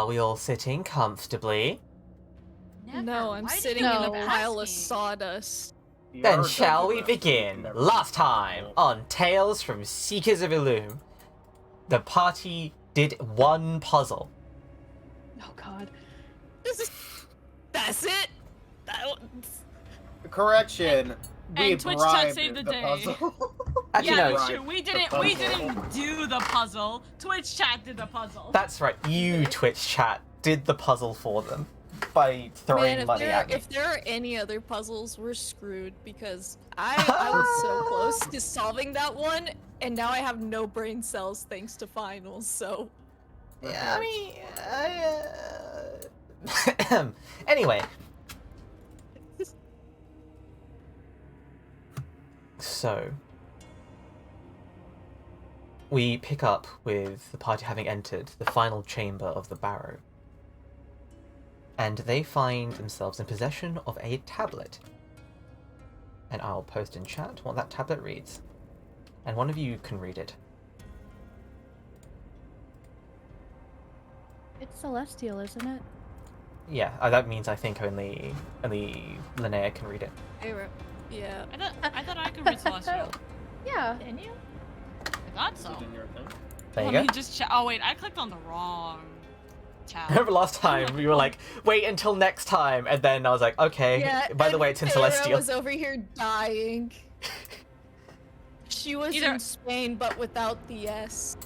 Are we all sitting comfortably? Never. No, I'm Why do sitting you in a keep pile of asking? sawdust. Then shall we begin? Last time on Tales from Seekers of Illum, the party did one puzzle. Oh god. That's it? Correction. We And Twitch chat bribed saved the the day. puzzle. Actually, Yeah, no. that's true. We didn't do the puzzle. Twitch chat did the puzzle. That's right. You, Twitch chat, did the puzzle for them by throwing Man, money at me. if there are any other puzzles, we're screwed because I was so close to solving that one, and now I have no brain cells thanks to finals. So Yeah, I mean, anyway. So, we pick up with the party having entered the final chamber of the Barrow. And they find themselves in possession of a tablet. And I'll post in chat what that tablet reads. And one of you can read it. It's celestial, isn't it? Yeah, that means I think only Linnea can read it. yeah. I thought I could read Celestial. Yeah. Can you? I thought so. There you Let go. me just check. Oh wait, I clicked on the wrong tab. Remember last time we were like, wait until next time, and then I was like, okay. Yeah. By the way, it's in Celestial. was over here dying. She was in Spain, but without the S.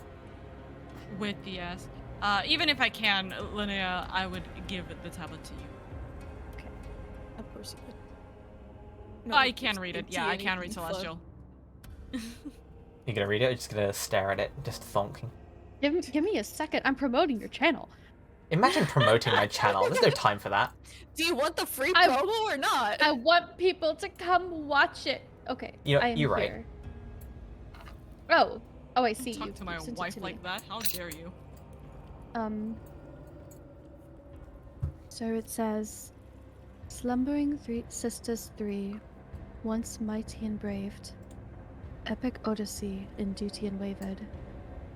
With the S. Even if I can, Linnea, I would give the tablet to you. Of course you could. I can read it. Yeah, I can read Celestial. You gonna read it, or just gonna stare at it, just thonking? Give me a second. I'm promoting your channel. Imagine promoting my channel. There's no time for that. Do you want the free promo or not? I want people to come watch it. Okay. You're I am right. here. Oh, I see. Talk you to my sent it wife to like me. that? How dare you? So it says, slumbering three sisters three, once mighty and braved, epic odyssey in duty and wavered,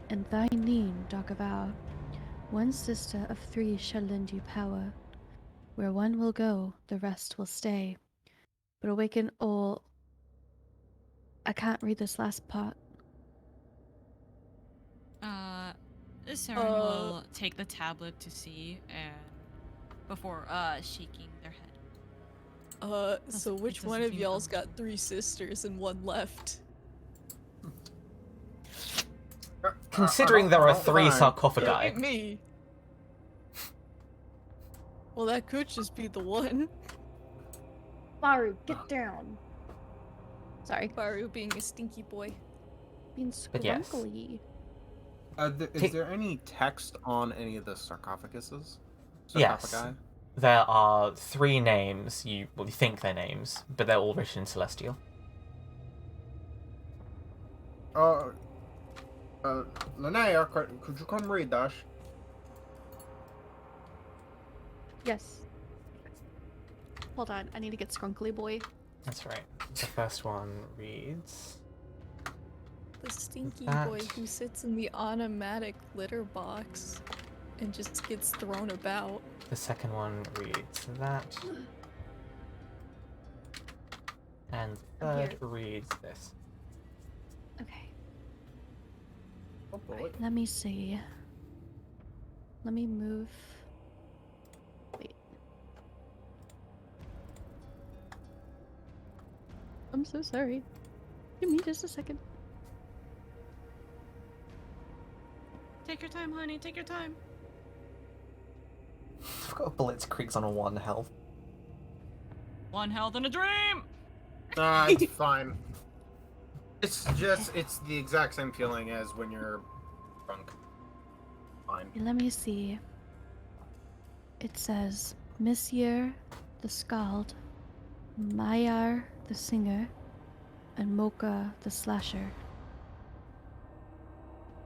and thy name dark avow, one sister of three shall lend you power. Where one will go, the rest will stay. But awaken all. I can't read this last part. Saren will take the tablet to see and before shaking their head. So which one of y'all's got three sisters and one left? Considering there are 3 sarcophagi. Look at me. Well, that could just be the one. Baru, get down. Sorry. Baru being a stinky boy. Being But yes. scrunkly. Is there any text on any of the sarcophaguses? Yes. Sarcophagi? There are 3 names, you think they're names, but they're all written in Celestial. Linnea, could you come read that? Yes. Hold on, I need to get scrunkly boy. That's right. The first one reads... The stinky That- boy who sits in the automatic litter box and just gets thrown about. The second one reads that. And the I'm third reads this. Okay. Oh boy. Let me see. Let me move. Wait. I'm so sorry. Give me just a second. Take your time, honey. Take your time. I've got a Blitzkrieg's on a 1 health. 1 health and a dream. Nah, it's fine. It's the exact same feeling as when you're drunk. Fine. Let me see. It says Monsieur the Scald, Mayar the Singer, and Mocha the Slasher.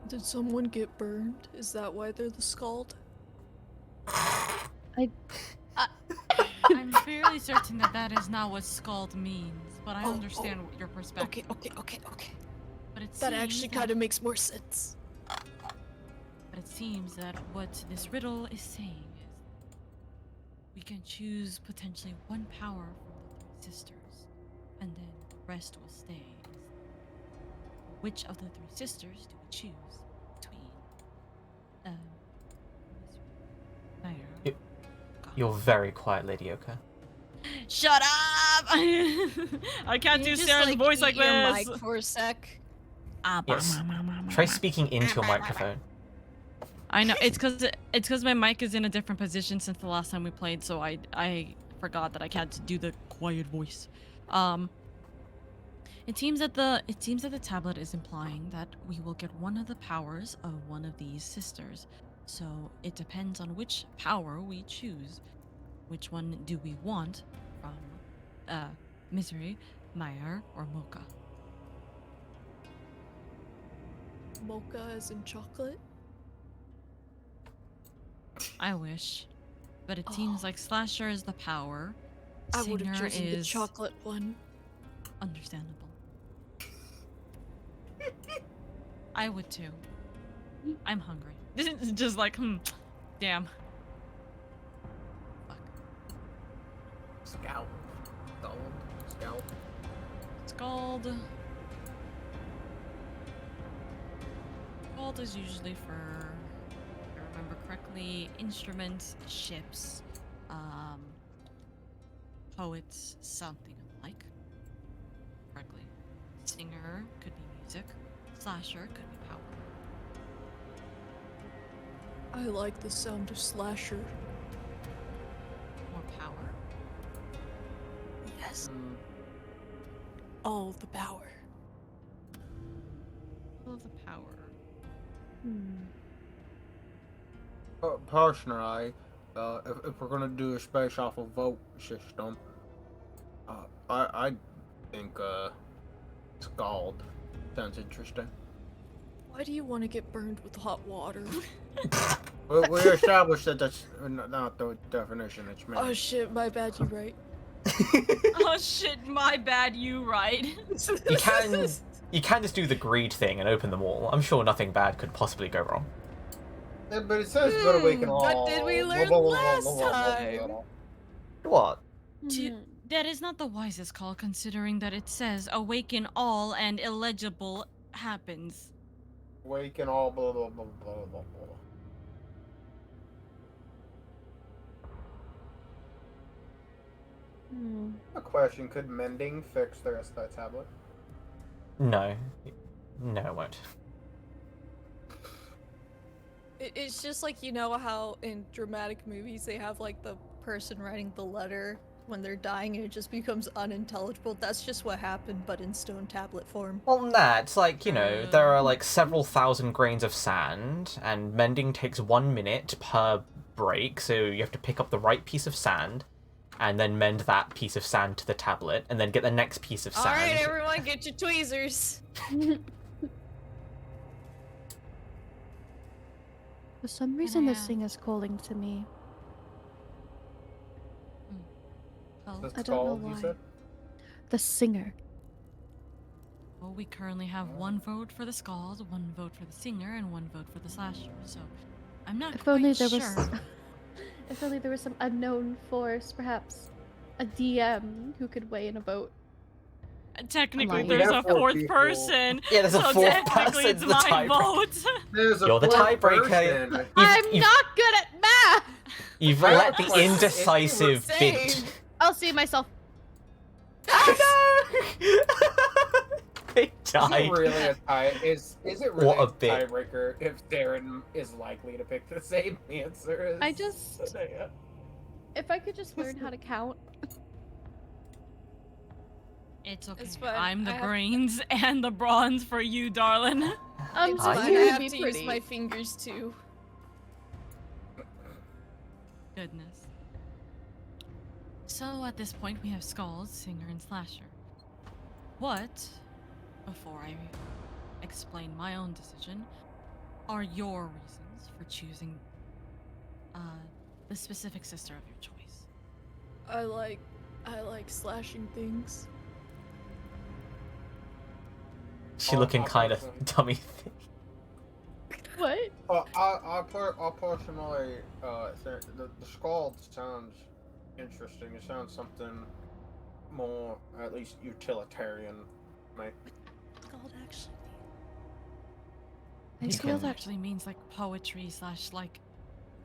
Did someone get burned? Is that why they're the scald? I'm fairly certain that is not what scald means, but I understand your perspective. Okay. But it That seems actually kind of makes more sense. But it seems that what this riddle is saying is we can choose potentially one power from the three sisters, and then the rest will stay. Which of the three sisters do we choose between? Myra. You're very quiet, Lady Oka. Shut up! I can't do Sarah's voice like eat your this. mic for a sec. Yes. Try speaking into your microphone. I know it's because my mic is in a different position since the last time we played, so I forgot that I can't do the quiet voice. It seems that the tablet is implying that we will get one of the powers of one of these sisters. So it depends on which power we choose. Which one do we want from Misery, Meyer, or Mocha? Mocha as in chocolate? I wish. But it seems like Slasher is the power. I would have Singer chosen the is chocolate one. understandable. I would too. I'm hungry. This is just like, damn. Fuck. Scout. Scout. Scald. Scald is usually for, if I remember correctly, instruments, ships, poets, something like. Correctly. Singer could be music. Slasher could be power. I like the sound of slasher. More power. Yes. All the power. All of the power. Personally, if we're gonna do a space off a vote system, I think Scald sounds interesting. Why do you want to get burned with hot water? We established that that's not the definition. It's meant. Oh shit, my bad, you're right. Oh shit, my bad, you right. You can just do the greed thing and open them all. I'm sure nothing bad could possibly go wrong. Yeah, but it says good awaken all. What did we learn last time? What? That is not the wisest call, considering that it says awaken all and illegible happens. Awaken all. Blah blah blah blah blah blah. A question: could mending fix the rest of that tablet? No. No, it won't. It's just like, you know how in dramatic movies they have like the person writing the letter when they're dying and it just becomes unintelligible? That's just what happened, but in stone tablet form. Well, nah, it's like, you know, there are like several thousand grains of sand, and mending takes 1 minute per break, so you have to pick up the right piece of sand, and then mend that piece of sand to the tablet, and then get the next piece of sand. Alright, everyone, get your tweezers. For some reason, this thing is calling to me. Well, That's I don't know Scald, you why. said? The singer. well, we currently have 1 vote for the Scald, 1 vote for the Singer, and 1 vote for the Slasher, so I'm not If quite only there sure. was. If only there was some unknown force, perhaps a DM who could weigh in a vote. Technically, lying. there's We a have 4 4th people. person, Yeah, there's a so 4th technically person, it's the my tiebreaker. vote. There's a You're the 4th tiebreaker. person. I'm you've- not good at math! You've I let have the a question. indecisive Same. bit. I'll see myself. Oh no! They Is died. it really a tie? Is it really What a a bit. tiebreaker if Darren is likely to pick the same answer as I just- Linnea? If I could just learn how to count. It's okay. It's fine. I'm the I have- brains and the bronze for you, darling. It's Are fine, I you? have Be to use pretty. my fingers too. Goodness. So at this point, we have Scald, Singer, and Slasher. What, before I explain my own decision, are your reasons for choosing the specific sister of your choice? I like slashing things. She looking kind of dummy thing. What? I personally think the Scald sounds interesting. It sounds something more, at least utilitarian, to me. Called actually. I You feel can- that Actually means like poetry slash like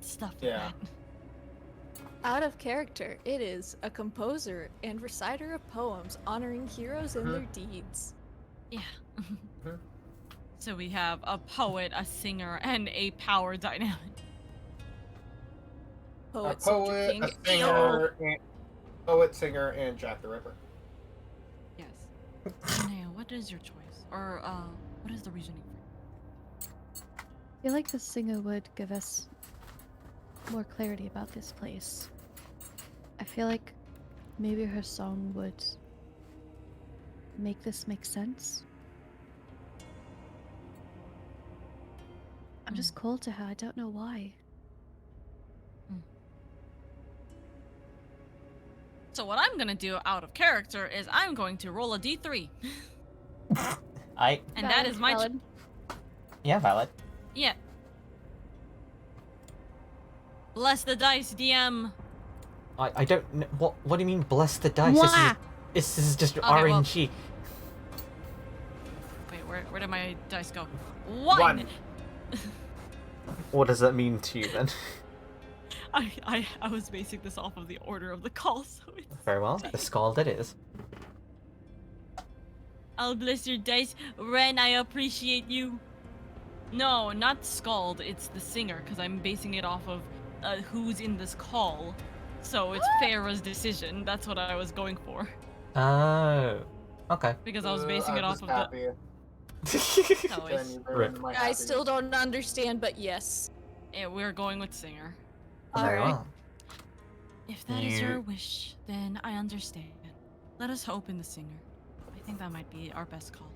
stuff like Yeah. that. Out of character, it is a composer and reciter of poems honoring heroes and their deeds. Yeah. Mhm. So we have a poet, a singer, and a power dynamic. A Poet, Soldier poet, King. a singer, and, poet, singer, and Jack the Ripper. Yes. Linnea, what is your choice? Or what is the reasoning for? I feel like the singer would give us more clarity about this place. I feel like maybe her song would make this make sense. I'm just cold to her. I don't know why. So what I'm gonna do out of character is I'm going to roll a d3. And that is my valid. Yeah, valid. yeah. Bless the dice, DM. I don't know. What do you mean, bless the dice? Mwah! This is just Okay, well- RNG. Wait, where did my dice go? One. One. What does that mean to you then? I was basing this off of the order of the call, so it's... Very well. The Scald it is. I'll bless your dice. Ren, I appreciate you. No, not Scald, it's the singer, because I'm basing it off of who's in this call. So it's Farah's decision. That's what I was going for. Oh. Okay. Because I was basing it I'm off just of happy. the... No, Then it's... you ruined my I happiness. still don't understand, but yes. Yeah, we're going with singer. Very Alright. well. If that is You- your wish, then I understand. Let us hope in the singer. I think that might be our best call.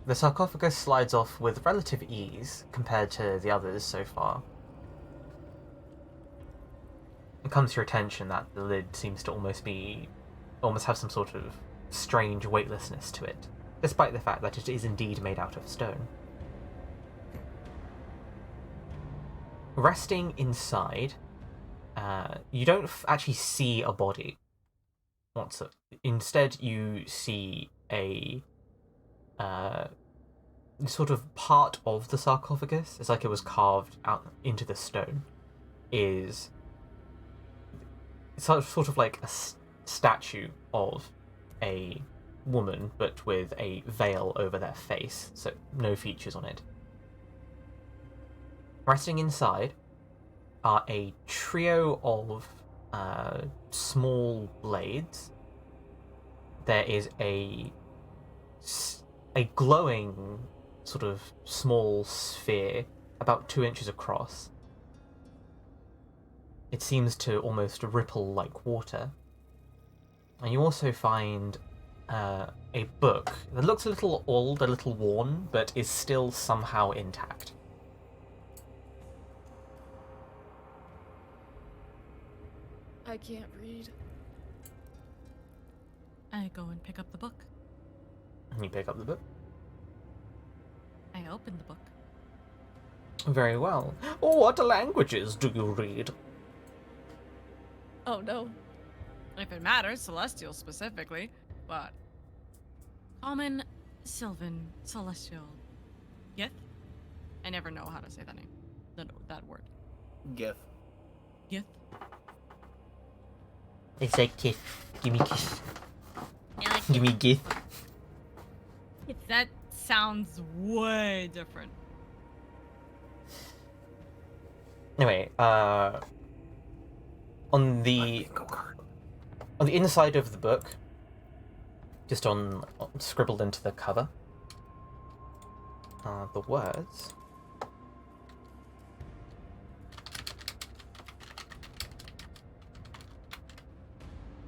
The sarcophagus slides off with relative ease compared to the others so far. It comes to your attention that the lid seems to almost have some sort of strange weightlessness to it, despite the fact that it is indeed made out of stone. Resting inside, you don't actually see a body. Instead, you see a sort of part of the sarcophagus. It's like it was carved out into the stone. It's sort of like a statue of a woman, but with a veil over their face, so no features on it. Resting inside are a trio of small blades. There is a glowing sort of small sphere about 2 inches across. It seems to almost ripple like water. And you also find a book that looks a little old, a little worn, but is still somehow intact. I can't read. I go and pick up the book. And you pick up the book. I open the book. Very well. What languages do you read? Oh no. If it matters, Celestial specifically, but... Common, Sylvan, Celestial, Gith? I never know how to say that name. That word. GIF. Gith? It's like kiss. Gimme kiss. I like Gimme gith. That sounds way different. Anyway, on the inside of the book, just scribbled into the cover, are the words.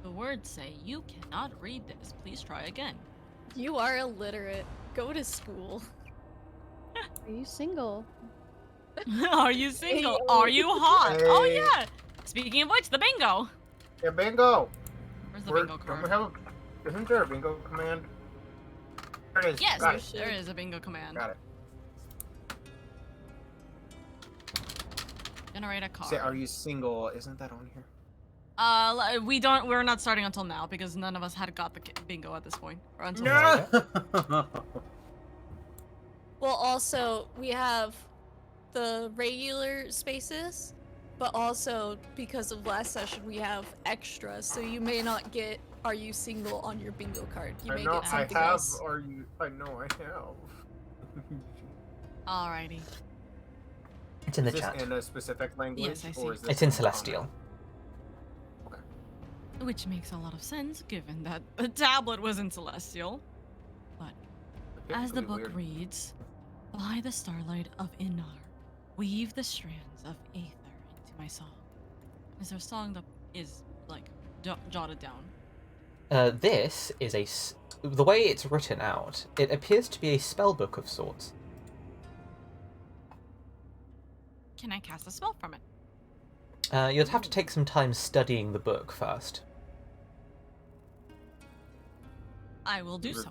The words say, "You cannot read this. Please try again." You are illiterate. Go to school. Are you single? Are you single? Are you hot? Oh Hey. yeah! Speaking of which, the bingo! Yeah, bingo! Where's the Where- bingo don't we card? isn't there a bingo command? There it is. Yes, Got it. there is a bingo command. Got it. Generate a card. Say, are you single? Isn't that on here? We're not starting until now because none of us had got the bingo at this point. Or until No. Well, also, we have the regular spaces, but also, because of last session, we have extras, so you may not get Are You Single on your bingo card. You may get I something have. else. Are you? I know I have. Alrighty. It's in the Is this chat. in a specific language? Yes, I see. Or is this It's in common? Celestial. Okay. Which makes a lot of sense given that the tablet was in Celestial. But Yeah, as the could be book weird. reads, by the starlight of Inar, weave the strands of aether into my song. Is there a song that is, like, jotted down? This is the way it's written out, it appears to be a spell book of sorts. Can I cast a spell from it? You'd have to take some time studying the book first. I will do so.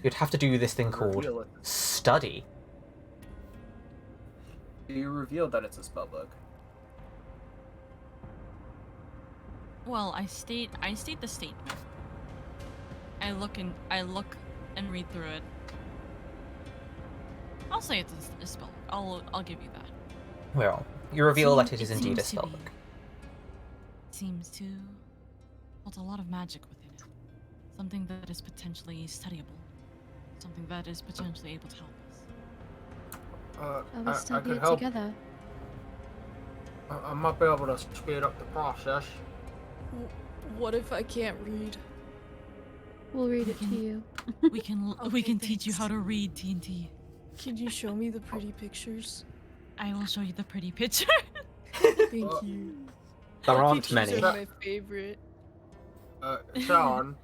You'd have to do this thing called Reveal it. study. You revealed that it's a spell book. Well, I state the statement. I look and read through it. I'll say it's a spell. I'll give you that. Well, you reveal that it is It indeed a seems to spell be- book. Seems to hold a lot of magic within it. Something that is potentially studyable. Something that is potentially able to help us. I will I study could it help. together. I might be able to speed up the process. What if I can't read? We'll read it to you. We can Okay, teach you how thanks. to read, TNT. Can you show me the pretty pictures? I will show you the pretty picture. Thank Uh, you. There aren't Pictures many. are my favorite. Sean,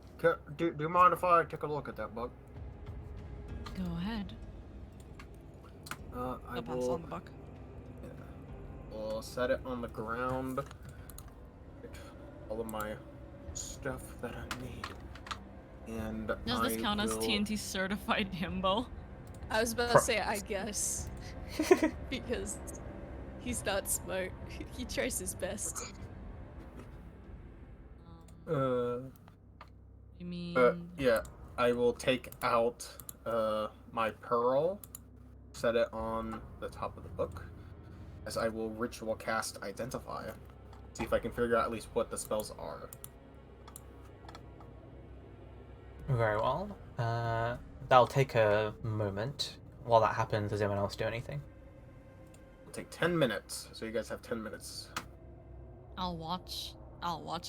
do you mind if I take a look at that book? Go ahead. I I'll pass will. on the book. We'll set it on the ground. Get all of my stuff that I need. And Does this count as will... TNT certified himbo? I was about to say, I guess. Because he's not smart. He tries his best. You mean? Yeah, I will take out my pearl, set it on the top of the book, as I will ritual cast Identify. See if I can figure out at least what the spells are. Very well. That'll take a moment. While that happens, does anyone else do anything? It'll take 10 minutes, so you guys have 10 minutes. I'll watch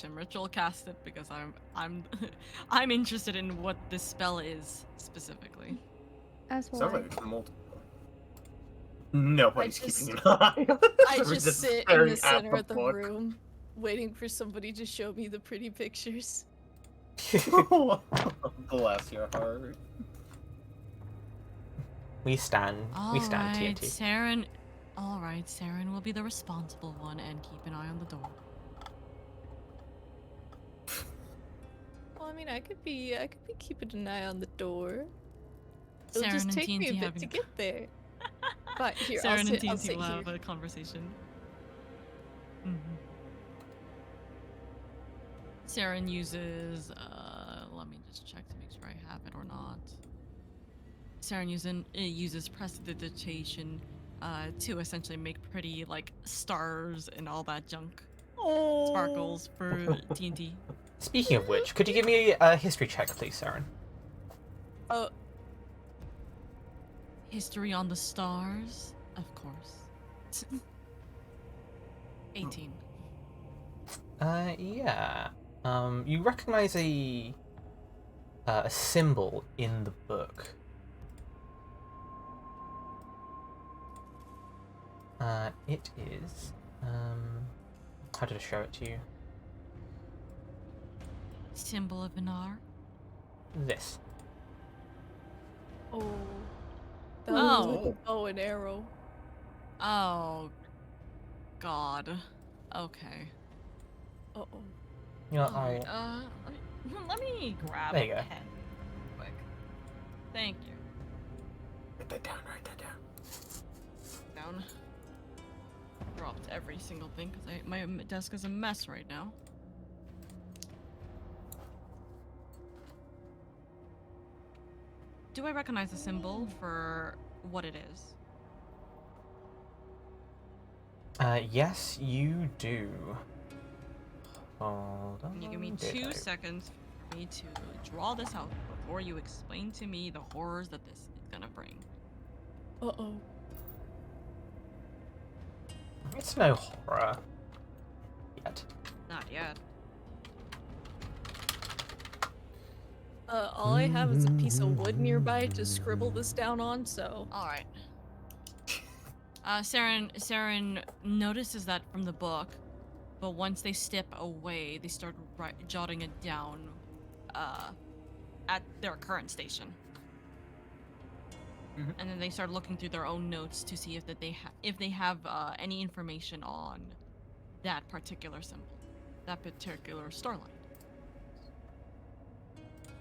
him ritual cast it because I'm interested in what this spell is specifically. As well. Sounds like it's multiple. Nobody's I just- keeping an eye. I We're just sit in staring the at center of the book. room, waiting for somebody to show me the pretty pictures. Bless your heart. We stand Alright, TNT. Saren. Alright, Saren will be the responsible one and keep an eye on the door. Well, I mean, I could be keeping an eye on the door. It'll Saren just and take me a TNT bit having to get there. But here, Saren I'll and sit TNT will here. have a conversation. Saren uses, let me just check to make sure I have it or not. Saren uses prestidigitation to essentially make pretty, like, stars and all that junk. Oh. Sparkles for TNT. Speaking of which, could you give me a history check, please, Saren? Oh, History on the stars, of course. 18. Yeah. You recognize a symbol in the book. It is. How did I show it to you? Symbol of Inar. This. oh. That Oh. looks like a bow and arrow. Oh, God. Okay. Uh-oh. You know, Alright, let me grab There a you go. pen quick. Thank you. Write that down, write that down. Down. dropped every single thing because my desk is a mess right now. Do I recognize the symbol for what it is? Yes, you do. Hold on. Can you give me Did 2 I- seconds for me to draw this out before you explain to me the horrors that this is gonna bring? Uh-oh. It's no horror. Yet. Not yet. All I have is a piece of wood nearby to scribble this down on, so... Alright. Saren notices that from the book, but once they step away, they start jotting it down at their current station. Mhm. And then they start looking through their own notes to see if they have any information on that particular symbol, that particular starlight.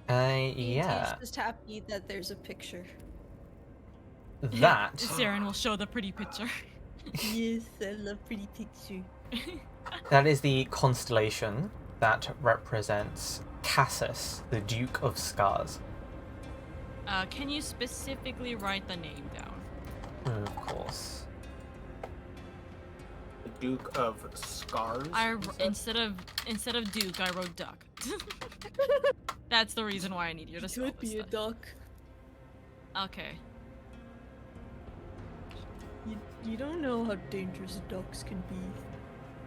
Yeah. He's just happy that there's a picture. That. Saren will show the pretty picture. Yes, I love pretty picture. That is the constellation that represents Cassus, the Duke of Scars. Can you specifically write the name down? Of course. The Duke of Scars. you said? Instead of Duke, I wrote Duck. That's the reason why I need you to spell Could this be a stuff. duck. Okay. You don't know how dangerous ducks can be.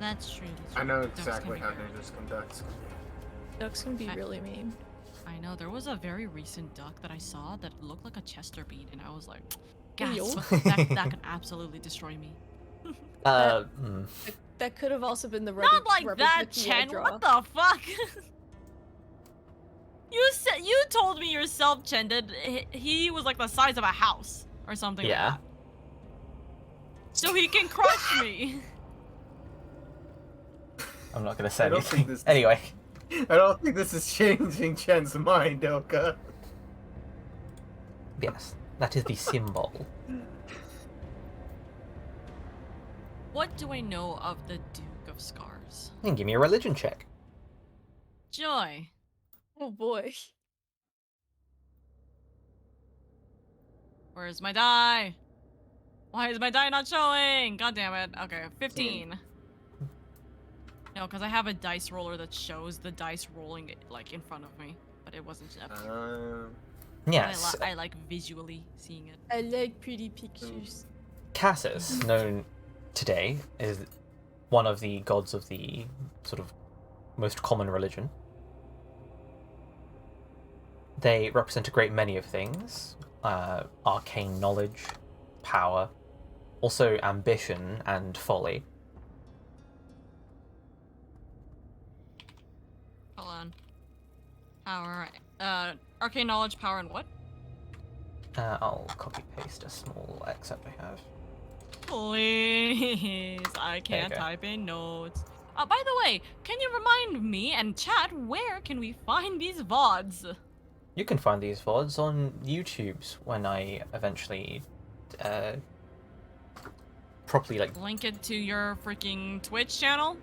That's true. I know Ducks can exactly be how very- dangerous ducks can be. Ducks can be I- really mean. I know, there was a very recent duck that I saw that looked like a Chester bean, and I was like, Yo. gasp, that could absolutely destroy me. That could have also been the Not like that, Chen! What the fuck? You told me yourself, Chen, that he was like the size of a house, or something Yeah. like that. So he can crush me. I'm not gonna say I don't think anything. this- Anyway. I don't think this is changing Chen's mind, Oka. Yes, that is the symbol. What do I know of the Duke of Scars? And give me a religion check. Joy. Oh boy. Where's my die? Why is my die not showing? God damn it. Okay, 15. No, because I have a dice roller that shows the dice rolling like in front of me, but it wasn't. Yes, I like visually seeing it. I like pretty pictures. Cassus, known today as one of the gods of the sort of most common religion. They represent a great many of things. Arcane knowledge, power, also ambition and folly. Hold on. Power. Arcane knowledge, power, and what? I'll copy paste a small excerpt I have. Please, I can't go. type in notes. By the way, can you remind me and chat where can we find these VODs? You can find these VODs on YouTube's when I eventually properly Link it to your freaking Twitch channel?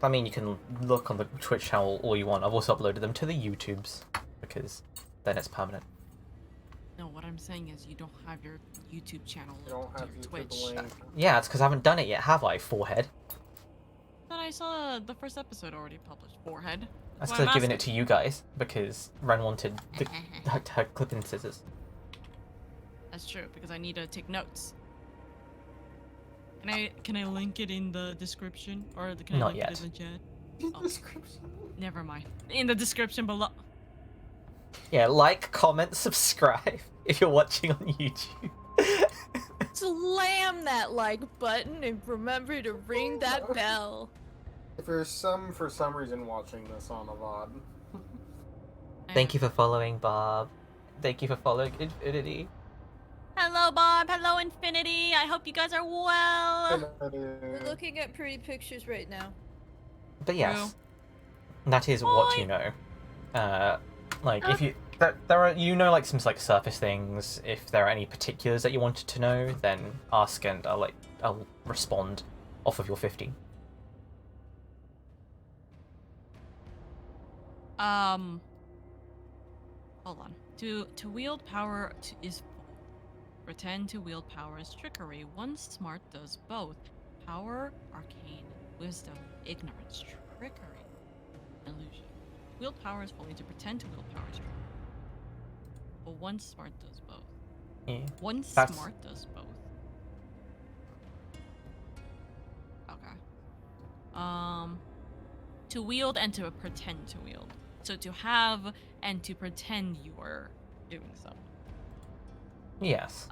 I mean, you can look on the Twitch channel all you want. I've also uploaded them to the YouTubes because then it's permanent. No, what I'm saying is you don't have your YouTube channel You don't linked have to your YouTube Twitch. link. Yeah, it's because I haven't done it yet, have I, forehead? But I saw the first episode already published. Forehead. That's Well, because I'm I've given it asking- to you guys because Ren wanted her clipping scissors. That's true, because I need to take notes. Can I link it in the description? Or can I Not link yet. it in the chat? Oh. Description. Never mind. In the description below. Yeah, like, comment, subscribe if you're watching on YouTube. Slam that like button and remember to ring that bell. If you're for some reason watching this on a VOD, Thank you for following, Bob. Thank you for following Infinity. Hello, Bob. Hello, Infinity. I hope you guys are well. We're looking at pretty pictures right now. But yes, that is what you know. Like, if you there are, you know, like some like surface things. If there are any particulars that you wanted to know, then ask and I'll respond off of your 15. Hold on. To wield power is pretend to wield power is trickery. One smart does both. Power, arcane, wisdom, ignorance, trickery, illusion. Wield power is fully to pretend to wield power is trickery. But one smart does both. Yeah. One That's- smart does both. Okay. To wield and to pretend to wield. So to have and to pretend you are doing so. Yes.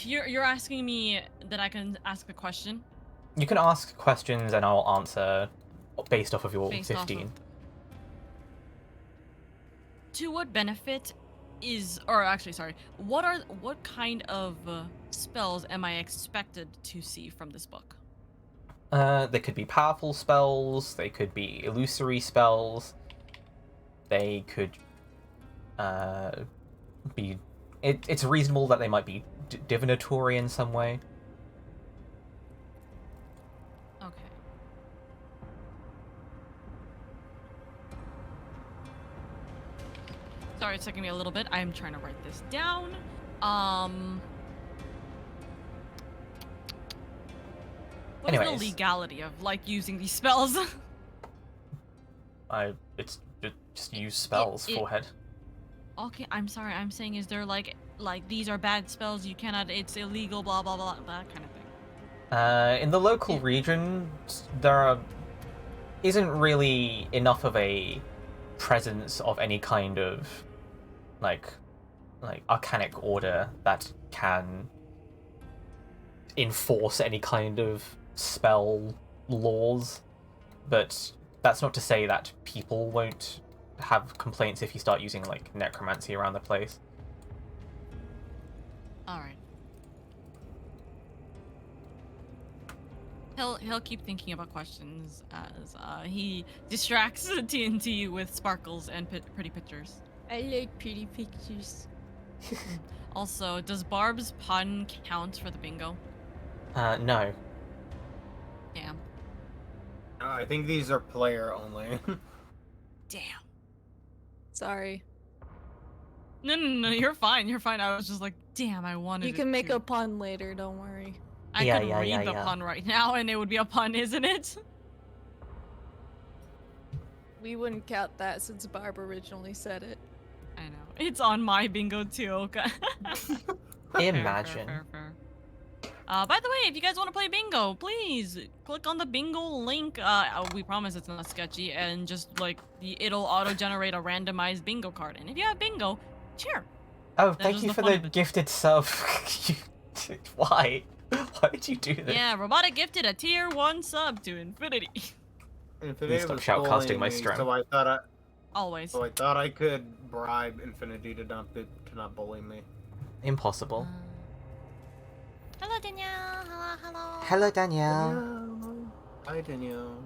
You're asking me that I can ask a question You can ask questions and I'll answer based off of your based off 15. of. To what benefit is, or actually, sorry, what kind of spells am I expected to see from this book? They could be powerful spells, they could be illusory spells, they could be... It's reasonable that they might be divinatory in some way. Okay. Sorry, it's taking me a little bit. I'm trying to write this down. What is Anyways. the legality of like using these spells? It's just use spells, forehead. Okay, I'm sorry. I'm saying, is there like these are bad spells? You cannot. It's illegal. Blah blah blah. That kind of thing. In the local region, isn't really enough of a presence of any kind of like arcanic order that can enforce any kind of spell laws, but that's not to say that people won't have complaints if you start using like necromancy around the place. All right. He'll keep thinking about questions as he distracts TNT with sparkles and pretty pictures. I like pretty pictures. Also, does Barb's pun count for the bingo? No. Damn. I think these are player only. Damn. Sorry. No, you're fine. You're fine. I was just like, damn, I wanted You can make to. a pun later, don't worry. I Yeah, could yeah, read yeah, the yeah. pun right now, and it would be a pun, isn't it? We wouldn't count that since Barb originally said it. I know. It's on my bingo too. Okay. Imagine. Fair. By the way, if you guys want to play bingo, please click on the bingo link. We promise it's not sketchy, and just like it'll auto-generate a randomized bingo card. And if you have bingo, cheer. Oh, That's thank just you the for fun the of it. gifted sub. Why? Why did you do this? Yeah, Robotic gifted a tier 1 sub to Infinity. Infinity stop was shoutcasting bullying my me, strength. Always. So I thought I could bribe Infinity to not bully me. Impossible. Hello, Danielle. Hello. Hello, Danielle. Hi, Danielle.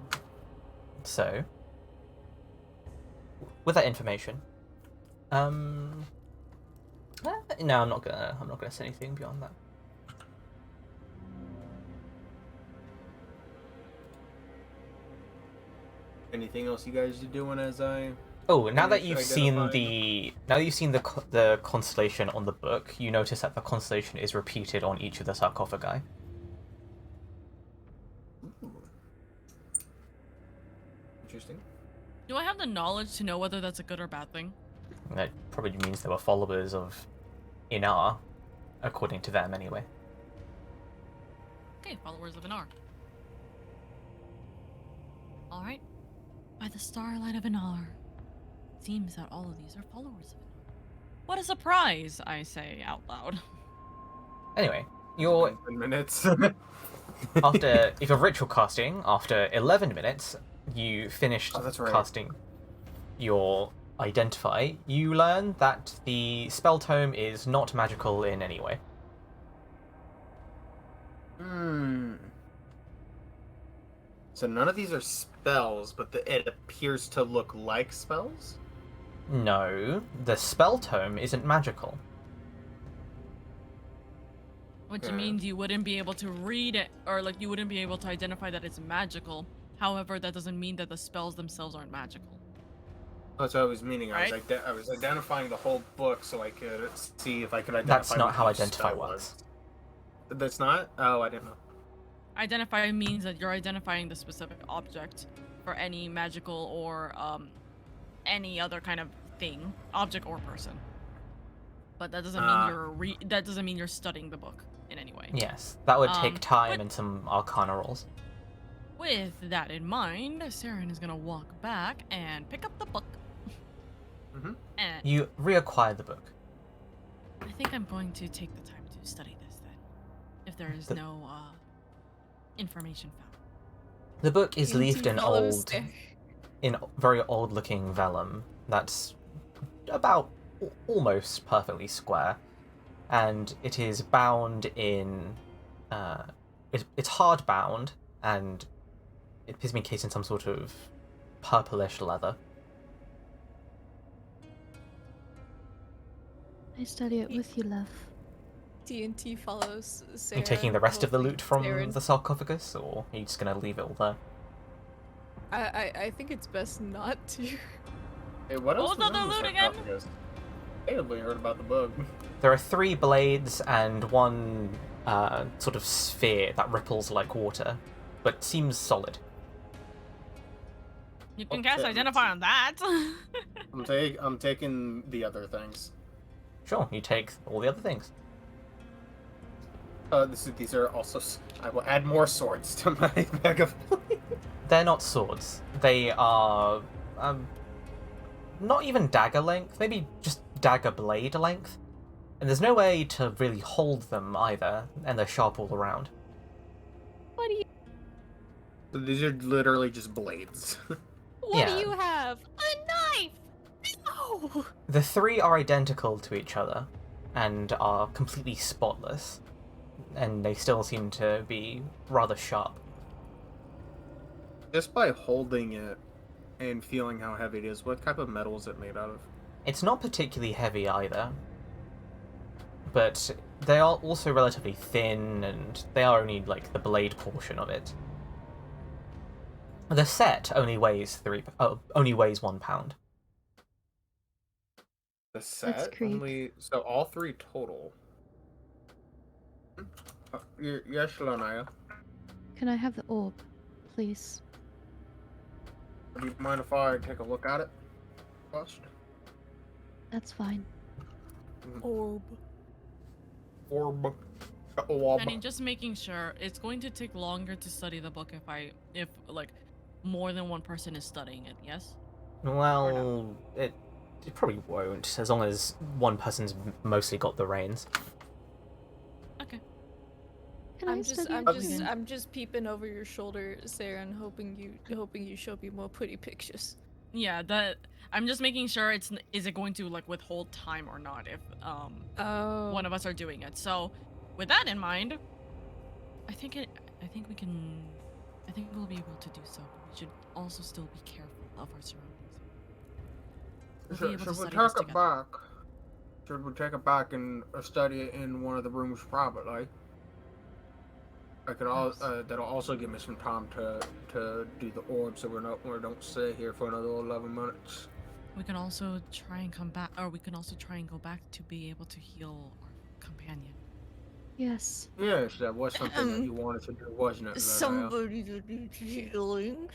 So, with that information, no, I'm not gonna say anything beyond that. Anything else you guys are doing as I... Oh, now that Finish you've seen identifying. the constellation on the book, you notice that the constellation is repeated on each of the sarcophagi. Ooh. Interesting. Do I have the knowledge to know whether that's a good or bad thing? That probably means they were followers of Inar, according to them anyway. Okay, followers of Anar. Alright. By the starlight of Anar. Seems that all of these are followers of Anar. What a surprise, I say out loud. Anyway, you're 10 minutes. after if you're ritual casting, after 11 minutes, you finished Oh, that's right. casting your identify. You learn that the spell tome is not magical in any way. So none of these are spells, but it appears to look like spells? No, the spell tome isn't magical. Which Yeah. means you wouldn't be able to read it, or like you wouldn't be able to identify that it's magical. However, that doesn't mean that the spells themselves aren't magical. That's what I was meaning. Right. I was identifying the whole book so I could see if I could identify. That's not what how each identify spell works. was. That's not? Oh, I didn't know. Identify means that you're identifying the specific object for any magical or any other kind of thing, object or person. But that doesn't mean that doesn't mean you're studying the book in any way. Yes, that would take time but- and some arcana rolls. With that in mind, Saren is gonna walk back and pick up the book. Mhm. And You reacquire the book. I think I'm going to take the time to study this then, if there is no information found. The book is TNT leafed in follows very old-looking vellum that's about almost perfectly square, and it is bound in. It's hard bound, and it appears to be encased in some sort of purplish leather. I study it with you, love. TNT follows Sarah. Are you taking the rest of the hoping loot from Saren- the sarcophagus, or are you just going to leave it all there? I think it's best not to. Hey, what else? What was was in the the loot again? sarcophagus? I haven't heard about the bug. There are 3 blades and 1 sort of sphere that ripples like water, but seems solid. You can Okay, cast let's identify on that. I'm taking the other things. Sure, you take all the other things. These are also. I will add more swords to my bag of. They're not swords. They are not even dagger length, maybe just dagger blade length. And there's no way to really hold them either, and they're sharp all around. What do you? So these are literally just blades. What Yeah. do you have? A knife. No. The 3 are identical to each other, and are completely spotless, and they still seem to be rather sharp. Just by holding it and feeling how heavy it is, what type of metal is it made out of? It's not particularly heavy either, but they are also relatively thin, and they are only like the blade portion of it. The set only weighs 1 pound. The set creep. only. So all 3 total. Yes, Lanaya. Can I have the orb, please? Do you mind if I take a look at it first? That's fine. Orb. Orb. Orb. I mean, just making sure it's going to take longer to study the book if like more than one person is studying it. Yes. Well, it probably won't, as long as one person's mostly got the reins. Okay. Can I I'm just, study I'm it just, again? I'm just peeping over your shoulder, Sarah, and hoping you show me more pretty pictures. Yeah. I'm just making sure is it going to like withhold time or not if Oh. one of us are doing it. So, with that in mind, I think we'll be able to do so. But we should also still be careful of our surroundings. We'll be able to Should we study take this it together. back? Should we take it back and study it in one of the rooms privately? I could that'll also give me some time to do the orb, so we don't stay here for another 11 minutes. We can also try and come back, or we can also try and go back to be able to heal our companion. Yes. Yes, that was something that you wanted to do, wasn't it? Lanaya? Somebody that needs healing.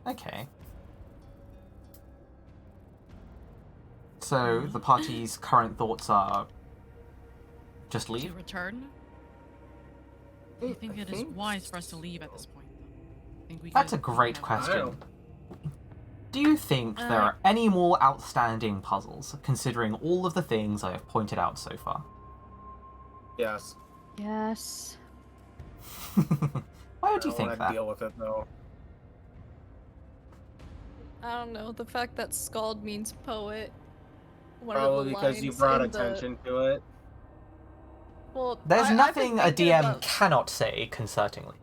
Okay. So the party's current thoughts are just To leave? return? I think it is wise for us to leave at this point, though. I think we That's a could- great have- question. Do you think there are any more outstanding puzzles, considering all of the things I have pointed out so far? Yes. Yes. Why would you I think wanna that? deal with it though. I don't know. The fact that Scald means poet. One of Probably the because you lines brought in the- attention to it. Well, There's I've been nothing a thinking DM about- cannot say concertingly.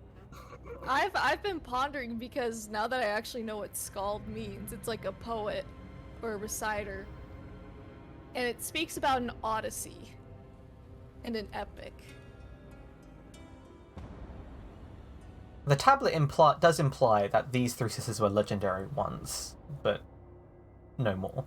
I've been pondering because now that I actually know what skald means, it's like a poet or a reciter. And it speaks about an odyssey and an epic. The tablet does imply that these three sisters were legendary once, but no more.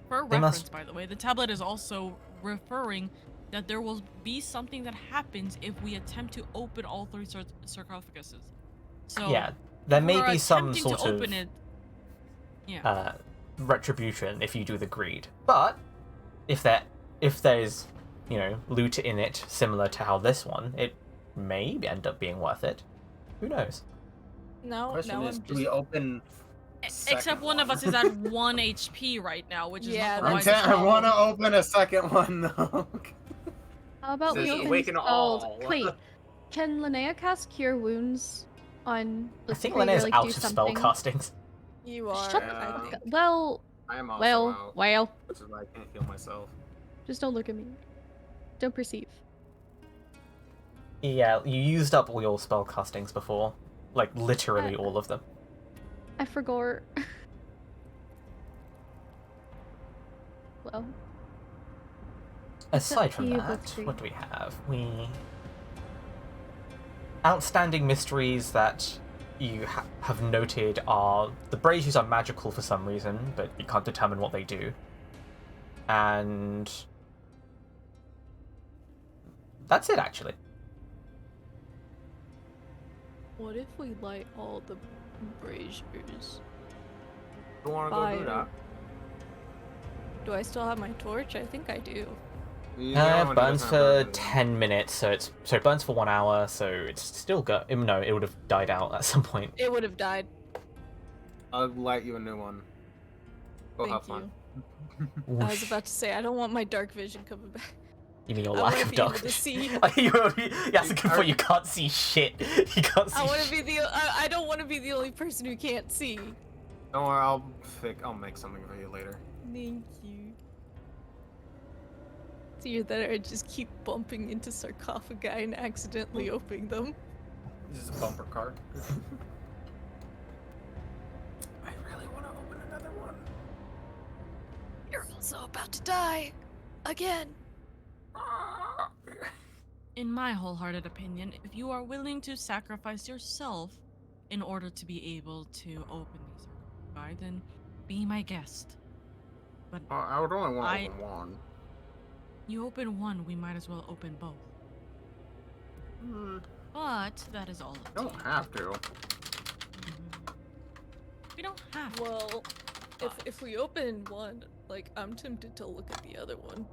For They reference, must- by the way, the tablet is also referring that there will be something that happens if we attempt to open all three sarcophaguses. So Yeah, there may we're be some attempting sort to of open it. Yeah. retribution if you do the greed. But if there's, loot in it similar to how this one, it may end up being worth it. Who knows? Now Question is, I'm do we open? Except one of us is at 1 HP right now, which is Yeah, not the that's wisest the I problem. want to open a second one though. How about we Says open awaken Scald? all. Wait, can Linnea cast Cure Wounds on I the think three or, Linnea's like, out do of something? spell castings. You are. Shut I the think. Well, I am also well, out, well. which is why I can't heal myself. Just don't look at me. Don't perceive. Yeah, you used up all your spell castings before. Like, literally all of them. I forgot. Well, Aside to from you, that, Blitzkrieg. what do we have? Outstanding mysteries that you have noted are the braziers are magical for some reason, but you can't determine what they do. And that's it, actually. What if we light all the braziers? You want to go do Fire. that? Do I still have my torch? I think I do. Yeah, It burns for 10 minutes, so it burns for 1 hour, so it's still good. No, it would have died out at some point. It would have died. I'll light you a new one. Go have Thank fun. you. I was about to say I don't want my dark vision coming back. You mean your I lack wanna of be able dark to see. That's a good point. You can't see shit. You can't see. I want to be the. I don't want to be the only person who can't see. Don't worry, I'll make something for you later. Thank you. It's either that or I just keep bumping into sarcophagi and accidentally opening them. This is a bumper car. I really want to open another one. You're also about to die. Again. In my wholehearted opinion, if you are willing to sacrifice yourself in order to be able to open these sarcophagi, then be my guest. But I would only want to open one. you open one, we might as well open both. But that is all up to Don't you. have to. We don't have to. Well, if we open one, like I'm tempted to look at the other one.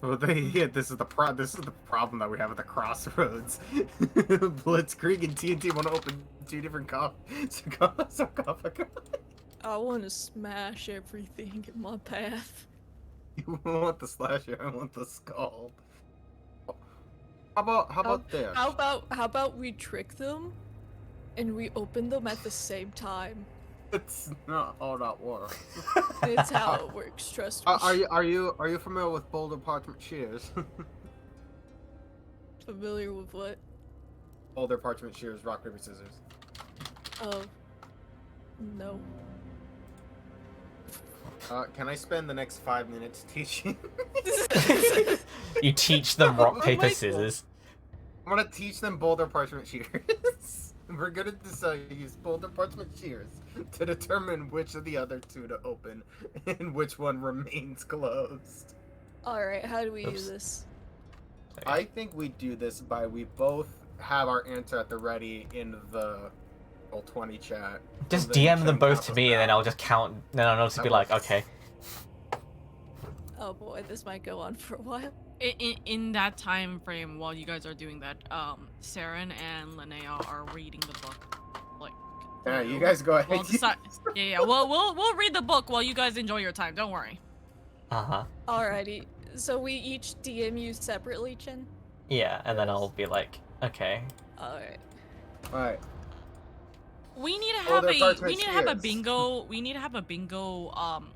Well, this is the problem that we have at the crossroads. Blitzkrieg and TNT want to open two different sarcophagi. I want to smash everything in my path. You want the slasher? I want the skull. How about this? How about we trick them, and we open them at the same time? It's not how that works. It's how it works. Trust me. Are you familiar with Boulder Parchment Shears? Familiar with what? Boulder Parchment Shears, rock paper scissors. Oh, no. Can I spend the next 5 minutes teaching? You teach them rock, Oh paper, my scissors. I'm gonna teach them Boulder Parchment Shears. We're gonna use Boulder Parchment Shears to determine which of the other two to open and which one remains closed. All right. How do we Oops. do this? I think we do this by we both have our answer at the ready in the Roll20 chat. Just and then DM them Chen both counts to us me, and then down. I'll just count. Then I'll just be like, okay. Oh boy, this might go on for a while. In that time frame, while you guys are doing that, Saren and Linnea are reading the book. Like, Yeah, you guys go ahead. We'll decide. Yeah. Well, we'll read the book while you guys enjoy your time. Don't worry. Uh-huh. Alrighty. So we each DM you separately, Chen? Yeah, and then I'll be like, okay. Alright. Alright. We need to Oh, have they're a parchment we need to have a shears. bingo. We need to have a bingo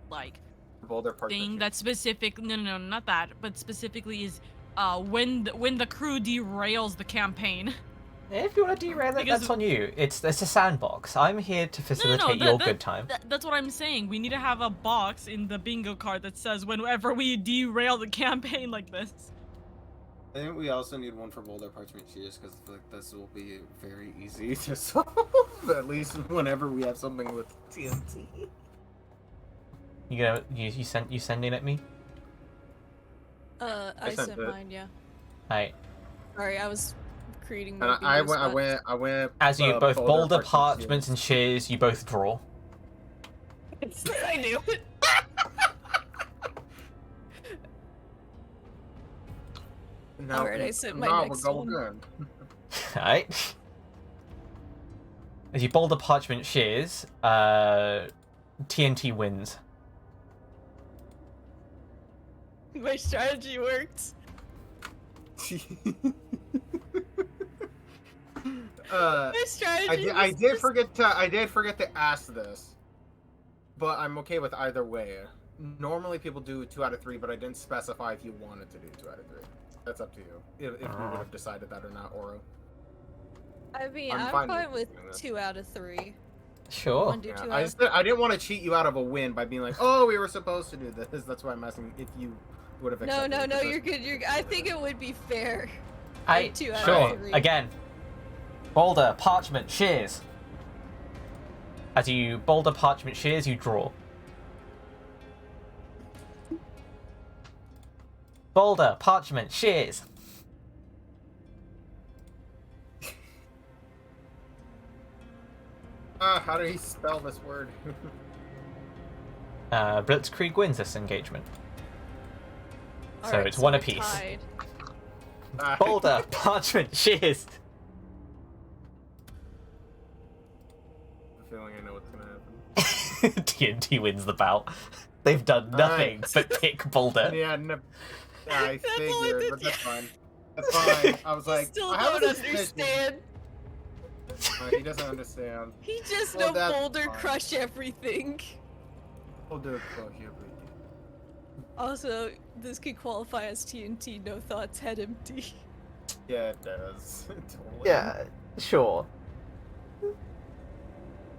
like Boulder Parchment thing Shears. that specific. No, not that, but specifically is when the crew derails the campaign. If you want to derail it, Because- that's on you. It's a sandbox. I'm here to facilitate your good time. That's what I'm saying. We need to have a box in the bingo card that says whenever we derail the campaign like this. I think we also need one for Boulder Parchment Shears because I feel like this will be very easy to solve. At least whenever we have something with TNT. You sending it me? I sent sent it. mine, yeah. Right. Sorry, I was creating And more I videos, but- went. As you both boulder, Parchment parchments, and shears, you both draw. I knew it. No, Alright, I sent my no, next we're one. going Alright. As you boulder, parchment, shears, TNT wins. My strategy worked. good. My strategy. I was did just- forget to ask this, but I'm okay with either way. Normally people do 2 out of 3, but I didn't specify if you wanted to do 2 out of 3. That's up to you. If you would have decided that or not, Oro. I mean, I'm I'm fine fine with with doing that. 2 out of 3. Sure. Wanna do Yeah, 2 I, out just, of I didn't want to cheat you out of a win by being like, "Oh, we were supposed to do this." That's why I'm asking if you would have. No, accepted no, it, no, because you're good. I think it would be fair. I 2 out of sure. 3. Again. Boulder, parchment, shears. As you boulder, parchment, shears, you draw. Boulder, parchment, shears. How do you spell this word? Blitzkrieg wins this engagement. So Alright, it's one we're apiece. tied. Boulder, parchment, shears. I feeling I know what's gonna happen. TNT wins the bout. They've done nothing but pick Boulder. Yeah, no, I That's all I figured, did, but that's yeah. fine. That's fine. I was I like, still I have don't a suspicion. understand. He doesn't understand. He just Well, know that's Boulder fine. crush everything. We'll do it for you, Also, this could qualify as TNT, no thoughts, head empty. Yeah, it does. Totally. Yeah, sure.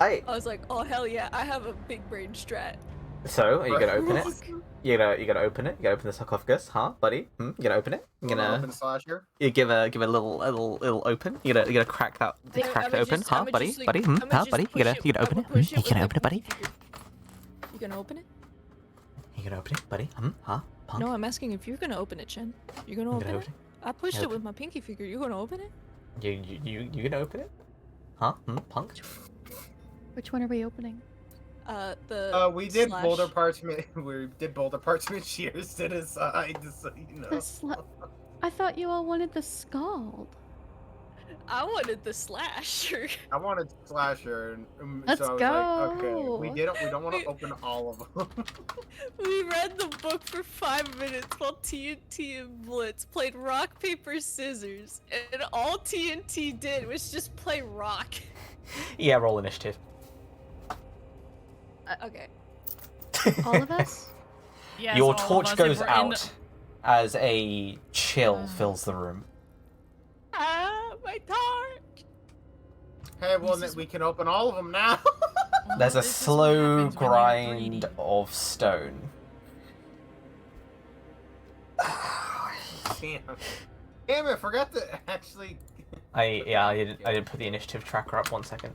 I was like, oh hell yeah, I have a big brain strat. So, are you gonna Right. open it? You gonna open it? You gonna open the sarcophagus, huh, buddy? You gonna open it? You Wanna gonna open slasher? you give a little open? You gonna crack that crack it open, huh, buddy? Buddy? Huh, buddy? You gonna open it? You gonna open it, buddy? You gonna open it? You gonna open it, buddy? Huh? Punk? No, I'm asking if you're gonna open it, Chen. You gonna You open gonna it? open I pushed Yeah, it open. with my pinky finger. You gonna open it? You gonna open it? Huh? Punk? Which one are we opening? We did slash- boulder parchment. We did boulder parchment shears to the side, just so you know. The sla- I thought you all wanted the scald. I wanted the slasher. I wanted slasher, and Let's so I was like, okay, go. we don't want to open all of them. We read the book for 5 minutes while TNT and Blitz played rock, paper, scissors, and all TNT did was just play rock. Yeah, roll initiative. Okay. All of us? Yes, Your all of torch us, if goes we're in out the- as a chill fills the room. Ah, my torch. Hey, well, This is- we can open all of them now. Well, There's a this is what slow happens when you're grind greedy. of stone. Damn it! Forgot to actually. I didn't put the initiative tracker up. 1 second.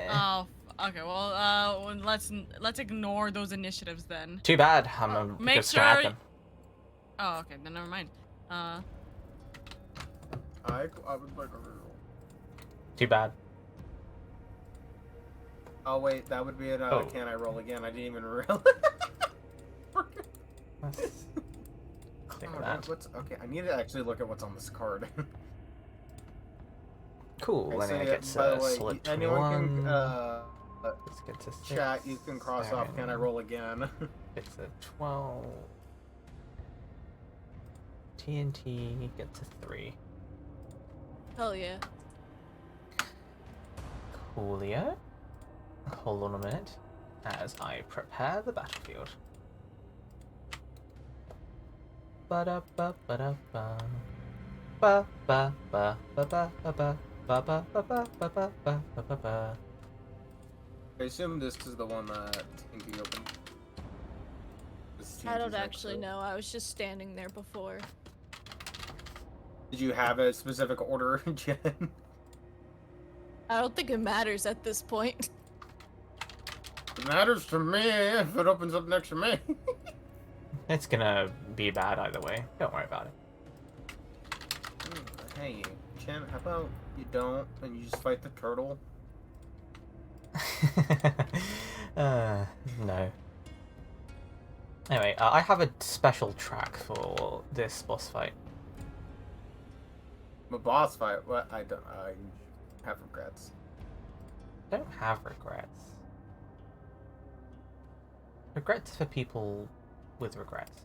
Oh, okay. Well, let's ignore those initiatives then. Too bad. I'm Make just gonna add sure- them. Oh, okay. Then never mind. I would like a reroll. Too bad. Oh wait, that would be another. Oh. Can I roll again? I didn't even realize. Let's click Oh, that. what's okay? I need to actually look at what's on this card. Cool. I And then say, it gets by the way, solid anyone 21. can Let's get to 6, chat. You can cross off. Can I 7, roll again? It's a 12. TNT gets a 3. Hell yeah. Coolio. Hold on a minute as I prepare the battlefield. ba da ba ba da ba. Ba ba ba ba ba ba ba ba ba ba ba ba ba ba ba ba. I assume this is the one that TNT opened. I don't actually know. I was just standing there before. Did you have a specific order, Jen? I don't think it matters at this point. It matters to me if it opens up next to me. It's gonna be bad either way. Don't worry about it. Hey, Jen, how about you don't and you just fight the turtle? No. Anyway, I have a special track for this boss fight. A boss fight? What? I have regrets. I don't have regrets. Regrets for people with regrets.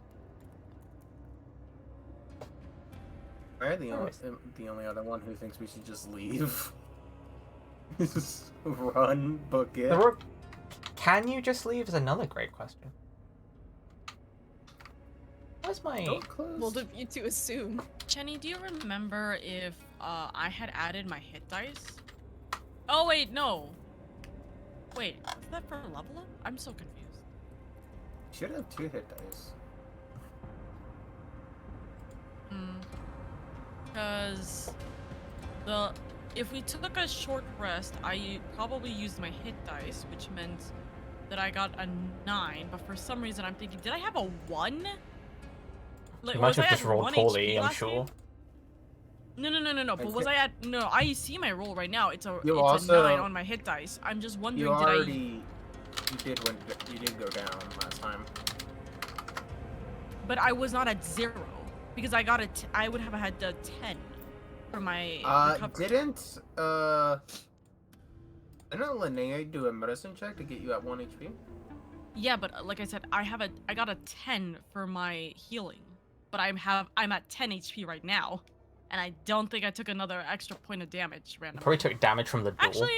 I'm the only other one who thinks we should just leave. Just run, book it. Can you just leave is another great question. Where's my... Don't close. Bold of you to assume. Jenny, do you remember if I had added my hit dice? Oh wait, no. Wait, is that for level up? I'm so confused. You should have 2 hit dice. Because if we took a short rest, I probably used my hit dice, which meant that I got a 9. But for some reason, I'm thinking, did I have a 1? Like, You might have I just at rolled 1 poorly, HP I'm last sure. game? No. But was I at... No, I see my roll right now. It's a 9 on my hit dice. I'm just wondering, You did go down last time. But I was not at 0. Because I got I would have had the 10 for my recovery. Didn't Linnea do a medicine check to get you at 1 HP? Yeah, but like I said, I got a 10 for my healing. But I'm at 10 HP right now. And I don't think I took another extra point of damage randomly. Probably took damage from the door. Actually,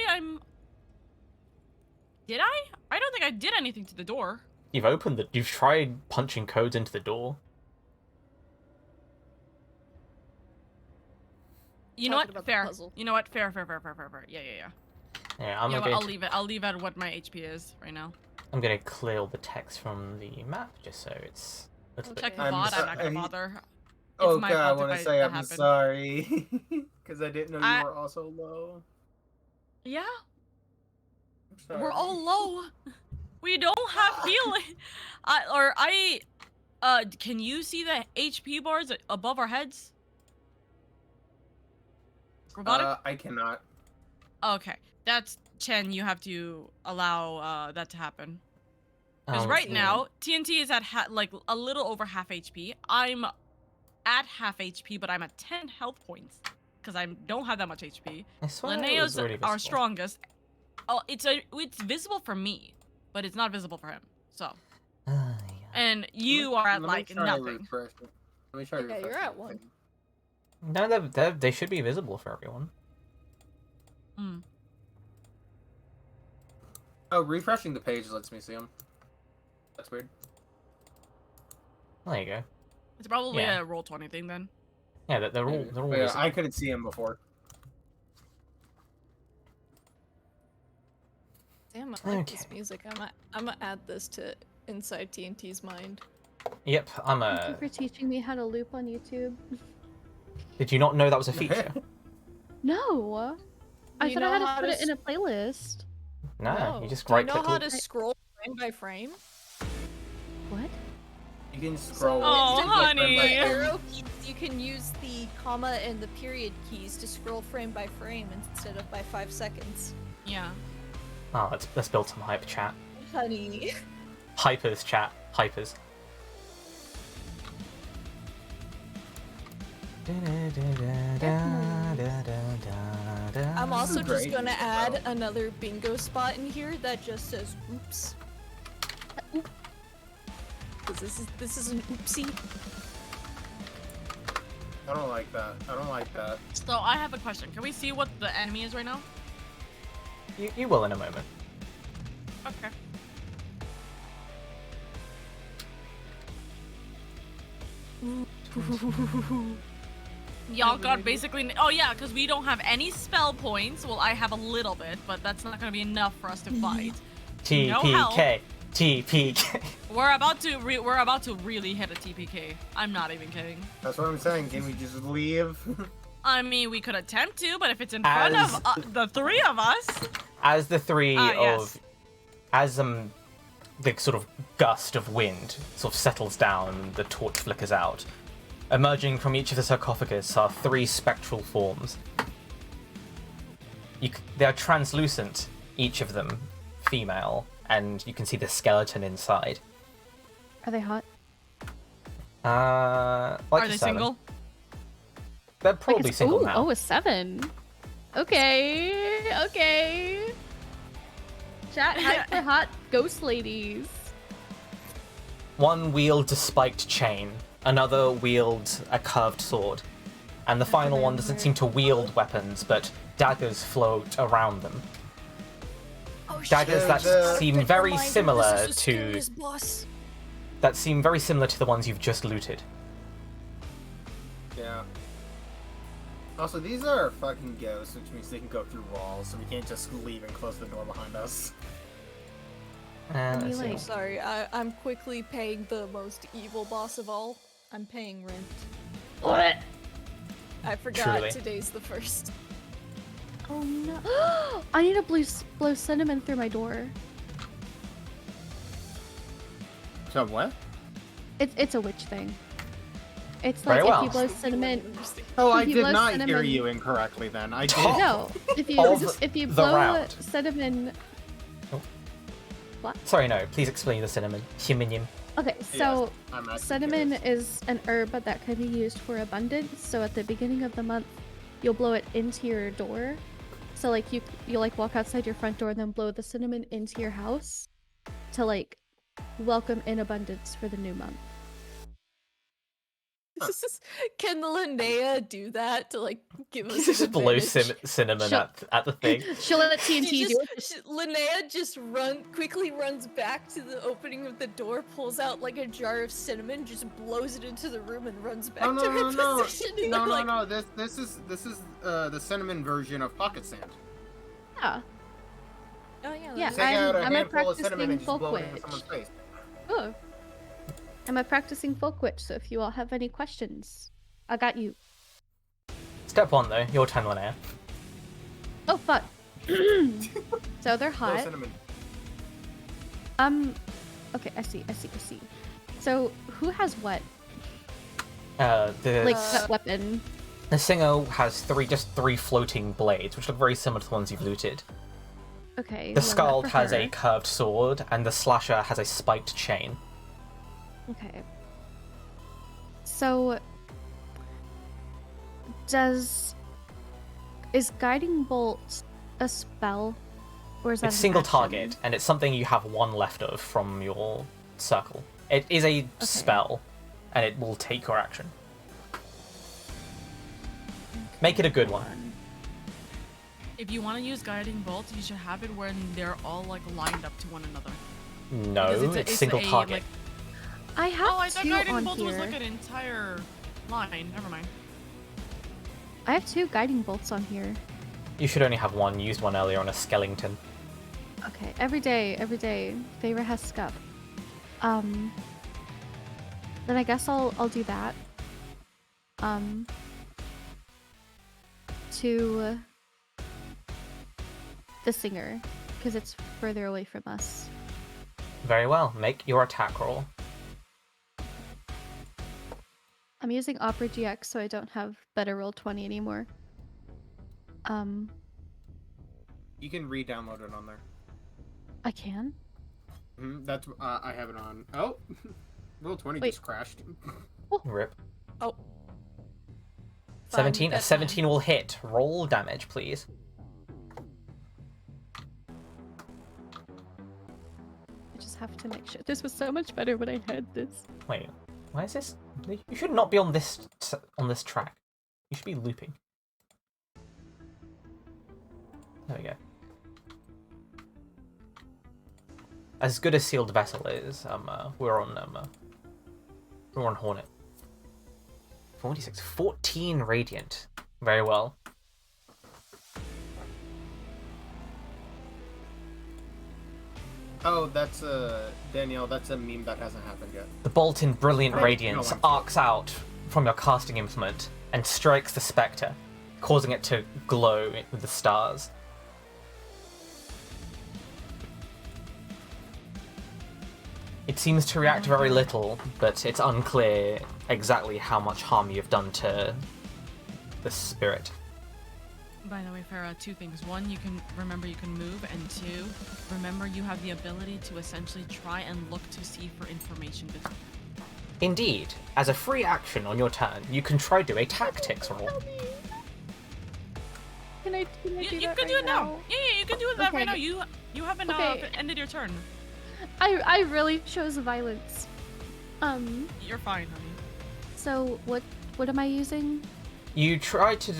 Did I? I don't think I did anything to the door. You've tried punching codes into the door. You know Talking what? about the Fair. puzzle. You know what? Fair. Yeah. Yeah, You know what? I'll leave it. I'll leave at what my HP is right now. I'm gonna clear all the text from the map just so it's a little Check bit... the bot. I'm not gonna bother. Oh my god, I fault want if to say that I'm happened. sorry. Because I didn't know you were also low. Yeah, I'm sorry. we're all low. We don't have healing. Can you see the HP bars above our heads? Robotic? I cannot. Okay, that's Chen. You have to allow that to happen. Because right now TNT is at like a little over half HP. I'm at half HP, but I'm at 10 health points because I don't have that much HP. I swear it Linnea's was really our visible. strongest. Oh, it's visible for me, but it's not visible for him. So, Yeah. and you are at Let me like try to nothing. refresh it. Let me try to Yeah, refresh you're at it. 1. No, they should be visible for everyone. Hmm. Oh, refreshing the page lets me see them. That's weird. There you go. It's probably Yeah. a roll 20 thing then. Yeah, they're all But yeah, visible. I couldn't see him before. Damn, I like this Okay. music. I'm gonna add this to Inside TNT's mind. Yep, I'm Thank you a... for teaching me how to loop on YouTube. Did you not know that was a feature? No! I You thought I know had to how put to it in a playlist. No, you just Do you right know click. how to scroll frame by frame? What? You can scroll. Oh, instead of honey. the arrow keys, you can use the comma and the period keys to scroll frame by frame instead of by 5 seconds. Yeah. Oh, let's build some hype chat. Honey. Hypers chat. Hypers. I'm also just Great. gonna add another bingo spot in here that just says oops. Because this is an oopsie. I don't like that. I don't like that. So I have a question. Can we see what the enemy is right now? You will in a moment. Y'all got basically. Oh yeah, because we don't have any spell points. Well, I have a little bit, but that's not gonna be enough for us to fight. TPK. TPK. We're about to really hit a TPK. I'm not even kidding. That's what I'm saying. Can we just leave? I mean, we could attempt to, but if it's in front of the three of us. As the three yes. as the sort of gust of wind sort of settles down and the torch flickers out, emerging from each of the sarcophagus are three spectral forms. They are translucent, each of them female, and you can see the skeleton inside. Are they hot? Like Are they single? They're probably single now. Oh, a 7. Okay. Chat hype for hot ghost ladies. One wields a spiked chain, another wields a curved sword, and the final one doesn't seem to wield weapons, but daggers float around them. Oh, Daggers shit. that seem very Reminder, similar this is the to scariest boss. the ones you've just looted. Yeah. Also, these are fucking ghosts, which means they can go through walls, so we can't just leave and close the door behind us. Let's see. I'm sorry, I'm quickly paying the most evil boss of all. I'm paying rent. What? I forgot Truly. today's the 1st. Oh no. I need to blow cinnamon through my door. So what? It's a witch thing. It's Very like well. if you blow cinnamon. Oh, I If you did blow not hear cinnamon- you incorrectly then. I did. No, if you the blow round. cinnamon. Sorry, no. Please explain the cinnamon. Cinnamon. Okay, so Yes, I'm actually cinnamon curious. is an herb that can be used for abundance. So at the beginning of the month, you'll blow it into your door. So like you like walk outside your front door and then blow the cinnamon into your house to like welcome in abundance for the new month. Can Linnea do that to like give us Just an blow advantage? cinnamon Shut- at the thing. She'll let TNT do it. Linnea just quickly runs back to the opening of the door, pulls out like a jar of cinnamon, just blows it into the room, and runs back to her position. No. This is the cinnamon version of pocket sand. Yeah. Oh yeah. Yeah, Take out a I'm a handful of cinnamon and practicing just folk blow it into witch. someone's face. Oh. I'm a practicing folk witch, so if you all have any questions, I got you. Step 1, though. Your turn, Linnea. Oh fuck. So they're No hot. cinnamon. Okay, I see. So who has what? Like The that weapon? Singo has three floating blades, which look very similar to the ones you've looted. Okay. The well, not Skald for has her. a curved sword, and the Slasher has a spiked chain. Okay. So is guiding bolt a spell, or is that It's an single action? target, and it's something you have one left of from your circle. It is a spell, and it will take your action. Make it a good one. If you want to use guiding bolt, you should have it when they're all like lined up to one another. No, Because it's single target. Like, I have oh, I thought two guiding on bolt here. was like an entire line. Never mind. I have 2 guiding bolts on here. You should only have one. You used one earlier on a skeleton. Okay, every day, Feyre has scuff. Then I guess I'll do that. To the singer, because it's further away from us. Very well. Make your attack roll. I'm using Opera GX, so I don't have Better Roll 20 anymore. You can re-download it on there. I can? That's I have it on. Oh, roll 20 Wait. just crashed. Rip. Oh. 17. A That's 17 will hit. Roll damage, please. I just have to make sure. This was so much better when I had this. Wait, why is this? You should not be on this track. You should be looping. There we go. As good as Sealed Vessel is, we're on Hornet. 46, 14 radiant. Very well. Oh, that's Danielle. That's a meme that hasn't happened yet. The bolt in brilliant Right. radiance No, I'm arcs out from your casting implement and strikes the spectre, causing it to glow with the stars. It seems to react very little, but it's unclear exactly how much harm you've done to the spirit. By the way, Farah, two things. One, you can move, and two, remember you have the ability to essentially try and look to see for information between. Indeed, as a free action on your turn, you can try do a tactics roll. Can I do You that can do right it now. Yeah, you can do that Okay. right now. You haven't Okay. ended your turn. I really chose violence. You're fine, honey. So what am I using? You try to...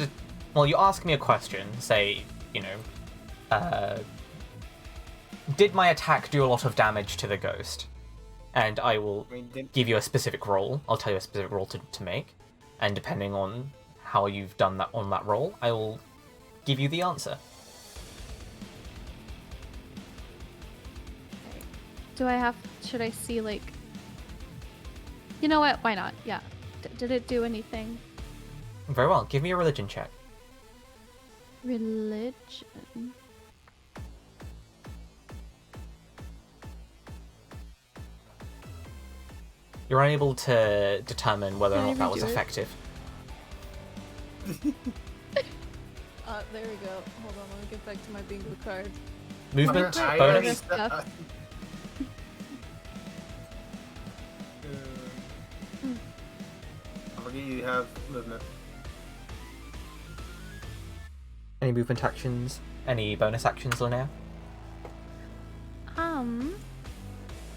Well, you ask me a question, say, did my attack do a lot of damage to the ghost? And I will give you a specific roll. I'll tell you a specific roll to make. And depending on how you've done that on that roll, I will give you the answer. Should I see, like... You know what? Why not? Yeah. Did it do anything? Very well, give me a religion check. Religion. You're unable to determine whether or Can I not that was redo it? effective. There we go. Hold on, let me get back to my bingo card. Movement, I bonus. stuff. I'm gonna you have movement. Any movement actions? Any bonus actions, Linnea?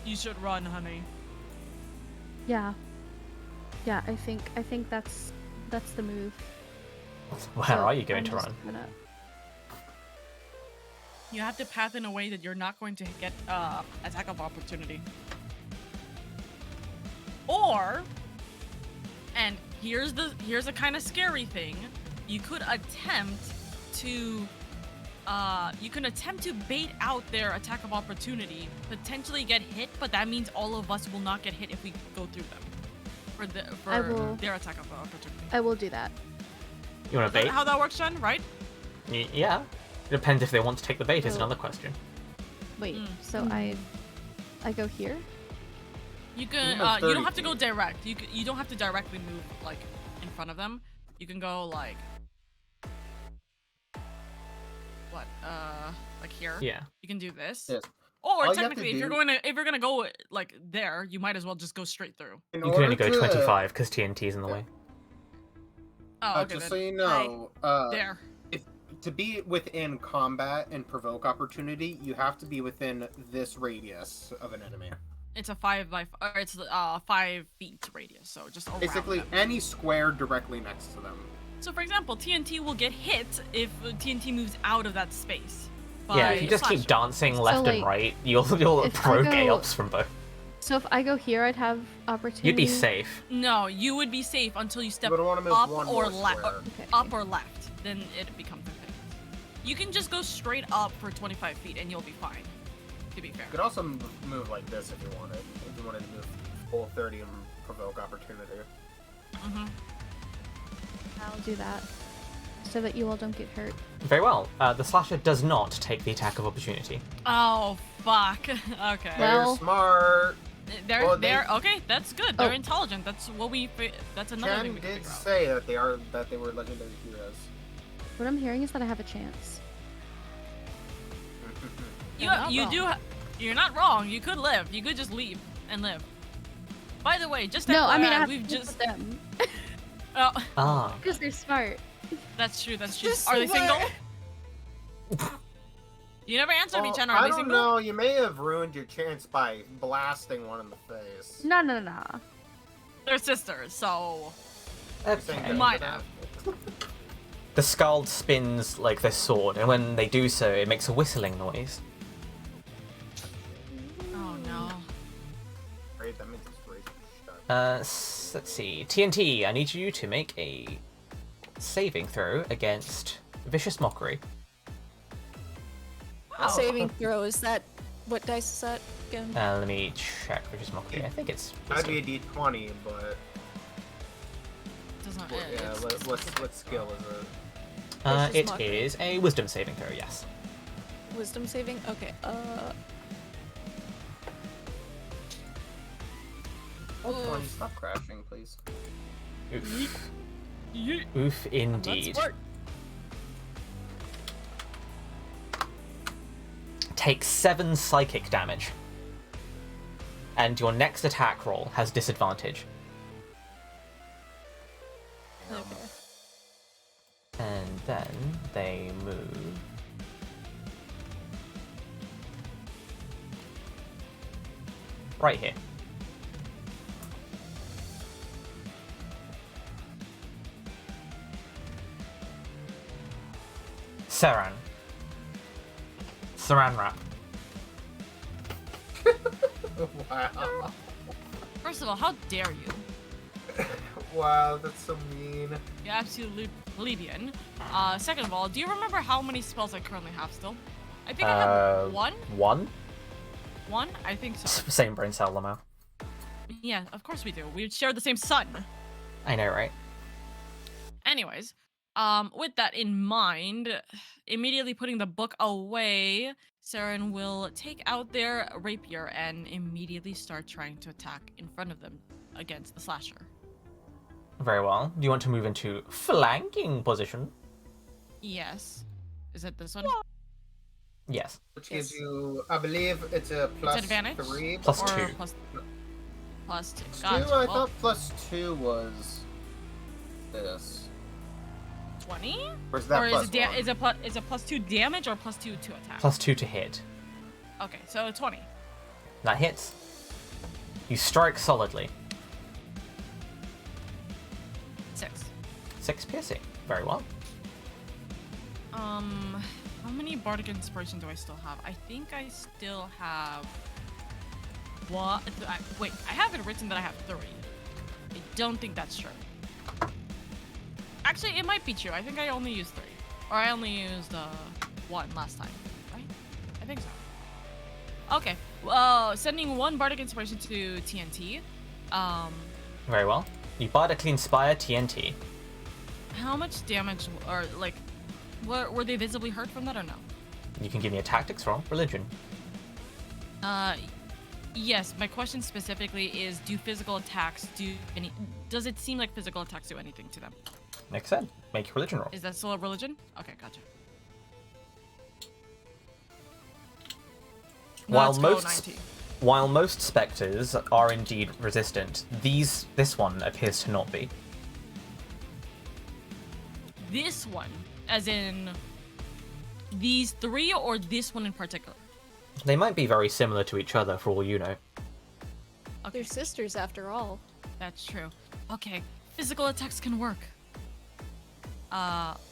You should run, honey. Yeah. Yeah, I think that's the move. Where So are you going I'm to just run? gonna- You have to path in a way that you're not going to get attack of opportunity. Or, and here's a kind of scary thing, you could attempt to bait out their attack of opportunity, potentially get hit, but that means all of us will not get hit if we go through them for their attack of opportunity. I will do that. You want Is to that bait? how that works, Jen? Right? Yeah. Depends if they want to take the bait is Oh. another question. Wait, Mm. so I go here? You can. You have You 30 don't have to go feet. direct. You don't have to directly move like in front of them. You can go like what? Like here. Yeah. You can do this. Yes. Or All you have to technically, if you're do- gonna go like there, you might as well just go straight through. In You can only order go to- 25 because TNT is in the way. Oh, okay. just then. so you know, There. to be within combat and provoke opportunity, you have to be within this radius of an enemy. It's a 5 by or it's 5 feet radius, so just around Basically, them. any square directly next to them. So for example, TNT will get hit if TNT moves out of that space. Yeah, by if you just keep Slasher. dancing left and like, right, you'll if I throw go- gales from both. So if I go here, I'd have opportunity. You'd be safe. No, you would be safe until you step would wanna move up one or more left, square. Okay. up or left. Then it becomes a thing. You can just go straight up for 25 feet and you'll be fine. To be fair. You could also move like this if you wanted. If you wanted to move full 30 and provoke opportunity. Mm-hmm. I'll do that, so that you all don't get hurt. Very well. The slasher does not take the attack of opportunity. Oh fuck. Okay. Well- They're smart. They're well, they- okay. That's good. They're Oh. intelligent. That's what we. That's another thing Jen we can did figure out. say that they were legendary heroes. What I'm hearing is that I have a chance. You You're not you wrong. do. You're not wrong. You could live. You could just leave and live. By the way, just No, I mean I FYI, have we've to just. with them Oh, Ah. because they're smart. that's true. That's true. Just Are they single? what? You never answered me, Well, Chen. Are I they don't single? know. You may have ruined your chance by blasting one in the face. No. They're sisters, so You're saying Okay. that- might have. The skull spins like their sword, and when they do so, it makes a whistling noise. Oh no. Great, that means it's great. Let's see. TNT, I need you to make a saving throw against Vicious Mockery. Saving throw, is that... What dice is that again? Let me check Vicious Mockery. I think it's... That'd be a D20, but Doesn't yeah, what skill is it? Vicious it Mockery. is a Wisdom saving throw, yes. Wisdom saving? Okay, Oh, 20, stop crashing, please. Oof. Oof, indeed. Let's work. Take 7 psychic damage. And your next attack roll has disadvantage. Okay. And then they move. Right here. Saran. Saran wrap. Wow. First of all, how dare you? Wow, that's so mean. You absolute plebeian. Second of all, do you remember how many spells I currently have still? I think I have one. One? One? I think so. Same brain cell, Lamau. Yeah, of course we do. We share the same sun. I know, right? Anyways, with that in mind, immediately putting the book away, Saren will take out their rapier and immediately start trying to attack in front of them against the slasher. Very well. Do you want to move into flanking position? Yes. Is it this one? Yes. Which gives you, I believe it's a plus advantage? 3. Plus Or 2. Plus 2. 2, Gotcha. I Well, thought plus 2 was this. 20? Or is that Or plus is it, 1? is it plus 2 damage or plus 2 to attack? Plus 2 to hit. Okay, so 20. That hits. You strike solidly. 6. 6 piercing. Very well. How many bardic inspiration do I still have? I think I still have... What? Wait, I have it written that I have 3. I don't think that's true. Actually, it might be true. I think I only used 3. Or I only used 1 last time, right? I think so. Okay, sending 1 bardic inspiration to TNT. Very well. You bardically inspire TNT. How much damage, or like, were they visibly hurt from that or no? You can give me a tactics roll. Religion. Yes, my question specifically is, do physical attacks do any... Does it seem like physical attacks do anything to them? Makes sense. Make your religion roll. Is that still a religion? Okay, gotcha. While Let's go, most 19. while most specters are indeed resistant, this one appears to not be. This one, as in these 3, or this one in particular? They might be very similar to each other for all you know. They're sisters after all. That's true. Okay, physical attacks can work.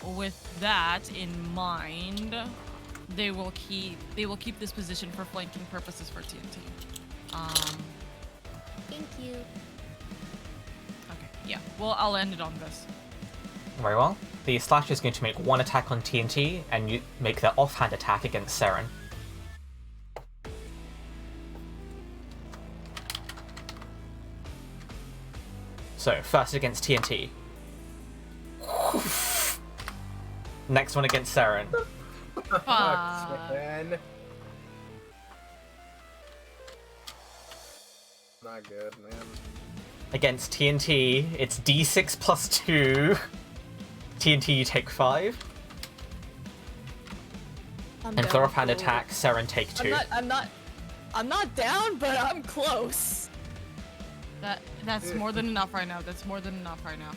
With that in mind, they will keep this position for flanking purposes for TNT. Thank you. Okay, yeah. Well, I'll end it on this. Very well. The Slasher is going to make 1 attack on TNT, and you make their offhand attack against Saren. So, first against TNT. Next one against Saren. Fuck. Man. Not good, man. Against TNT, it's D6 plus 2. TNT, you take 5. I'm And for down offhand for- attack, Saren take 2. I'm not down, but I'm close. That's more than enough right now. That's more than enough right now.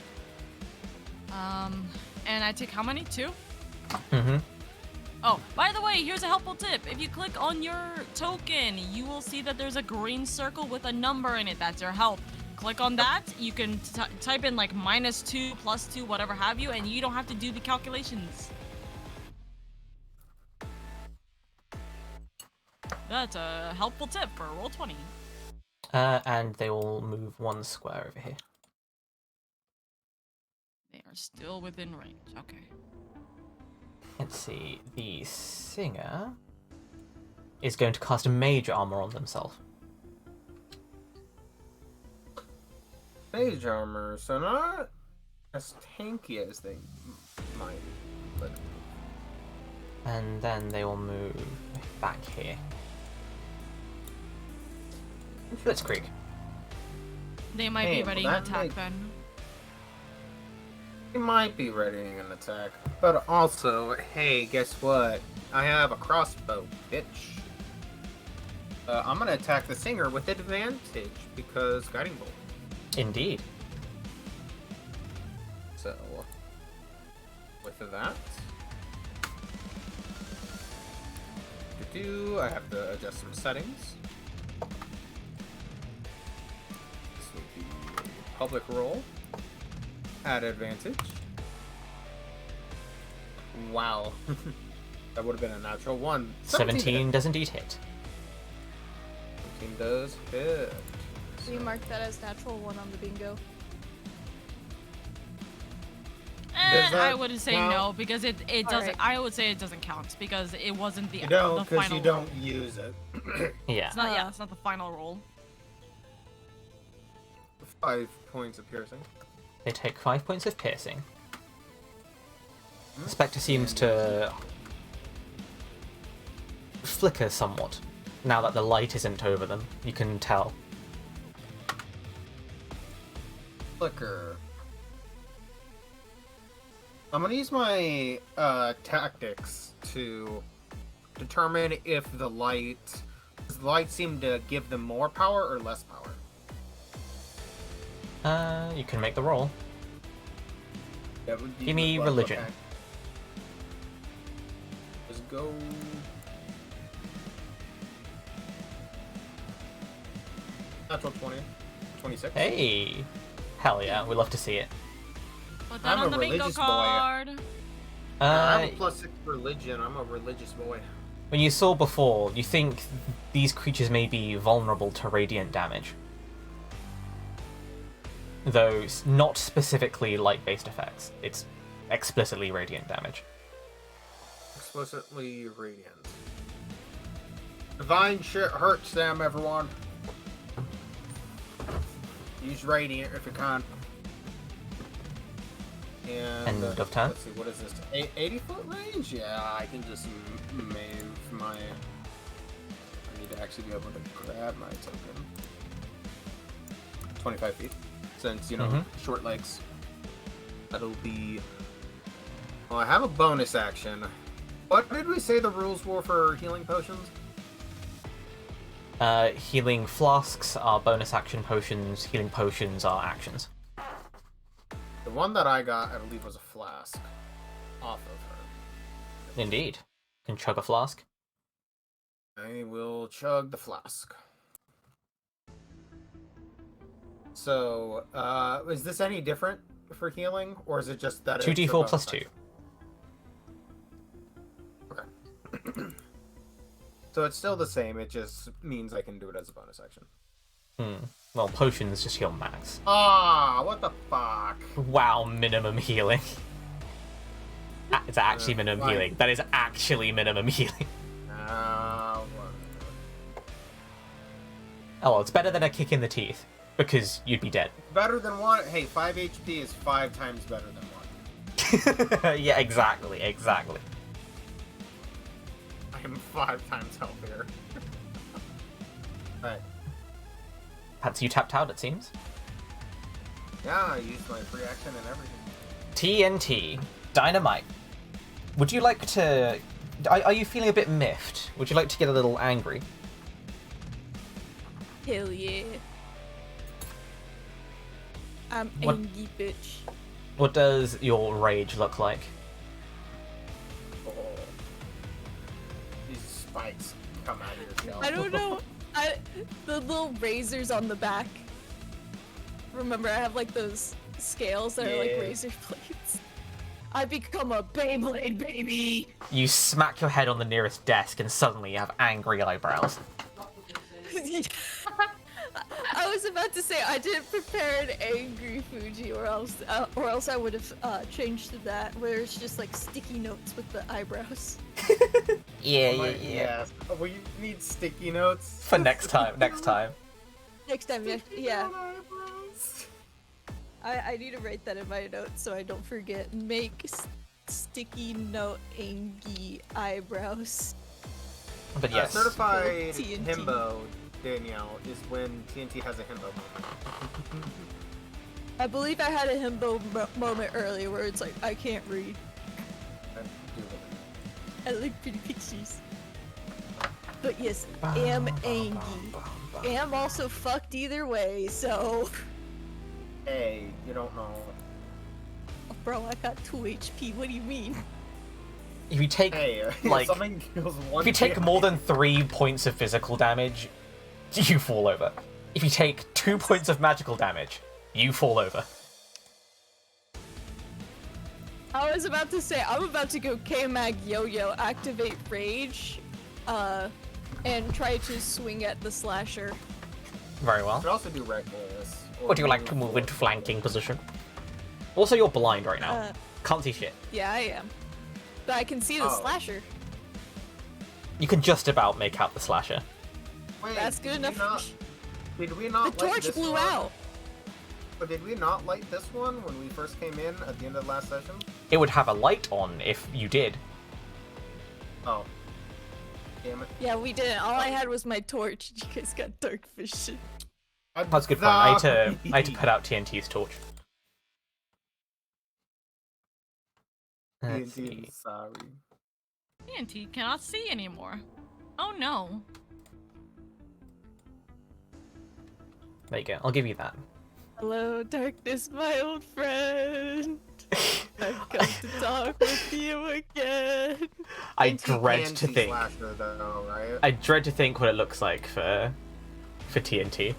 And I take how many? 2? Mm-hmm. Oh, by the way, here's a helpful tip. If you click on your token, you will see that there's a green circle with a number in it. That's your help. Click on that. You can type in like -2, +2, whatever have you, and you don't have to do the calculations. That's a helpful tip for Roll20. And they will move 1 square over here. They are still within range. Okay. Let's see. The singer is going to cast a mage armor on themselves. Mage armor, so not as tanky as they might, but And then they will move back here. Blitzkrieg. They might Hey, be ready well, to that attack makes- then. he might be readying an attack. But also, hey, guess what? I have a crossbow, bitch. I'm gonna attack the singer with advantage because guiding bolt. Indeed. So, with that, I have to adjust some settings. This will be public roll at advantage. Wow, that would have been a natural one. 17 does indeed hit. 17 does hit. We mark that as natural 1 on the bingo. Does that I would say count? no because it doesn't. Alright. I would say it doesn't count because it wasn't the You don't, the because final. you don't use it. Yeah. It's not. Yeah, it's not the final roll. 5 points of piercing. They take 5 points of piercing. The Spectre seems to flicker somewhat now that the light isn't over them. You can tell. Flicker. I'm gonna use my tactics to determine if the light seem to give them more power or less power. You can make the roll. That would be Give me good luck, religion. okay. Let's go. Natural 20. 26. Hey! Hell yeah, we love to see it. Put that I'm on a the bingo religious boy. card. I have a +6 religion. I'm a religious boy. When you saw before, you think these creatures may be vulnerable to radiant damage. Though not specifically light-based effects. It's explicitly radiant damage. Explicitly radiant. Divine shit hurts them, everyone. Use radiant if you can. And End of turn. let's see, what is this? 80-foot range? Yeah, I can just move my. I need to actually be able to grab my token. 25 feet, since short legs. That'll be. Well, I have a bonus action. What did we say the rules were for healing potions? Healing flasks are bonus action potions, healing potions are actions. The one that I got, I believe, was a flask off of her. Indeed. Can chug a flask. I will chug the flask. So, is this any different for healing, or is it just that 2d4 plus 2. Okay. So it's still the same, it just means I can do it as a bonus action. Well, potions just heal max. Ah, what the fuck? Wow, minimum healing. It's actually minimum fine. healing. That is actually minimum healing. Whatever. Oh well, it's better than a kick in the teeth, because you'd be dead. Better than one. Hey, 5 HP is 5 times better than 1. Yeah, exactly. I am 5 times healthier. Alright. That's you tapped out, it seems. Yeah, I used my free action and everything. TNT. Dynamite. Would you like to... Are you feeling a bit miffed? Would you like to get a little angry? Hell yeah. I'm What- angry, bitch. What does your rage look like? Oh. These spikes come out of your shell. I don't know. The little razors on the back. Remember, I have like those scales that are like Yeah. razor blades. I become a Beyblade, baby. You smack your head on the nearest desk and suddenly you have angry eyebrows. I was about to say I didn't prepare an angry Fuji, or else I would have changed to that, where it's just like sticky notes with the eyebrows. Yeah, Oh, yes. Oh, we need sticky notes. For next time, next time. Next time, Sticky yeah. note eyebrows. I need to write that in my notes so I don't forget. Make sticky note angy eyebrows. But yes. Certified TNT. himbo, Danielle, is when TNT has a himbo moment. I believe I had a himbo moment earlier where it's like, I can't read. I like pretty pictures. But yes, am angy. Am also fucked either way, so... Hey, you don't know. Bro, I got 2 HP, what do you mean? If you take Hey, like, something kills one if you take damage. more than 3 points of physical damage, you fall over. If you take 2 points of magical damage, you fall over. I was about to say, I'm about to go K-Mag Yo-Yo, activate Rage, and try to swing at the slasher. Very You well. could also do reckless. Would you like to move into flanking position? Also, you're blind right now. Can't see shit. Yeah, I am. But I can see the Oh. slasher. You can just about make out the slasher. Wait, That's good enough. Did we The not light torch this blew one? out. But did we not light this one when we first came in at the end of the last session? It would have a light on if you did. Oh. Damn it. Yeah, we didn't. All I had was my torch. You guys got dark vision. That's a good point. I had to put out TNT's torch. Let's TNT, see. I'm sorry. TNT cannot see anymore. Oh no. There you go. I'll give you that. Hello, darkness, my old friend. I've come to talk with you again. I TNT dread can to see think. Slasher, though, right? I dread to think what it looks like for TNT.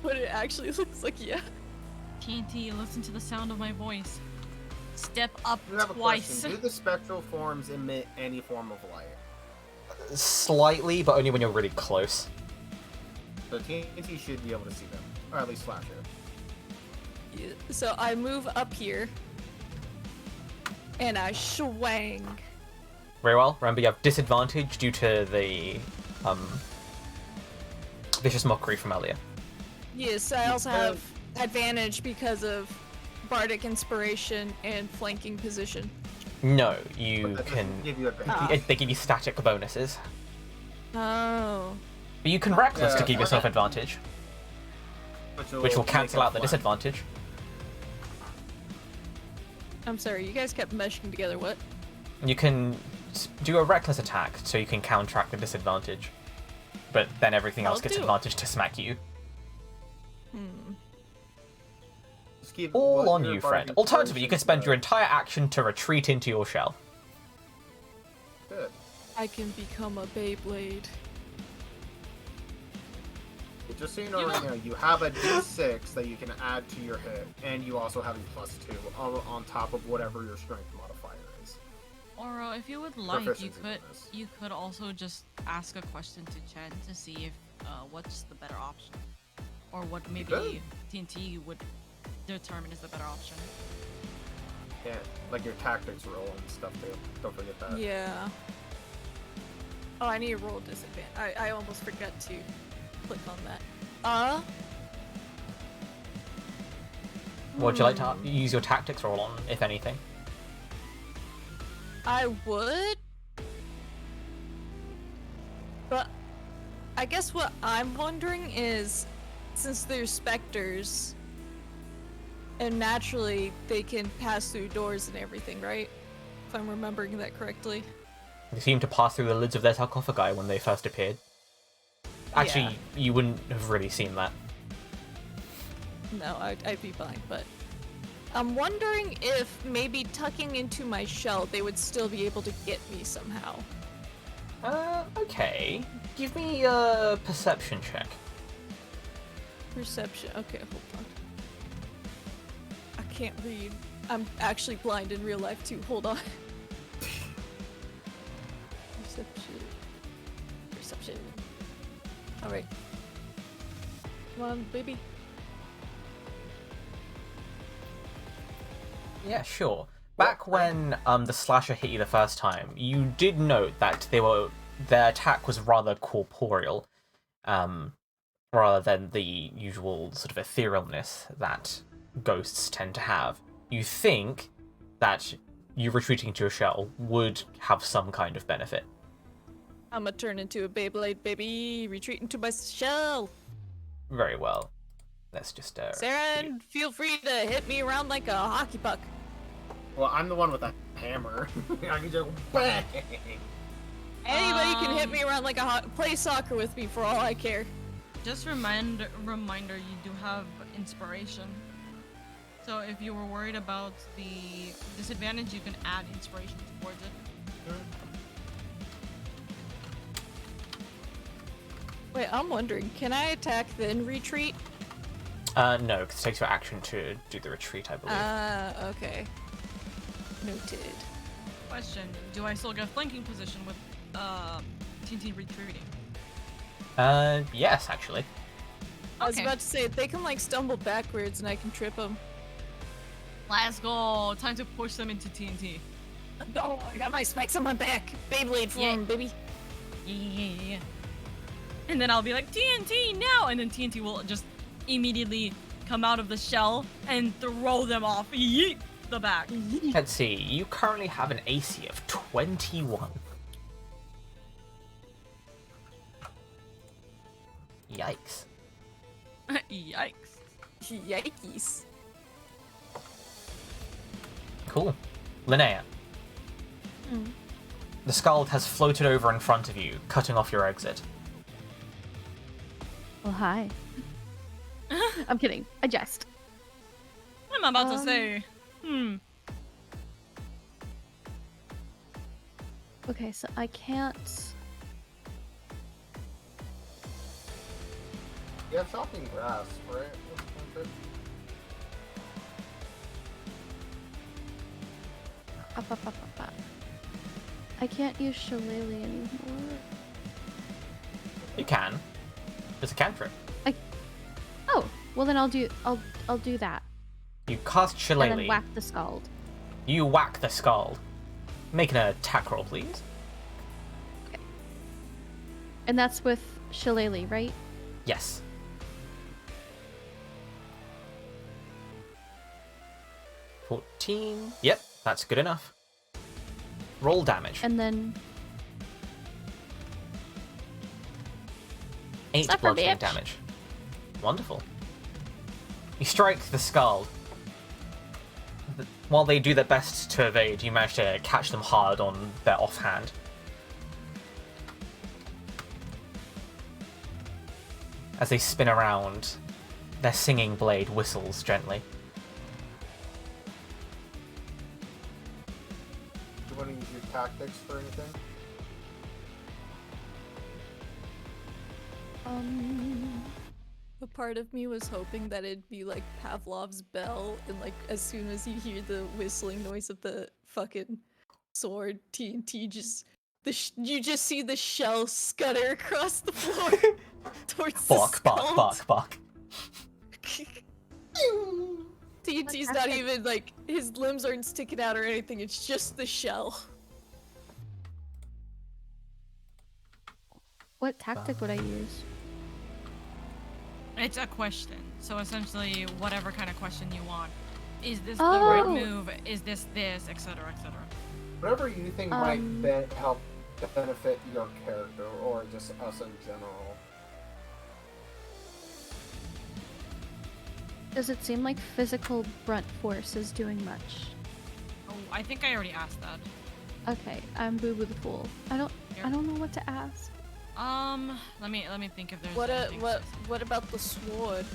What it actually looks like, yeah. TNT, listen to the sound of my voice. Step up I have a twice. question. Do the spectral forms emit any form of light? Slightly, but only when you're really close. So TNT should be able to see them. Or at least Slasher. Yeah, so I move up here. And I swang. Very well. Remember, you have disadvantage due to the vicious mockery from earlier. Yes, I also have advantage because of bardic inspiration and flanking position. No, But you that can. doesn't give you advantage. They give you static bonuses, Oh. but you can reckless to Yeah, give yourself advantage, which will make cancel it out the flat. disadvantage. I'm sorry, you guys kept meshing together, what? You can do a reckless attack, so you can counteract the disadvantage, but then everything else I'll gets do it. advantage to smack you. Just keep All what on your you, bardic friend. Alternatively, you can spend your inspiration entire action to retreat into your shell. does. Good. I can become a Beyblade. Just so you know right now, you have a d6 that you can add to your hit, and you also have a +2 on top of whatever your strength modifier is. Or if you would like, Proficiency bonus. you could also just ask a question to Chen to see if what's the better option, or what maybe could. TNT would determine is the better option. Yeah, like your tactics roll and stuff too. Don't forget that. Yeah. Oh, I need to roll disadvantage. I almost forgot to click on that. What would you like to use your tactics roll on, if anything? I would. But I guess what I'm wondering is, since they're specters, and naturally they can pass through doors and everything, right? If I'm remembering that correctly. They seem to pass through the lids of their sarcophagi when they first appeared. Actually, Yeah. you wouldn't have really seen that. No, I'd be fine, but I'm wondering if maybe tucking into my shell, they would still be able to get me somehow. Okay. Give me a perception check. Perception. Okay, hold on. I can't read. I'm actually blind in real life too. Hold on. Perception. Perception. All right. Come on, baby. Yeah, sure. Back when the slasher hit you the first time, you did note that their attack was rather corporeal, rather than the usual sort of etherealness that ghosts tend to have. You think that you retreating to a shell would have some kind of benefit. I'm gonna turn into a Beyblade, baby. Retreat into my shell. Very well. Let's just Saren, feel free to hit me around like a hockey puck. Well, I'm the one with a hammer. I can just bang. Anybody can hit me around like a play soccer with me for all I care. Just reminder, you do have inspiration. So if you were worried about the disadvantage, you can add inspiration towards it. Wait, I'm wondering, can I attack then retreat? No, because it takes your action to do the retreat, I believe. Okay. Noted. Question: do I still get flanking position with TNT retreating? Yes, actually. I was Okay. about to say, they can like stumble backwards and I can trip them. Let's go. Time to push them into TNT. Oh, I got my spikes on my back. Beyblade form, baby. Yeah. And then I'll be like, TNT now! And then TNT will just immediately come out of the shell and throw them off. Yeet! The back. Let's see, you currently have an AC of 21. Yikes. Yikes. Yikes. Cool. Linnea. The Skald has floated over in front of you, cutting off your exit. Well, hi. I'm kidding. I jest. I'm about to say, Okay, so I can't. You have chopping grass, right? Up. I can't use Shillelagh anymore. You can. It's a cantrip. Oh, well then I'll do that. You cast And Shillelagh. then whack the Scald. You whack the Skald. Make an attack roll, please. And that's with Shillelagh, right? Yes. $14. Yep, that's good enough. Roll damage. And then 8 Suffer, bludgeoning bitch. damage. Wonderful. You strike the Skald. While they do their best to evade, you manage to catch them hard on their offhand. As they spin around, their singing blade whistles gently. You want to use your tactics for anything? A part of me was hoping that it'd be like Pavlov's bell, and like as soon as you hear the whistling noise of the fucking sword, TNT you just see the shell scutter across the floor towards the skull. TNT's not even like, his limbs aren't sticking out or anything, it's just the shell. what tactic would I use? it's a question. So essentially, whatever kind of question you want. Is this the Oh. right move? Is this, etc., etc.? Whatever you think might help benefit your character or just us in general. Does it seem like physical brunt force is doing much? Oh, I think I already asked that. Okay, I'm Boo Boo the Fool. I don't know what to ask. Let me think if there's What anything what about the sword?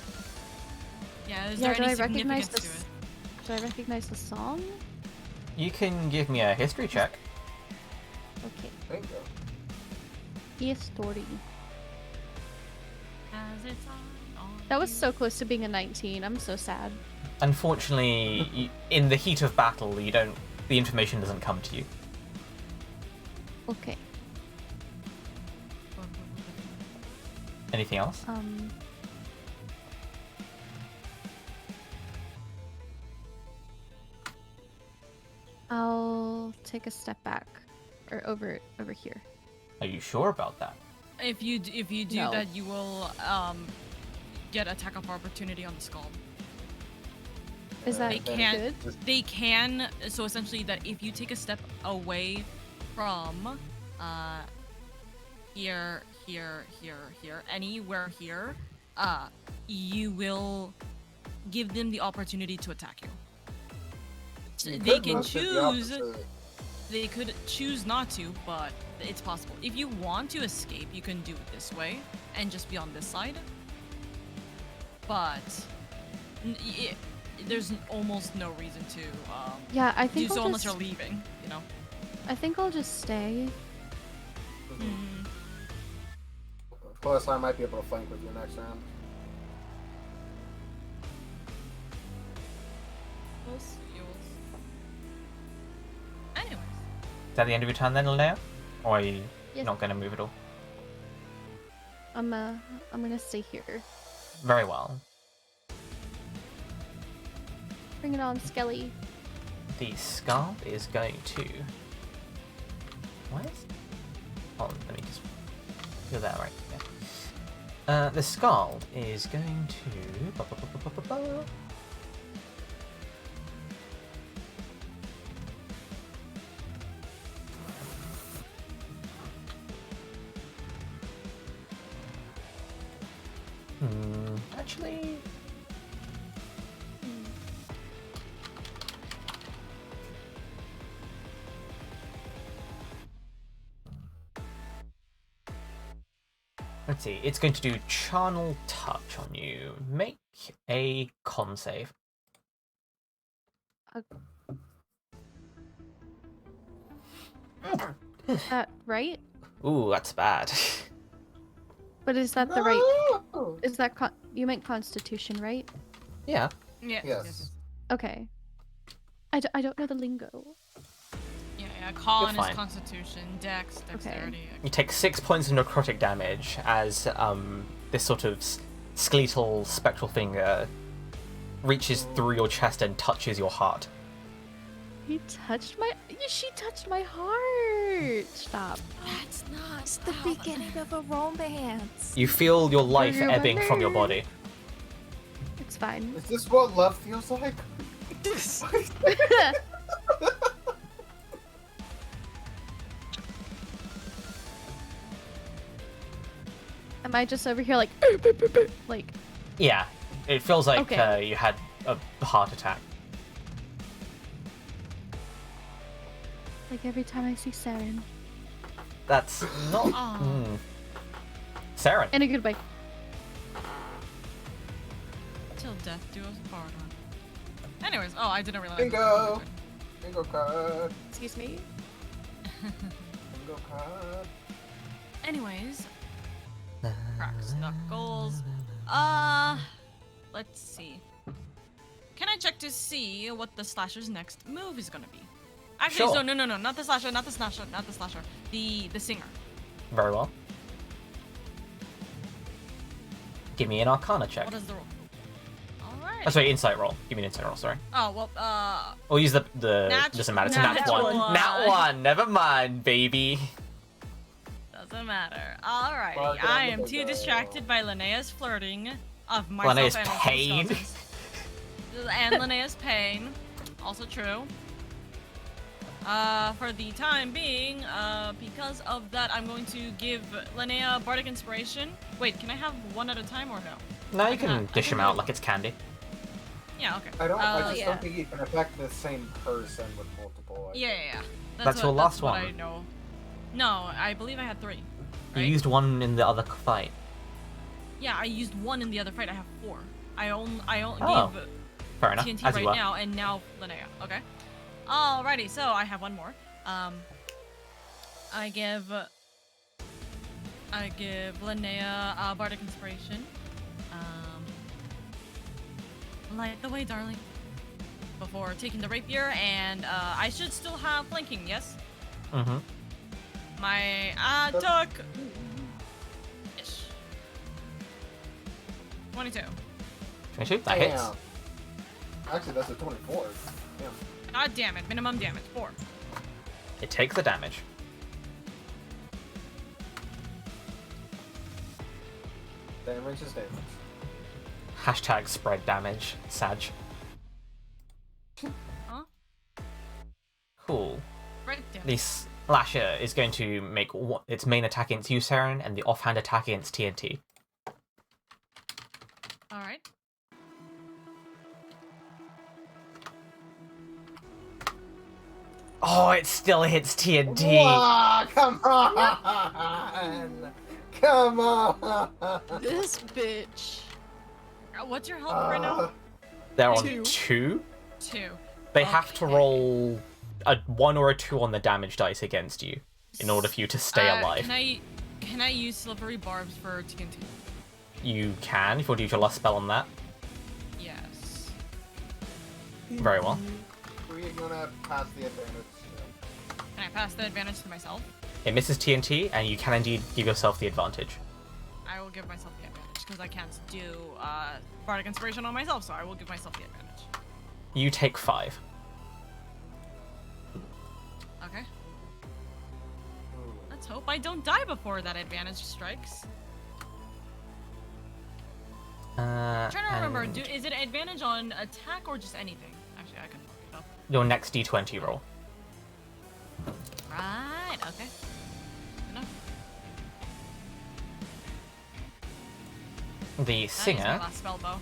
Yeah, is Yeah, there do any I recognize significance to this? it? Do I recognize the song? You can give me a history check. Okay. Bingo. History. As it's on That was so close to being a 19. I'm so sad. Unfortunately, in the heat of battle, the information doesn't come to you. Okay. Anything else? I'll take a step back, or over here. Are you sure about that? If you do No. that, you will get attack of opportunity on the skull. Is that They can't. good? They can. So essentially, that if you take a step away from here, anywhere here, you will give them the opportunity to attack you. You They could can move to the choose. opposite. They could choose not to, but it's possible. If you want to escape, you can do it this way and just be on this side. But there's almost no reason to Yeah, I do think so I'll unless just. you're leaving, you know? I think I'll just stay. Mm. Plus, I might be able to flank with you next round. We'll see. Anyways. Is that the end of your turn then, Linnea? Or are you Yes. not going to move at all? I'm gonna stay here. Very well. Bring it on, Skelly. The skull is going to... What? Oh, let me just... You're there, right? Yeah. The skull is going to... Actually... Let's see, it's going to do Charnel Touch on you. Make a con save. Is that right? Ooh, that's bad. But is that the right? No! Is that you meant Constitution, right? Yeah. Yeah. Yes. Okay. I don't know the lingo. Yeah. Con is fine. Constitution, Dex, Dexterity. You take 6 points of necrotic damage as this sort of skeletal spectral finger reaches through your chest and touches your heart. She touched my heart. Stop. That's not the beginning of a romance. You feel your life Burger ebbing from your burger. body. It's fine. Is this what love feels like? Am I just over here like like? Yeah, it feels like Okay. you had a heart attack. Like every time I see Saren. That's not... Aw. Saren. In a good way. Till death do us part, huh? Anyways, I didn't realize. Bingo! Bingo card. Excuse me. Bingo card. Anyways, cracks knuckles. Let's see. Can I check to see what the slasher's next move is gonna be? Actually, Sure. no, not the slasher, not the slasher. The singer. Very well. Give me an Arcana check. What is the roll? Alright. Oh, sorry, Insight roll. Give me an Insight roll, sorry. Oh, well, We'll use the Nat- doesn't matter, it's a nat nat one. one. Nat one, never mind, baby. doesn't matter. Alrighty. Well, get I on am the too bingo. distracted by Linnea's flirting of myself Linnea's and pain. skeletons. And Linnea's pain. Also true. For the time being, because of that, I'm going to give Linnea Bardic Inspiration. Wait, can I have one at a time or no? No, I you can cannot. I dish can them out roll. like it's candy. Yeah, okay. I just yeah. don't think you can affect the same person with multiple. Yeah. That's your last what one. I know. No, I believe I had 3. You Right? used one in the other fight. Yeah, I used 1 in the other fight. I have 4. I only Oh, gave Fair enough, TNT as right you were. now, and now Linnea. Okay. Alrighty, so I have one more. I give Linnea Bardic Inspiration. Light the way, darling. Before taking the rapier, and I should still have flanking, yes? Mm-hmm. My attack. Ish. 22. 22, that hits. Actually, that's a 24. Damn. God damn it. Minimum damage. 4. It takes the damage. Damage is damage. Hashtag spread damage, Sag. Huh? Cool. Right damage. The Slasher is going to make its main attack against you, Saren, and the offhand attack against TNT. Alright. Oh, it still hits TNT! Whoa, come on! Come on! This bitch. What's your health right now? They're on 2. 2. 2. They have to Okay. roll a 1 or a 2 on the damage dice against you in order for you to stay alive. Can I use Silvery Barbs for TNT? You can, if you want to use your last spell on that. Yes. Very well. We're gonna pass the advantage. Can I pass the advantage to myself? It misses TNT, and you can indeed give yourself the advantage. I will give myself the advantage because I can't do Bardic Inspiration on myself, so I will give myself the advantage. You take 5. Okay. Let's hope I don't die before that advantage strikes. I'm trying to remember, And is it advantage on attack or just anything? Actually, I can look it up. your next d20 roll. Right, okay. Good enough. The That is my singer. last spell bow.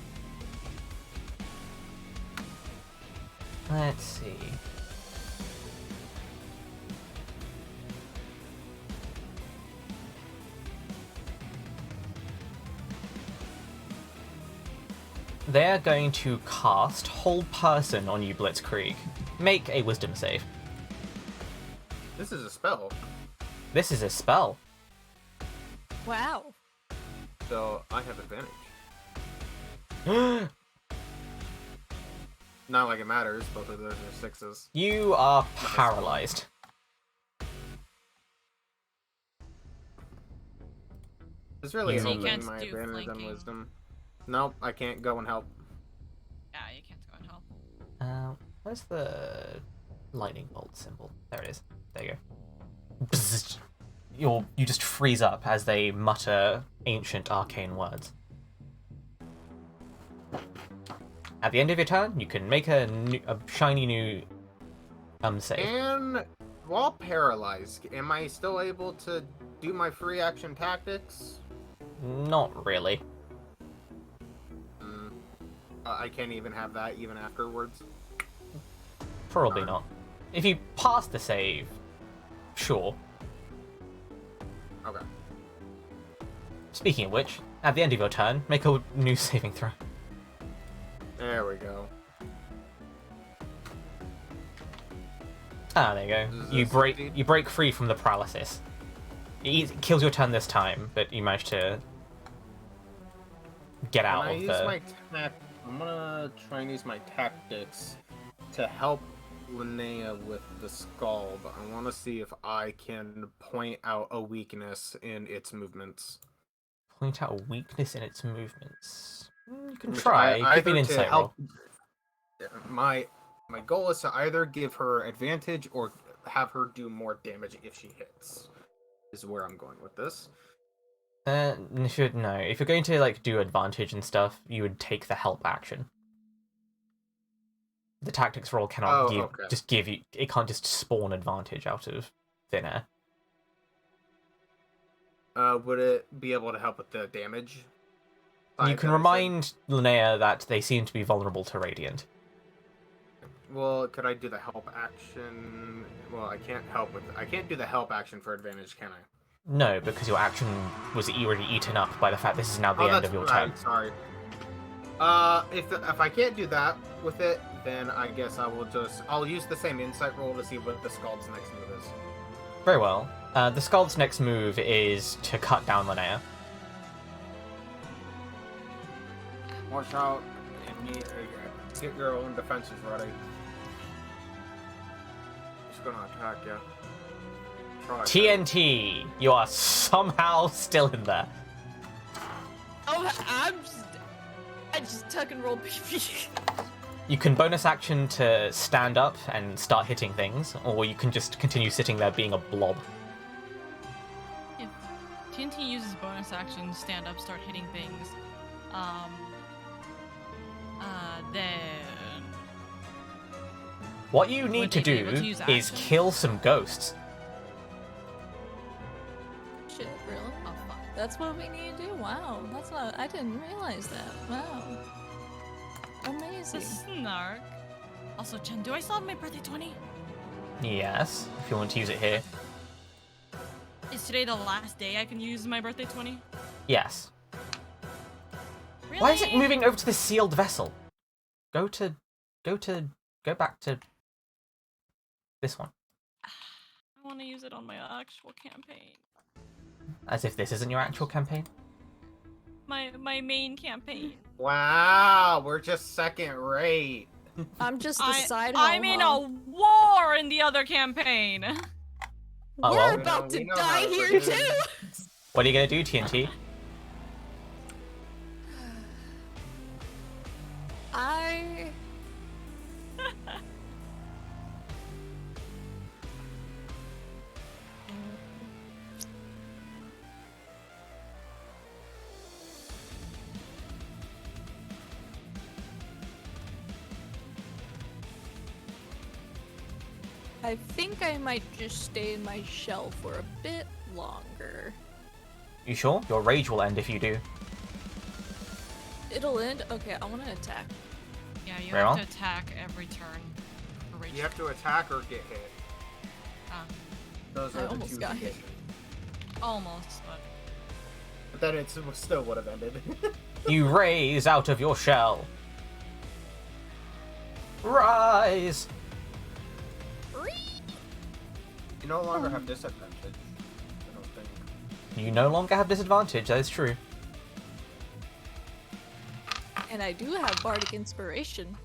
Let's see. They're going to cast Hold Person on you, Blitzkrieg. Make a wisdom save. This is a spell, This is a spell. Wow. so I have advantage. Not like it matters, both of those are 6s. You are paralyzed. It's really So you helping can't my do advantage on flanking. wisdom. Nope, I can't go and help. Yeah, you can't go and help. Where's the lightning bolt symbol? There it is. There you go. Bzzzt. You just freeze up as they mutter ancient arcane words. At the end of your turn, you can make a shiny new save. And while paralyzed, am I still able to do my free action tactics? Not really. I can't even have that even afterwards. Probably not. If you pass the save, sure. Okay. Speaking of which, at the end of your turn, make a new saving throw. There we go. Ah, there you go. Does You this break succeed? free from the paralysis. It kills your turn this time, but you manage to get out Can I of use the. my I'm gonna try and use my tactics to help Linnea with the scald. I want to see if I can point out a weakness in its movements. Point out a weakness in its movements. You can Which try. Give me either an to insight help- roll. My goal is to either give her advantage or have her do more damage if she hits. Is where I'm going with this. You should know. If you're going to like do advantage and stuff, you would take the help action. The tactics roll cannot okay. just give you. It can't just spawn advantage out of thin air. Would it be able to help with the damage? You side can that I said? remind Linnea that they seem to be vulnerable to radiant. Well, could I do the help action? Well, I can't do the help action for advantage, can I? No, because your action was already eaten up by the fact this is now the end that's of your right, turn. Sorry. If I can't do that with it, then I guess I'll use the same insight roll to see what the Scald's next move is. Very well. The Scald's next move is to cut down Linnea. Watch out! Get your own defenses ready. Just gonna attack you. Try. TNT! You are somehow still in there. Oh, I just tuck and roll PP. You can bonus action to stand up and start hitting things, or you can just continue sitting there being a blob. If TNT uses bonus action, stand up, start hitting things, then What you need Would to they be able do to use is action? kill some ghosts. Shit, really? oh fuck. That's what we need to do? Wow, that's not. I didn't realize that. Wow. It's a Amazing. snark. Also, Chen, do I still have my birthday 20? Yes, if you want to use it here. Is today the last day I can use my birthday 20? Yes. Really? Why is it moving over to the sealed vessel? Go back to this one. I want to use it on my actual campaign. As if this isn't your actual campaign. My main campaign. Wow, we're just second rate. I'm just the side I'm in a war in the other campaign. Oh, We're well. about We to know die how to here produce. too. What are you gonna do, TNT? I. I think I might just stay in my shell for a bit longer. You sure? Your rage will end if you do. It'll end. Okay, I want to attack. Yeah, you Very have well. to attack every turn. For rage. You have to attack or get hit. Ah, Those I are the almost two got hit. conditions. almost, but But then it still would have ended. You raise out of your shell. Rise! You no longer have disadvantage. I don't think. You no longer have disadvantage, that is true. And I do have bardic inspiration.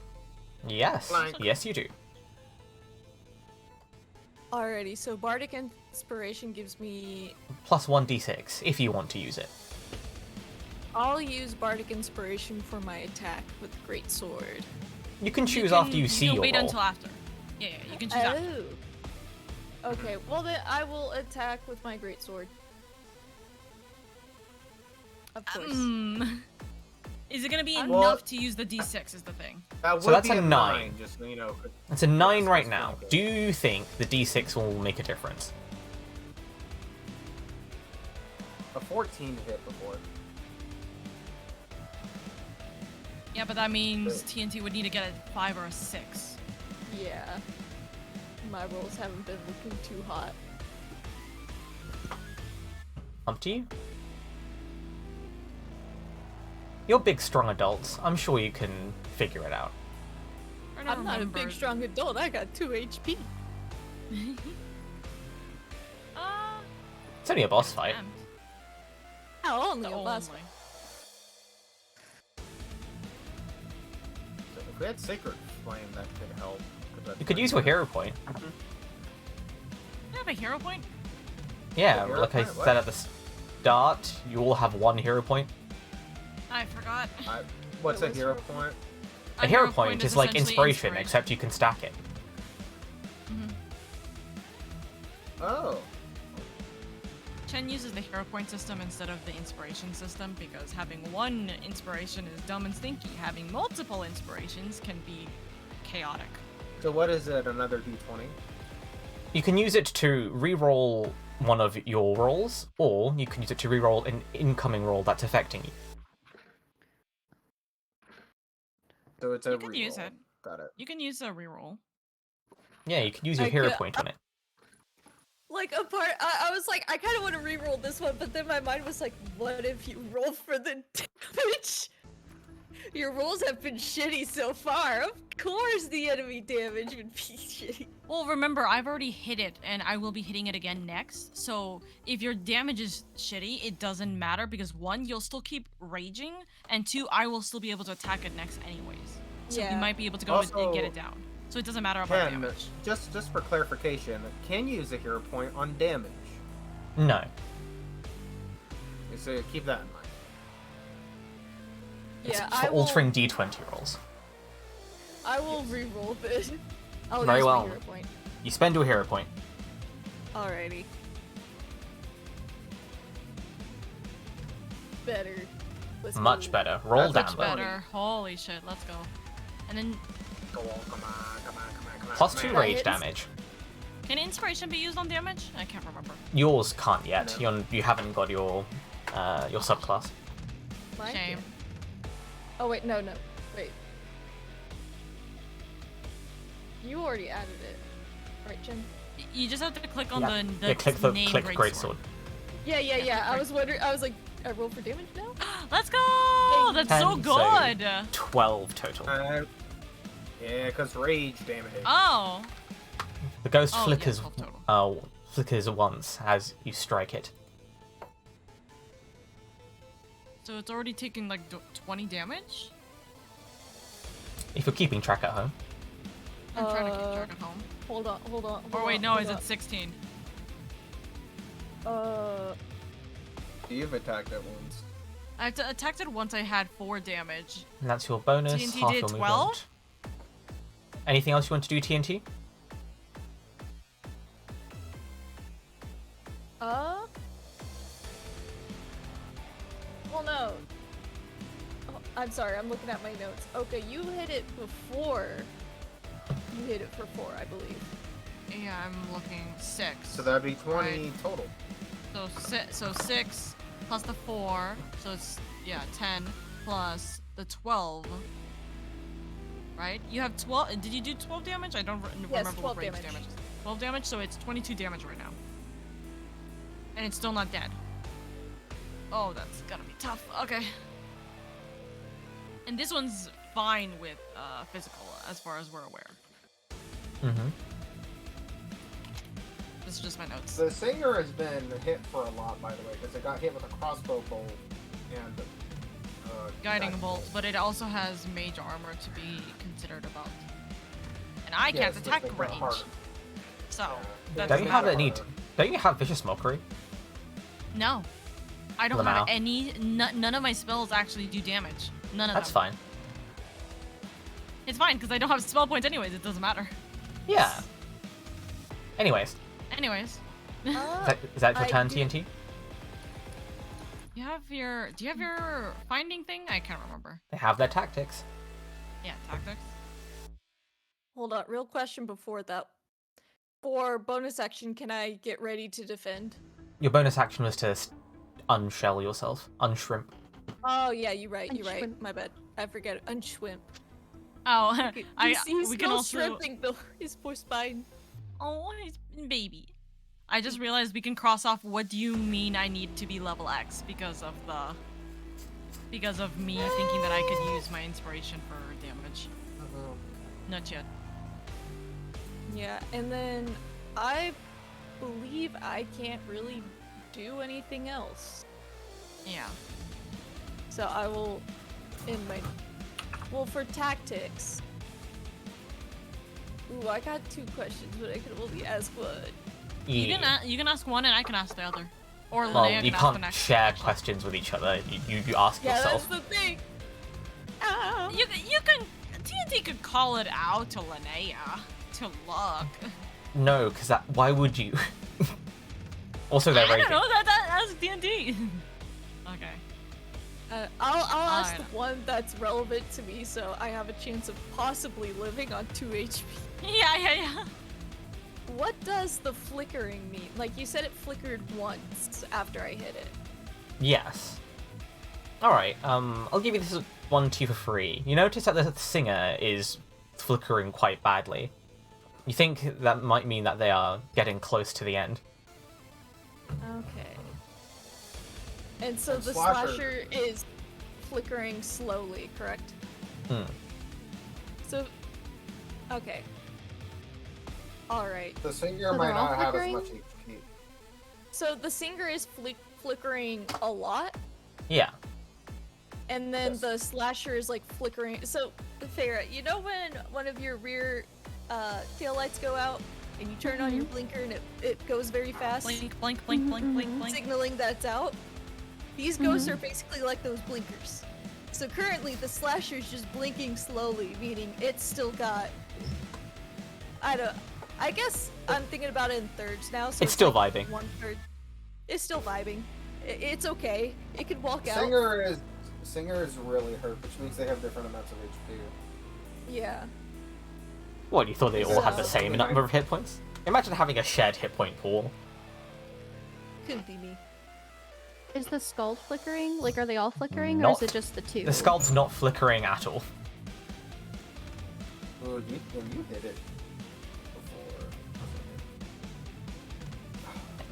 Yes. Blank. Yes, you do. Alrighty, so bardic inspiration gives me. Plus 1d6, if you want to use it. I'll use bardic inspiration for my attack with the great sword. You can choose after you see can your wait roll. until after. Yeah, you can choose after. Oh. Okay, well then I will attack with my great sword. Of course. Is it gonna be I'm- enough Well- to use the D6 is the thing. That So would that's be a 9. Just you know. It's a 9 Yes, right that's now. pretty Do good. you think the d6 will make a difference? A 14 hit before. Yeah, but that means TNT would need to get a 5 or a 6. Yeah. My rolls haven't been looking too hot. Up to you. You're big, strong adults. I'm sure you can figure it out. I'm not a big, strong adult. I got 2 HP. It's only a boss fight. Oh, only The a boss. only. So if we had Sacred Flame, that could help. 'cause that's You could pretty use your good. hero point. You have a hero point? Yeah, hero like I point? What? said at the start, you all have 1 hero point. I forgot. What's Wait, a what's hero hero point? A hero point is like essentially inspiration, except you can stack it. Oh. Chen uses the hero point system instead of the inspiration system because having 1 inspiration is dumb and stinky. Having multiple inspirations can be chaotic. So what is it? Another D20? You can use it to re-roll one of your rolls, or you can use it to re-roll an incoming roll that's affecting you. So it's a You can use reroll. it. Got it. You can use a reroll. Yeah, you can use your I hero could- point on it. Like, I was like, I kind of want to re-roll this one, but then my mind was like, what if you roll for the damage? Your rolls have been shitty so far. Of course the enemy damage would be shitty. Well, remember, I've already hit it, and I will be hitting it again next. So if your damage is shitty, it doesn't matter because 1, you'll still keep raging, and 2, I will still be able to attack it next anyways. So Yeah. you might be able to go and get Also- it down. So it doesn't matter about Ken, damage. just for clarification, can you use a hero point on damage? No. So keep that in mind. It's Yeah, for I will. altering d20 rolls. I will re-roll this. I'll Very use well. my hero point. You spend your hero point. Alrighty. Better. Let's Much go. better. Roll That's down. much though. Better. Holy shit, let's go. And then, Go on, come on. Plus come 2 on. rage hits. damage. can inspiration be used on damage? I can't remember. Yours can't yet. No. You haven't got your subclass. Mine Shame. can. Oh wait, no. Wait. You already added it. Right, Jen? You just have to click on Yeah. the Yeah, click the name click greatsword. greatsword. Yeah. I was wondering. I was like, I roll for damage now? Let's go! That's so 10, so- good! 12 total. Yeah, because rage damage. Oh! The ghost Oh, yeah, flickers 12 total. flickers once as you strike it. So it's already taking like 20 damage? If you're keeping track at home. I'm trying to keep track at home. Hold on. Or wait, no, is it 16? You've attacked it once. I attacked it once I had 4 damage. And that's your bonus, TNT half did your 12? movement. Anything else you want to do, TNT? Well, no. Oh, I'm sorry, I'm looking at my notes. Okay, you hit it before. You hit it for 4, I believe. Yeah, I'm looking 6. So that'd be 20 Right. total. So 6 plus the 4, so it's, yeah, 10 plus the 12. Right? You have 12. Did you do 12 damage? I don't remember 12 what range damage. damage. 12 damage, so it's 22 damage right now. And it's still not dead. Oh, that's gonna be tough. Okay. And this one's fine with physical, as far as we're aware. Mm-hmm. This is just my notes. The singer has been hit for a lot, by the way, because it got hit with a crossbow bolt and Guiding bolt, but it also has mage armor to be considered about. And I Yes, can't this attack thing got range. harder. So, Yeah. that's Don't you have matter. any? Don't you have vicious mockery? No. I don't Lamau. have any. None of my spells actually do damage. None of That's them. fine. It's fine because I don't have spell points anyways. It doesn't matter. Yeah. Anyways, Anyways, is that your I turn, do- TNT? you have your. Do you have your finding thing? I can't remember. They have their tactics. Yeah, tactics. Hold on, real question before that. For bonus action, can I get ready to defend? Your bonus action was to unshell yourself, unshrimp. Oh yeah, you're right. Unshrimp. My bad. I forget. Unshwimp. Oh, He's we can still also. shrimping though. His poor spine. Oh, he's baby. I just realized we can cross off what do you mean I need to be level X because of me thinking that I could use my inspiration for damage. Not yet. Yeah, and then I believe I can't really do anything else. Yeah. So I will well, for tactics. Ooh, I got 2 questions, but I could only ask one. You can ask one and I can ask the other. Or Well, Linnea you can ask the can't next. share actually. questions with each other. You ask Yeah, yourself. that's the thing. Ah. You can TNT could call it out to Linnea to look. No, because why would you? Also, they're I don't raging. know that's TNT. Okay. I'll ask the Alright. one that's relevant to me, so I have a chance of possibly living on 2 HP. Yeah. What does the flickering mean? Like, you said it flickered once after I hit it. Yes. Alright, I'll give you this one to you for free. You notice that the singer is flickering quite badly. You think that might mean that they are getting close to the end. Okay. And so And the slasher. slasher is flickering slowly, correct? Hmm. So, okay. Alright. The singer So might they're all not have as flickering? much HP. So the singer is flickering a lot, Yeah. and then Yes. the slasher is like flickering. So, Farah, you know when one of your rear tail lights go out and you turn on your blinker and it goes very fast, Blink, blink, blink, blink, blink, blink. signaling that it's out? These ghosts are basically like those blinkers. So currently the slasher's just blinking slowly, meaning it's still got... I guess I'm thinking about it in thirds now, so It's still like vibing. 1/3. It's still vibing. It's okay. It can walk out. Singer is really hurt, which means they have different amounts of HP. Yeah. What, you thought they all had the So- same number of hit points? Imagine having a shared hit point pool. Couldn't be me. Is the skull flickering? Like, are they all flickering, or Not- is it just the two? The skull's not flickering at all. Well, when you hit it before.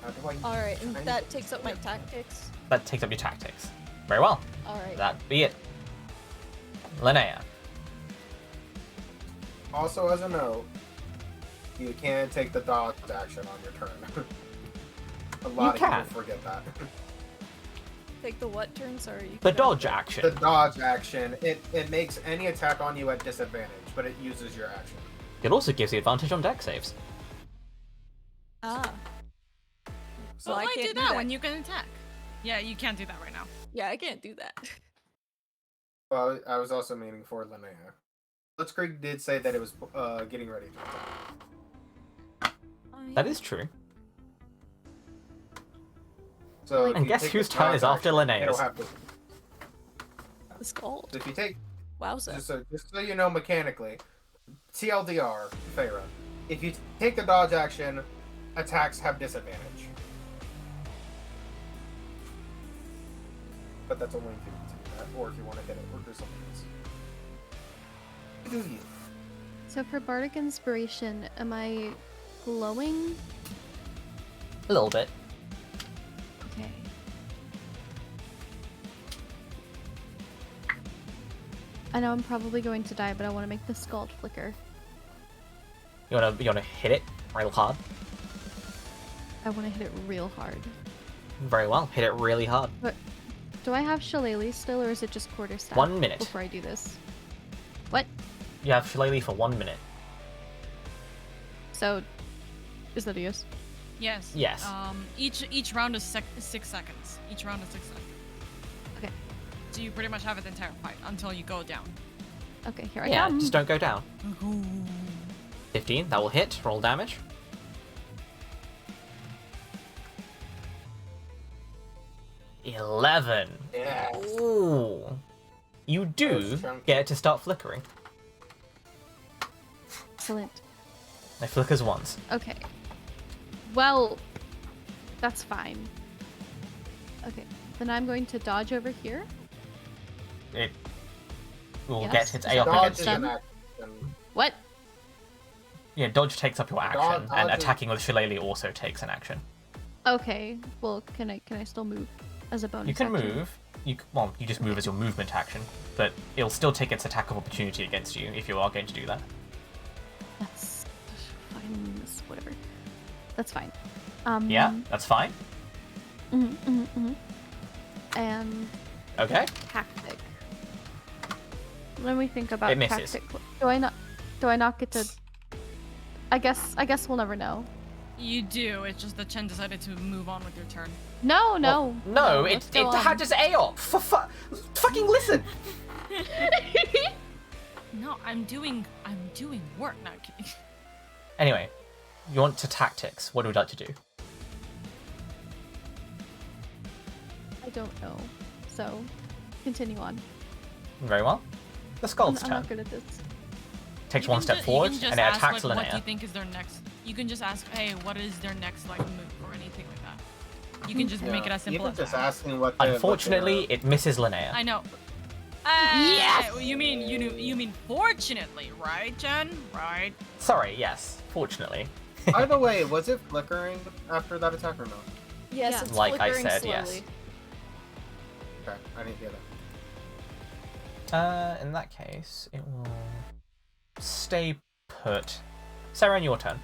How do I? Alright, and try that takes up my tactics. That takes up your tactics. Very well. Alright. That be it. Linnea. Also, as a note, you can take the dodge action on your turn. A lot of can. people forget that. Take the what turn? Sorry. You The cut out. dodge action. The dodge action, it makes any attack on you at disadvantage, but it uses your action. It also gives you advantage on deck saves. Ah. So Well, I why can't do that when you can attack? Yeah, you can't do that right now. Yeah, I can't do that. Well, I was also meaning for Linnea. Blitzkrieg did say that it was getting ready to attack. That is true. So if And you guess take whose the turn dodge is after action, Linnea's? it'll have to- The skull. So if you take, Wowza. just so you know mechanically, TLDR, Feyre, if you take the dodge action, attacks have disadvantage. But that's only if you want to do that, or if you want to hit it, or do something else. Do you? So for Bardic Inspiration, am I glowing? A little bit. Okay. I know I'm probably going to die, but I want to make the skull flicker. You wanna hit it real hard? I want to hit it real hard. Very well. Hit it really hard. But do I have Shillelagh still, or is it just quarterstaff? 1 minute. Before I do this. What? You have Shillelagh for 1 minute. So, is that a yes? Yes. Yes. Each round is 6 seconds. Each round is 6 seconds. Okay. So you pretty much have it the entire fight until you go down. Okay, here I Yeah, come. just don't go down. 15, that will hit. Roll damage. $11. Yeah. Ooh. You do That's chunky. get it to start flickering. Excellent. It flickers once. Okay. Well, that's fine. Okay, then I'm going to dodge over here. It will Yes. get its Is A that up Dodge against is you. an action. What? Yeah, dodge takes up your action, and dodge is- attacking with Shillelagh also takes an action. Okay. Well, can I still move as a bonus? You can action? move. You just move as your movement action, but it'll still take its attack of opportunity against you if you are going to do that. That's fine. Whatever. That's fine. Yeah, that's fine. And Okay. tactic. Let me think about It misses. tactic. Do I not get to? I guess we'll never know. You do. It's just that Chen decided to move on with your turn. No, Well, no, let's it go on. had just A up. Fucking listen. No, I'm doing work. Not kidding. Anyway, you want to tactics. What would you like to do? I don't know. So, continue on. Very well. The skull's I'm turn. not good at this. Takes You one can step ju- you forward, can just and it ask, attacks like, what do you Linnea. think is their next? You can just ask, hey, what is their next like move or anything like that. You can just make it as simple Even as just that. asking what. Unfortunately, it misses Linnea. I know. Yes! You mean fortunately, right, Jen? Right. Sorry, yes. Fortunately. By the way, was it flickering after that attack or no? Yes, Yeah. it's Like I flickering said, slowly. yes. Okay, I didn't hear that. In that case, it will stay put. Sarah, your turn.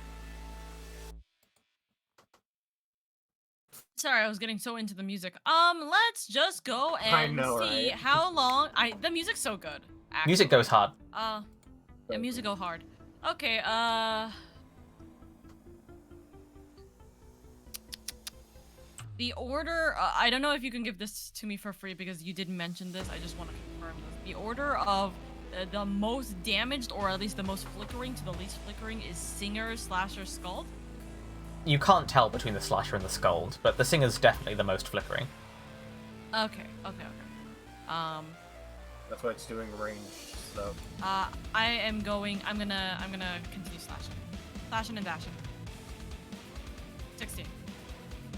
Sorry, I was getting so into the music. Let's just go and I know, see right? how long. The music's so good. Actually. Music goes hard. Yeah, music go hard. Okay. The order. I don't know if you can give this to me for free because you did mention this. I just want to confirm this the order of the most damaged, or at least the most flickering to the least flickering, is Singer, Slasher, Scald? You can't tell between the Slasher and the Scald, but the Singer's definitely the most flickering. Okay. That's why it's doing range stuff. I'm gonna continue slashing. Slashing and dashing. 16.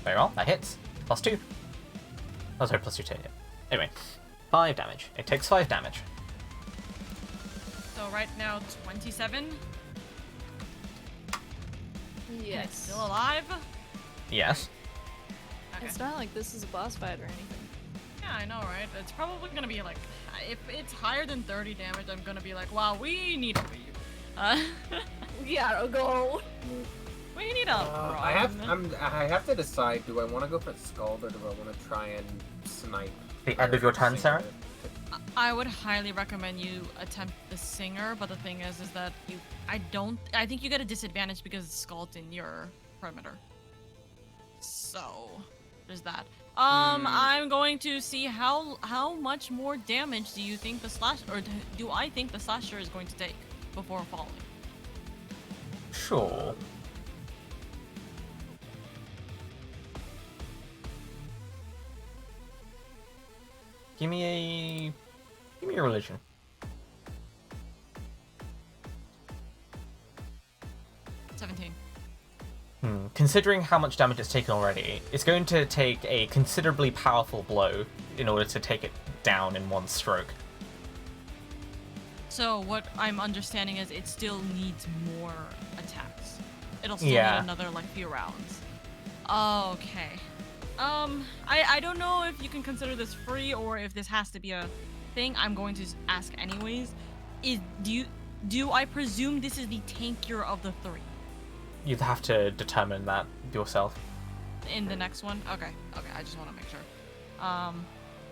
Very well, that hits. +2. Oh, sorry, +2 to hit. Anyway, 5 damage. It takes 5 damage. So right now, 27. And Yes. it's still alive. Yes. Okay. It's not like this is a boss fight or anything. Yeah, I know, right? It's probably gonna be like, if it's higher than 30 damage, I'm gonna be like, wow, we need to leave. We gotta go. We need a I have to decide. Do I want to go for the Scald or do I want to try and snipe? The end of your turn, Sarah? I would highly recommend you attempt the Singer, but the thing is that I think you get a disadvantage because it's Scald's in your perimeter. So, there's that. I'm going to see how much more damage do you think the do I think the Slasher is going to take before falling? Sure. Give me a religion. Considering how much damage it's taken already, it's going to take a considerably powerful blow in order to take it down in one stroke. So what I'm understanding is it still needs more attacks. It'll still Yeah. need another like few rounds. Okay. I don't know if you can consider this free or if this has to be a thing. I'm going to ask anyways. Do I presume this is the tankier of the three? You'd have to determine that yourself. In the next one? Okay, I just want to make sure.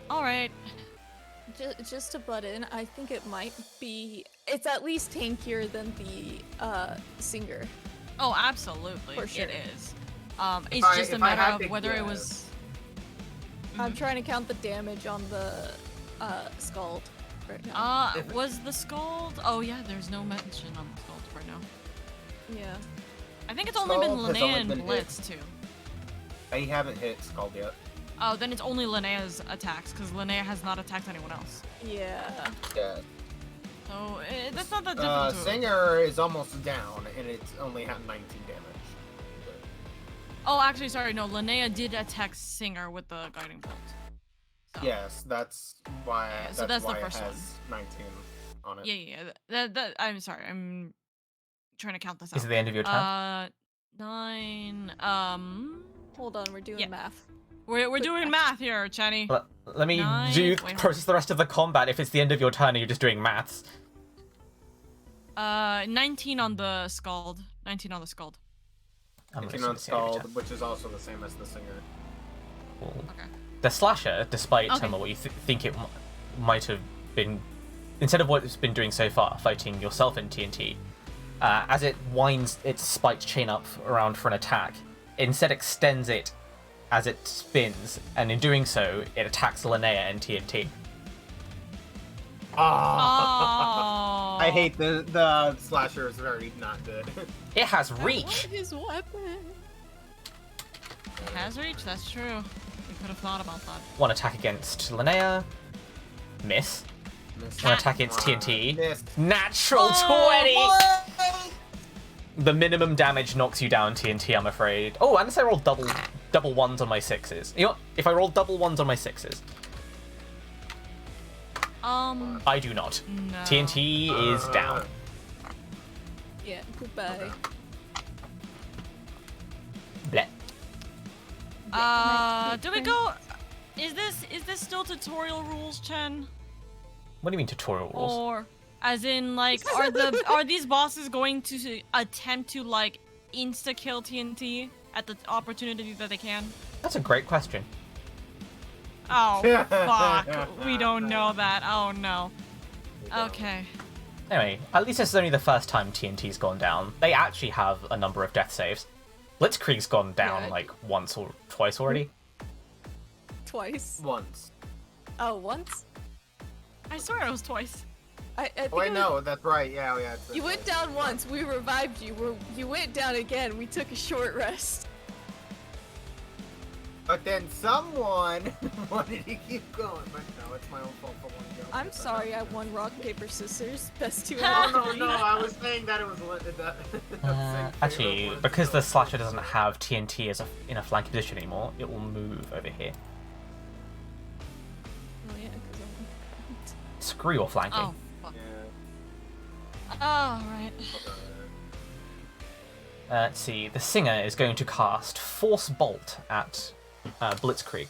Alright. Just to butt in, I think it might be. It's at least tankier than the Singer. Oh, absolutely. For sure. It is. It's just a matter of whether it was. I'm trying to count the damage on the Scald right now. Was the Scald? Oh yeah, there's no mention on the Scald right now. Yeah. I think it's only been Scald has Linnea only and been Blitz too. I haven't hit Scald yet. Oh, then it's only Linnea's attacks, because Linnea has not attacked anyone else. Yeah. Yeah. So, that's not that difficult to... Singer is almost down, and it's only had 19 damage. Oh, actually, sorry, no, Linnea did attack Singer with the Guiding Bolt. So. Yes, that's why. Yeah, so that's why the first it has one. 19 on it. Yeah. I'm sorry, I'm trying to count this out. Is it the end of your turn? 9, Hold on, we're doing math. We're doing math here, Chenny. Let me process the rest of the combat if it's the end of your turn and you're just doing maths. 19 on the Scald. 19 on the Scald. 19 on Scald, which is also the same as the Singer. Cool. Okay. The Slasher, despite what you think it might have been, instead of what it's been doing so far, fighting yourself in TNT, as it winds its spiked chain up around for an attack, it instead extends it as it spins, and in doing so, it attacks Linnea and TNT. Oh. I hate the Slasher is very not good. It has reach! His weapon. It has reach, that's true. We could have thought about that. One attack against Linnea. Miss. One attack against TNT. Missed. Natural 20! The minimum damage knocks you down, TNT, I'm afraid. Oh, unless I rolled double ones on my sixes. You know what? If I roll double ones on my sixes. I do not. No. TNT is down. Yeah, goodbye. Bleh. Do we go... Is this still tutorial rules, Chen? What do you mean tutorial rules? Or, as in, like, are these bosses going to attempt to, like, insta-kill TNT at the opportunity that they can? That's a great question. Oh, fuck. We don't know that. Oh, no. Okay. Anyway, at least this is only the first time TNT's gone down. They actually have a number of death saves. Blitzkrieg's gone down, like, once or twice already. Twice. Once. Oh, once? I swear it was twice. I think Oh, wait, it was- no, that's right. Yeah, yeah. You went down once. We revived you. You went down again. We took a short rest. But then someone wanted to keep going. But no, it's my own fault for wanting to go. I'm sorry. I won rock paper scissors. Best two Oh, out of no, three. no, I was saying that it was that. Actually, because the slasher doesn't have TNT as in a flanking position anymore, it will move over here. Oh yeah, because Screw your flanking. Oh, fuck. Yeah. Oh, right. Let's see. The singer is going to cast Force Bolt at Blitzkrieg.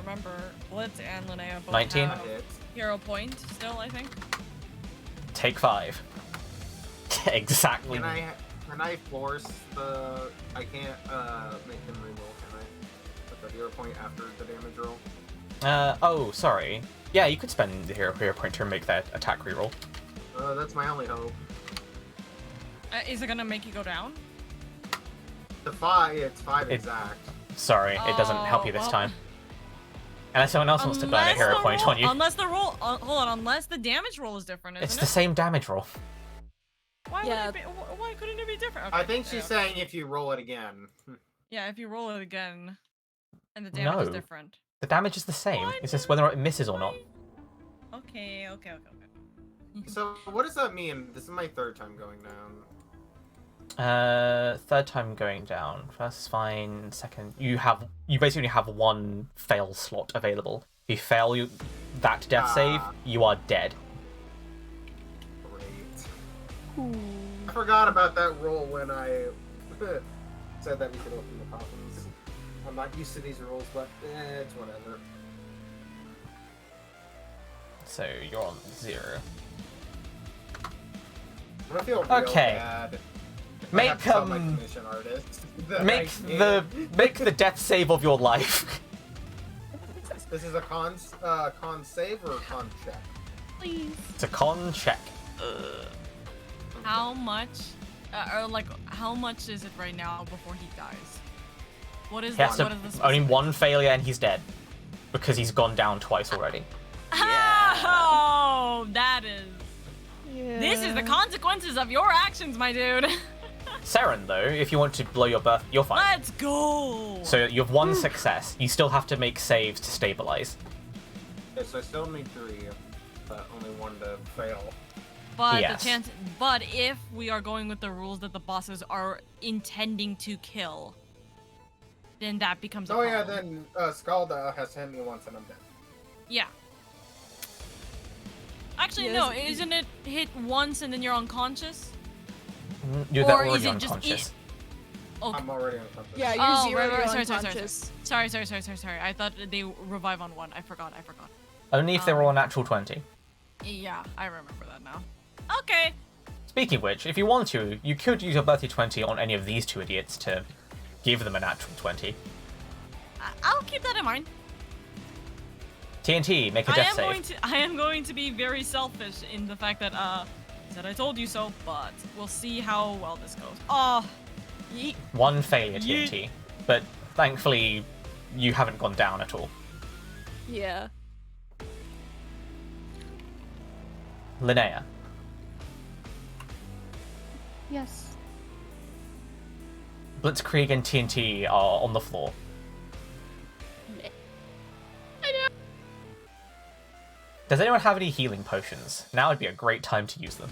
Remember, Blitz and Linnea both 19. have hero point still, I think. Take 5. Exactly. Can I force the? I can't make them reroll. Can I? Put the hero point after the damage roll. Oh, sorry. Yeah, you could spend the hero point to make that attack reroll. That's my only hope. Is it gonna make you go down? The 5, it's 5 It- exact. Sorry, it doesn't help you this well- time. Unless someone else wants to burn a hero the point roll- on you. Unless the roll, hold on, unless the damage roll is different, isn't It's it? the same damage roll. Why Yeah. would it be? Why couldn't it be different? I Okay, think she's yeah. saying if you roll it again. Yeah, if you roll it again, and the damage is No. different. The damage is the same. What? It's just whether or not it misses or not. Okay. So what does that mean? This is my 3rd time going down. Third time going down. First is fine. Second, you basically have one fail slot available. If you fail that death save, you are dead. Great. I forgot about that roll when I said that we could open the coffins. I'm not used to these rules, but it's whatever. So you're on 0. I'm gonna feel real Okay. bad. if I Make, have to tell my um, commission artist that Make I can't. make the death save of your life. This is a con save or a con check? Please. It's a con check. How much, or like, how much is it right now before he dies? What is He has what to, is the only specific- one failure and he's dead. Because he's gone down twice already. Oh, that is. Yeah. This is the consequences of your actions, my dude. Seren, though, if you want to blow your birth, you're fine. Let's go. So you have one success. You still have to make saves to stabilize. Okay, so I still need 3, but only 1 to fail. But Yes. the chance, but if we are going with the rules that the bosses are intending to kill, then that becomes a Oh yeah, problem. then Scalda has hit me once and I'm dead. Yeah. Actually, Yes, no, it- isn't it hit once and then you're unconscious? You're Or already is it just unconscious. Okay. I'm already unconscious. Yeah, you're Oh, 0, right, you're right, sorry. unconscious. Sorry. I thought they revive on 1. I forgot. Only if they roll a natural 20. Yeah, I remember that now. Okay. Speaking of which, if you want to, you could use your birthday 20 on any of these 2 idiots to give them a natural 20. I'll keep that in mind. TNT, make a death save. I am going to be very selfish in the fact that said I told you so, but we'll see how well this goes. Oh, yeet. One failure, Yeet. TNT. But thankfully, you haven't gone down at all. Yeah. Linnea. Yes. Blitzkrieg and TNT are on the floor. Does anyone have any healing potions? Now would be a great time to use them.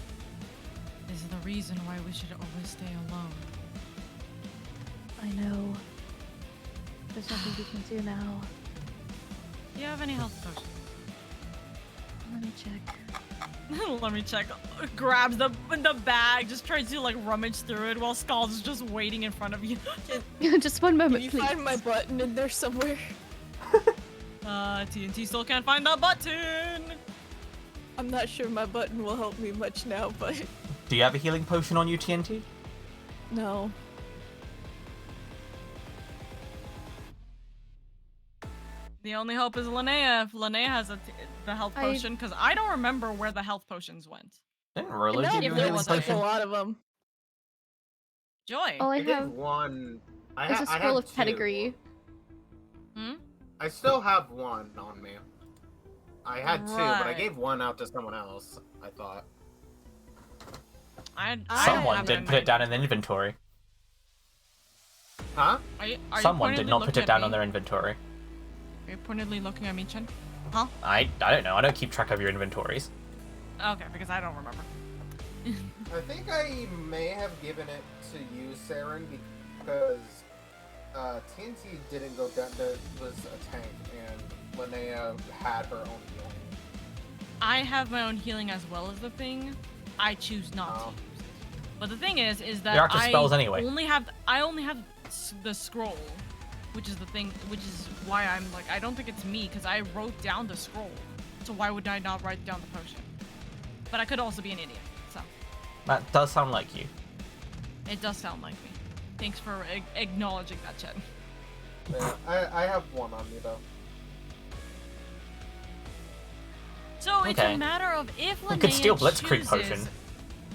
This is the reason why we should always stay alone. I know. There's nothing we can do now. Do you have any health potions? Let me check. Let me check. Grabs the bag, just tries to like rummage through it while Skull's is just waiting in front of you. Just one Can moment, you please. find my button in there somewhere? TNT still can't find the button. I'm not sure my button will help me much now, but Do you have a healing potion on you, TNT? no. The only hope is Linnea. If Linnea has the health I- potion, because I don't remember where the health potions went. Didn't And really now give you a there healing was like a potion. lot of them. Joy. All I I did have 1. is a scroll of two. pedigree. Hmm? I still have one on me. I had two, but I Right. gave one out to someone else, I thought. Someone did put it down in the inventory. Huh? Are you Someone did pointedly not put looking it at down me? on their inventory. Are you pointedly looking at me, Chen? I don't know. I don't keep track of your inventories. Okay, because I don't remember. I think I may have given it to you, Saren, because TNT didn't go down. There was a tank, and Linnea had her own healing. I have my own healing as well as the thing. I choose not to Oh. use it. But the thing is that They're active I spells anyway. only have the scroll, which is the thing, which is why I'm like, I don't think it's me because I wrote down the scroll. So why would I not write down the potion? But I could also be an idiot. So That does sound like you. it does sound like me. Thanks for acknowledging that, Chen. Yeah, I have one on me though. So it's Okay. a matter of if Linnea We could steal Blitzkrieg chooses... potion.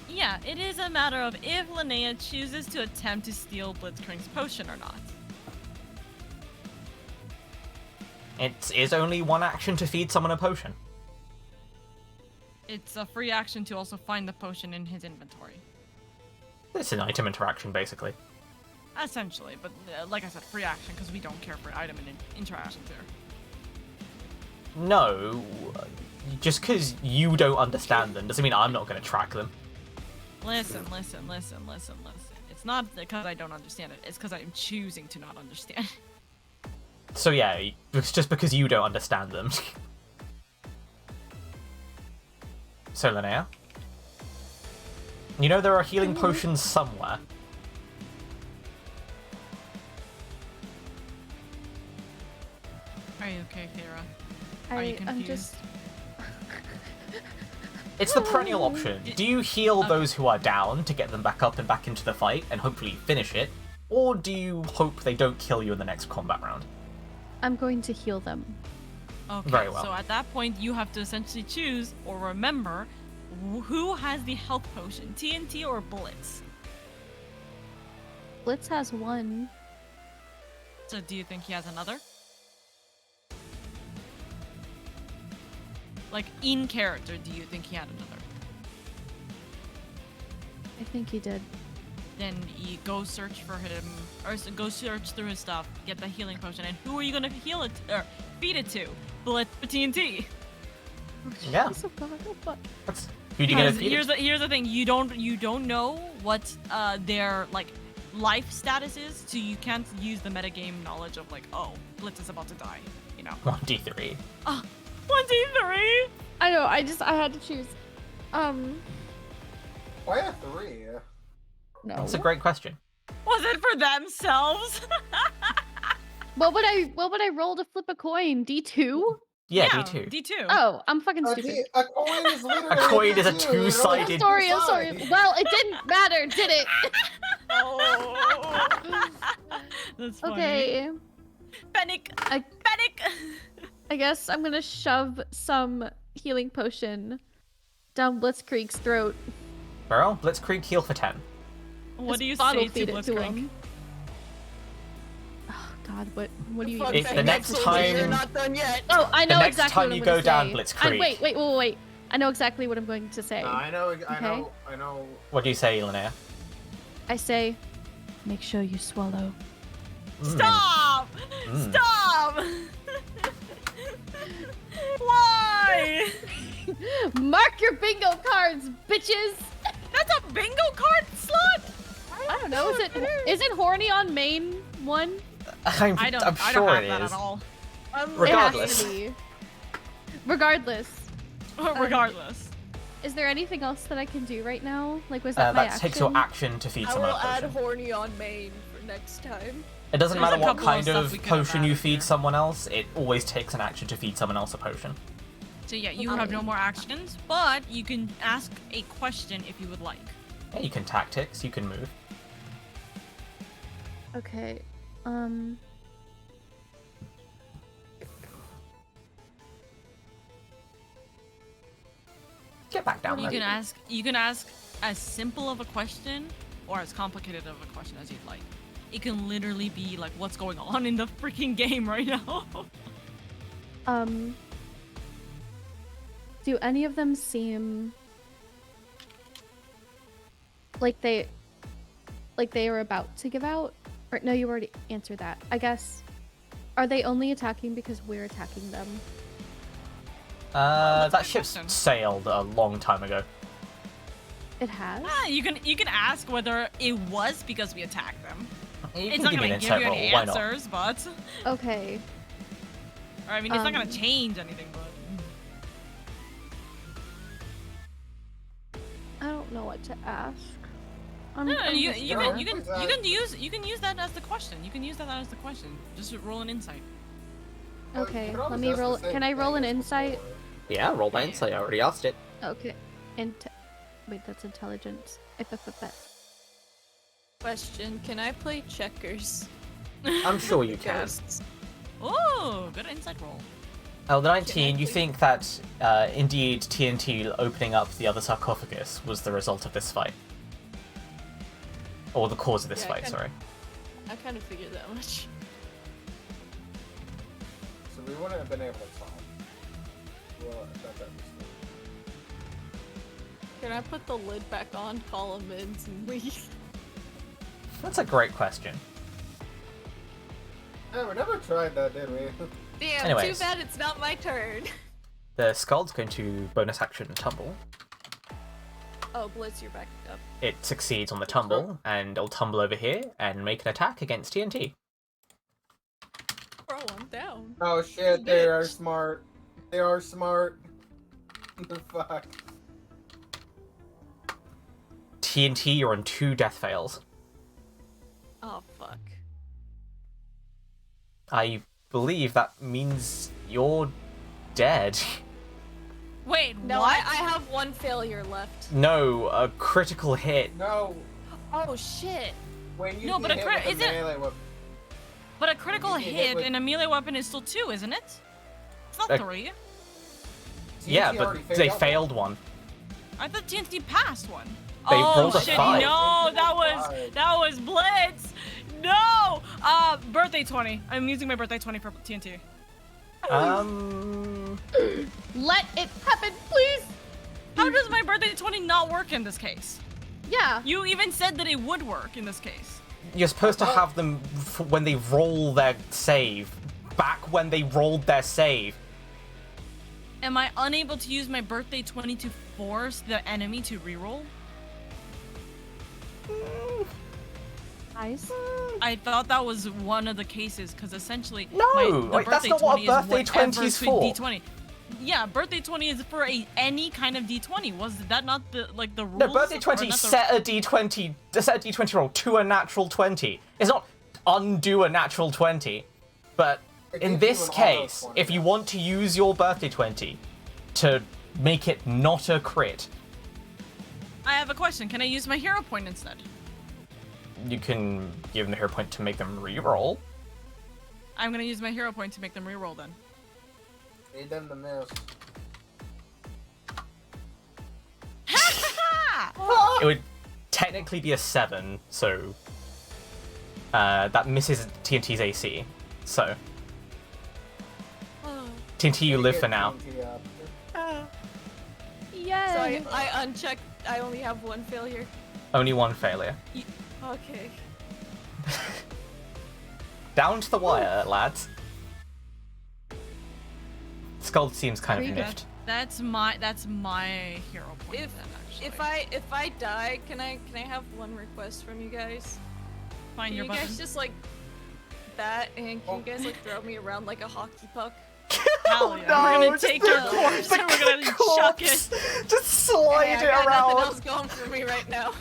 Yeah, it is a matter of if Linnea chooses to attempt to steal Blitzkrieg's potion or not. It is only one action to feed someone a potion. It's a free action to also find the potion in his inventory. It's an item interaction, basically. Essentially, but like I said, free action because we don't care for item and interactions here. No, just because you don't understand them doesn't mean I'm not going to track them. Listen. It's not because I don't understand it. It's because I'm choosing to not understand. So yeah, it's just because you don't understand them. So Linnea, you know there are healing potions somewhere. Are you okay, Kira? Are you I'm confused? just. It's the perennial option. Do you heal those who are down to get them back up and back into the fight and hopefully finish it? Or do you hope they don't kill you in the next combat round? I'm going to heal them. Okay, Very well. so at that point, you have to essentially choose or remember who has the health potion, TNT or Blitz. Blitz has one. So do you think he has another? Like, in character, do you think he had another? I think he did. Then you go search for him, or go search through his stuff, get the healing potion, and who are you gonna heal it or feed it to? Blitz TNT. Yeah. Jeez, oh God, oh fuck. That's who do you get? Because here's the thing, you don't know what their like life status is, so you can't use the metagame knowledge of like, oh, Blitz is about to die, you know. 1d3. 1d3. I know. I had to choose. Why a 3? No. That's a great question. Was it for themselves? What would I roll to flip a coin? D2? Yeah, d2. D2. Oh, I'm fucking stupid. A coin is literally A coin is a D2. two-sided- I'm sorry. Well, it didn't matter, did it? Oh. That's funny. Okay. Panic. I- Panic. I guess I'm gonna shove some healing potion down Blitzkrieg's throat. Barrow, Blitzkrieg heal for 10. What Just do you bottle say feed to it to Blitzkrieg? him. Oh God, what do you Fun even If fact, the next absolutely, time- you're not done yet. Oh, I know next exactly time what you I'm go gonna down say. Blitzkrieg. Wait. I know exactly what I'm going to say. No, I know. Okay. What do you say, Linnea? I say, make sure you swallow. Stop! Mm. Stop! Why? Mark your bingo cards, bitches! That's a bingo card slot? I don't know. Isn't horny on main one? I'm I don't sure have it that is. at all. Regardless. It has to be. Regardless. Regardless. Is there anything else that I can do right now? Like, was that my That action? takes your action to feed I someone will a add potion. horny on main for next time. It doesn't There's matter a what couple of kind stuff of we could have potion you added feed here. someone else, it always takes an action to feed someone else a potion. So yeah, you have no more actions, but you can ask a question if you would like. Yeah, you can tactics, you can move. Okay. Get back down You there. can ask as simple of a question or as complicated of a question as you'd like. It can literally be like, what's going on in the freaking game right now? Do any of them seem like they are about to give out? Or no, you already answered that. I guess. Are they only attacking because we're attacking them? That ship question. sailed a long time ago. It has? You can ask whether it was because we attacked them. You It's can not give me gonna an give you insight any roll, why not? answers, but Okay. or I mean, it's not gonna Um, change anything, but I don't know what to ask. no, you just can gonna- you can use that as the question. You can use that as the question. Just roll an insight. Well, you Okay, could let always me ask the roll. same Can I roll an thing as insight? before. Yeah, roll my insight. I already asked it. Okay. Wait, that's intelligence. Question: can I play checkers? I'm sure you can. Ghosts. Oh, good insight roll. Oh, the 19, you Genetically. think that indeed TNT opening up the other sarcophagus was the result of this fight? Or the cause of this Yeah, I fight, kinda- sorry. I kind of figured that much. So we wouldn't have been able to solve. Well, that's at least. Can I put the lid back on, call him in, and leave? That's a great question. Yeah, we never tried that, did we? Damn, Anyways. too bad it's not my turn. The skull's going to bonus action tumble. Oh, Blitz, you're back up. It succeeds on the tumble, and it'll tumble over here and make an attack against TNT. Bro, I'm down. Oh shit, they are Bitch. smart. They are smart. The fuck. TNT, you're on 2 death fails. Oh, fuck. I believe that means you're dead. Wait, No, what? I have one failure left. No, a critical hit. No, Oh, shit. when you No, get but a hit crit- with a isn't- melee weapon. But a critical You get hit hit with- in a melee weapon is still 2, isn't it? It's not Uh, 3. Yeah, TNT but already they failed one. I thought TNT passed one. They oh rolled a shit! 5. No, that Five. was Blitz. No. Birthday 20. I'm using my birthday 20 for TNT. Let it happen, please. How does my birthday 20 not work in this case? Yeah. You even said that it would work in this case. You're supposed to have them when they roll their save. Back when they rolled their save. Am I unable to use my birthday 20 to force the enemy to reroll? Nice. I thought that was one of the cases because essentially No, the like, that's birthday not what 20 a birthday is 20 whatever is for. D20. Yeah, birthday 20 is for any kind of D20. Was that not the rules? No, birthday or 20 not the- set a D20 roll to a natural 20. It's not undo a natural 20. But It in gives this you an auto case, 20. if you want to use your birthday 20 to make it not a crit, I have a question. Can I use my hero point instead? you can give them the hero point to make them re-roll. I'm gonna use my hero point to make them reroll then. Need them to miss. It would technically be a 7, so that misses TNT's AC. So Oh. TNT, you live Get for now. TNT up. Yay. So I unchecked. I only have one failure. Only one failure. Okay. Down to the wire, lads. Skull seems kind of Pretty good. miffed. That's my hero point. If then, actually. if I die, can I have one request from you guys? Find Can your you button. guys just like that, and can you guys like throw me around like a hockey puck? Hell yeah. No, We're gonna just take the your corpse, corpse the and we're gonna chuck it. corpse. Just slide Hey, I it got nothing around. else going for me right now.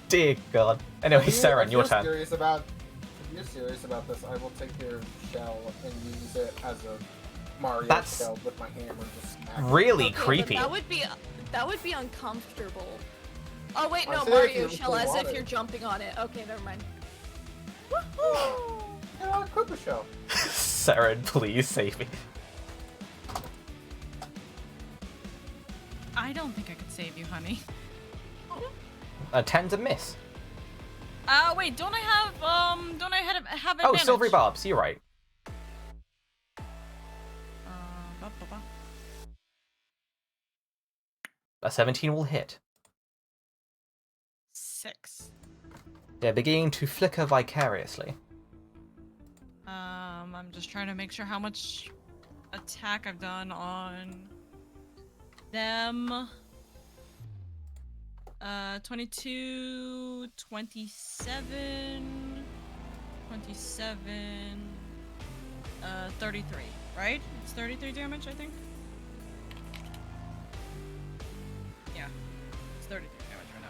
Dear God. Anyway, Saren, your turn. If you're serious about this, I will take your shell and use it as a Mario That's shell with my hammer. Just smack it. Really Okay, but creepy. that would be uncomfortable. Oh wait, I no, said Mario if you shell as want if it. you're jumping on it. Okay, never mind. Yeah, I'll equip a shell. Saren, please save me. I don't think I could save you, honey. A 10's a miss. Wait, don't I have advantage? Oh, silvery barbs, you're right. A 17 will hit. 6. They're beginning to flicker vicariously. I'm just trying to make sure how much attack I've done on them. 22, 27, 33, right? It's 33 damage, I think. Yeah, it's 33 damage right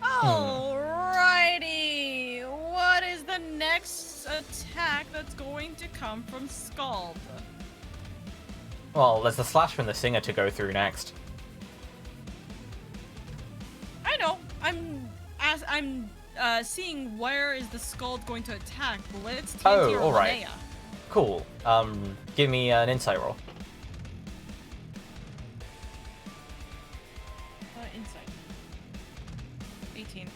now. Alrighty, what is the next attack that's going to come from Scald? Well, there's the Slasher and the Singer to go through next. I know. I'm seeing where is the Scald going to attack. Blitz, TNT, Oh, or alright. Linnea? Cool. Give me an insight roll. Insight. 18.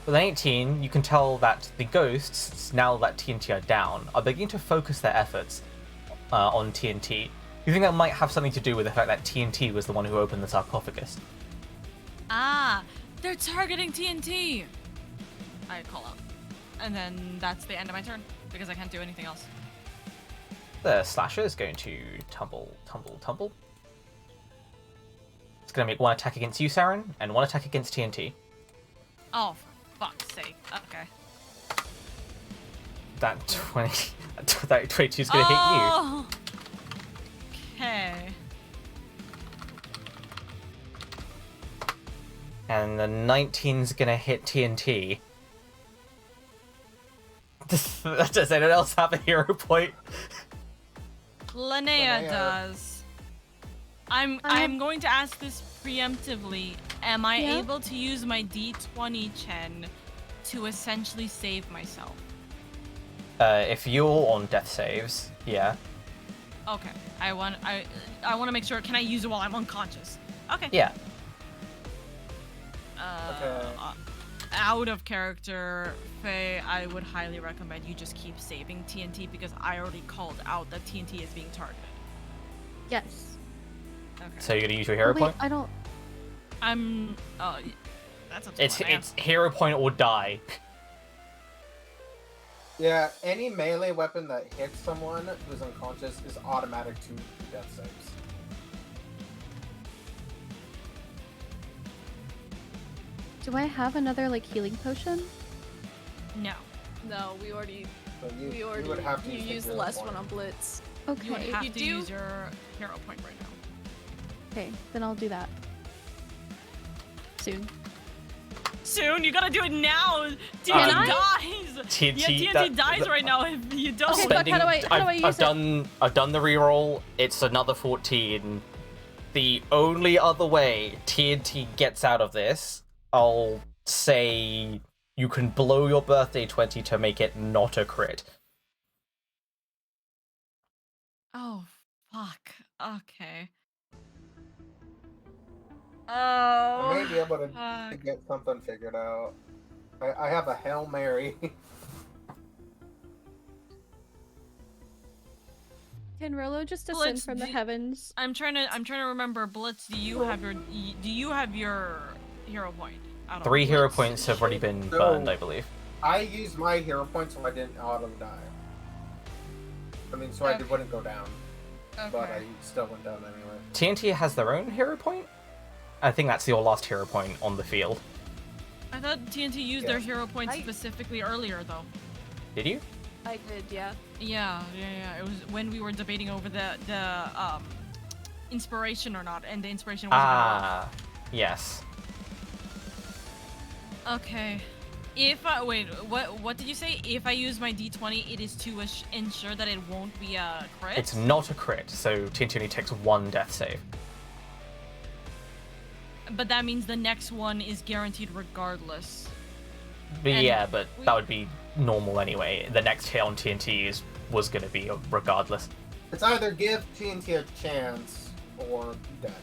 With an 18, you can tell that the ghosts, now that TNT are down, are beginning to focus their efforts on TNT. You think that might have something to do with the fact that TNT was the one who opened the sarcophagus? Ah, they're targeting TNT. I call out, and then that's the end of my turn because I can't do anything else. The Slasher is going to tumble. It's going to make one attack against you, Saren, and one attack against TNT. Oh, for fuck's sake. Okay. That 22 is going to hit you. Okay. And the 19's going to hit TNT. Does anyone else have a hero point? Linnea Linnea. does. I'm going to ask this preemptively. Am I Yeah? able to use my D20 Chen to essentially save myself? If you're on death saves, yeah. Okay. I want to make sure. Can I use it while I'm unconscious? Okay. Yeah. Okay. Out of character, Faye, I would highly recommend you just keep saving TNT because I already called out that TNT is being targeted. Yes. Okay. So you're going to use your hero Oh, wait, point? I don't. I'm. That's up to It's Linnea. hero point or die. Yeah, any melee weapon that hits someone who's unconscious is automatic to death saves. Do I have another like healing potion? No. No, we already So you, we already you would have to you use the used the hero last point. one on Blitz. Okay. You would have you to do- use your hero point right now. Okay, then I'll do that. Soon. Soon, you gotta do it now. TNT Can I? dies. TNT, Yeah, TNT dies right now if you don't. Okay, but how do I I've use it? I've done the reroll. It's another 14. The only other way TNT gets out of this, I'll say you can blow your birthday 20 to make it not a crit. Oh, fuck. Okay. Oh. I may be able to fuck. get something figured out. I have a Hail Mary. Can Rolo just descend Blitz, from the heavens? I'm trying to remember. Blitz, do you have your hero point? I don't 3 know, hero Blitz. points have already been No. burned, I believe. I used my hero point so I didn't auto die. I mean, so I Okay. wouldn't go down, but I Okay. still went down anyway. TNT has their own hero point? I think that's your last hero point on the field. I thought TNT used their Yeah. hero point I- specifically earlier, though. Did you? I did, yeah. Yeah. It was when we were debating over the inspiration or not, and the inspiration wasn't Ah, yes. okay. If I wait, what did you say? If I use my D20, it is to ensure that it won't be a crit. It's not a crit, so TNT only takes 1 death save. But that means the next one is guaranteed regardless. But And yeah, but we- that would be normal anyway. The next hit on TNT was going to be regardless. It's either give TNT a chance or dead.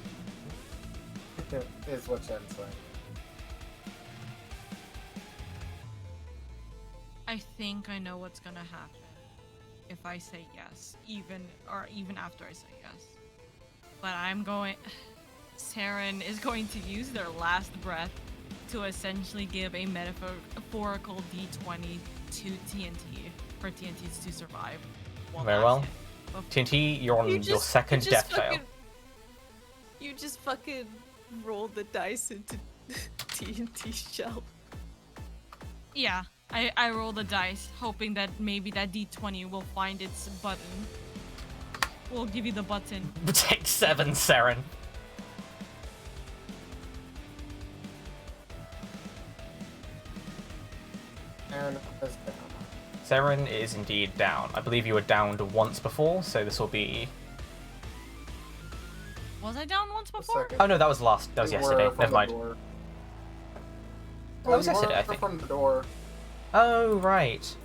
Is what Jen's saying. I think I know what's gonna happen if I say yes, even after I say yes. But I'm going. Saren is going to use their last breath to essentially give a metaphorical D20 to TNT for TNTs to survive. Very well. TNT, you're on your second death fail. You just fucking rolled the dice into TNT shell. Yeah, I roll the dice, hoping that maybe that D20 will find its button. We'll give you the button. Take 7, Saren. And is down. Saren is indeed down. I believe you were downed once before, so this will be... Was I down once The before? second. Oh no, that was You yesterday. were from Never the mind. door. That was you yesterday, were I think. From the door. Oh, right.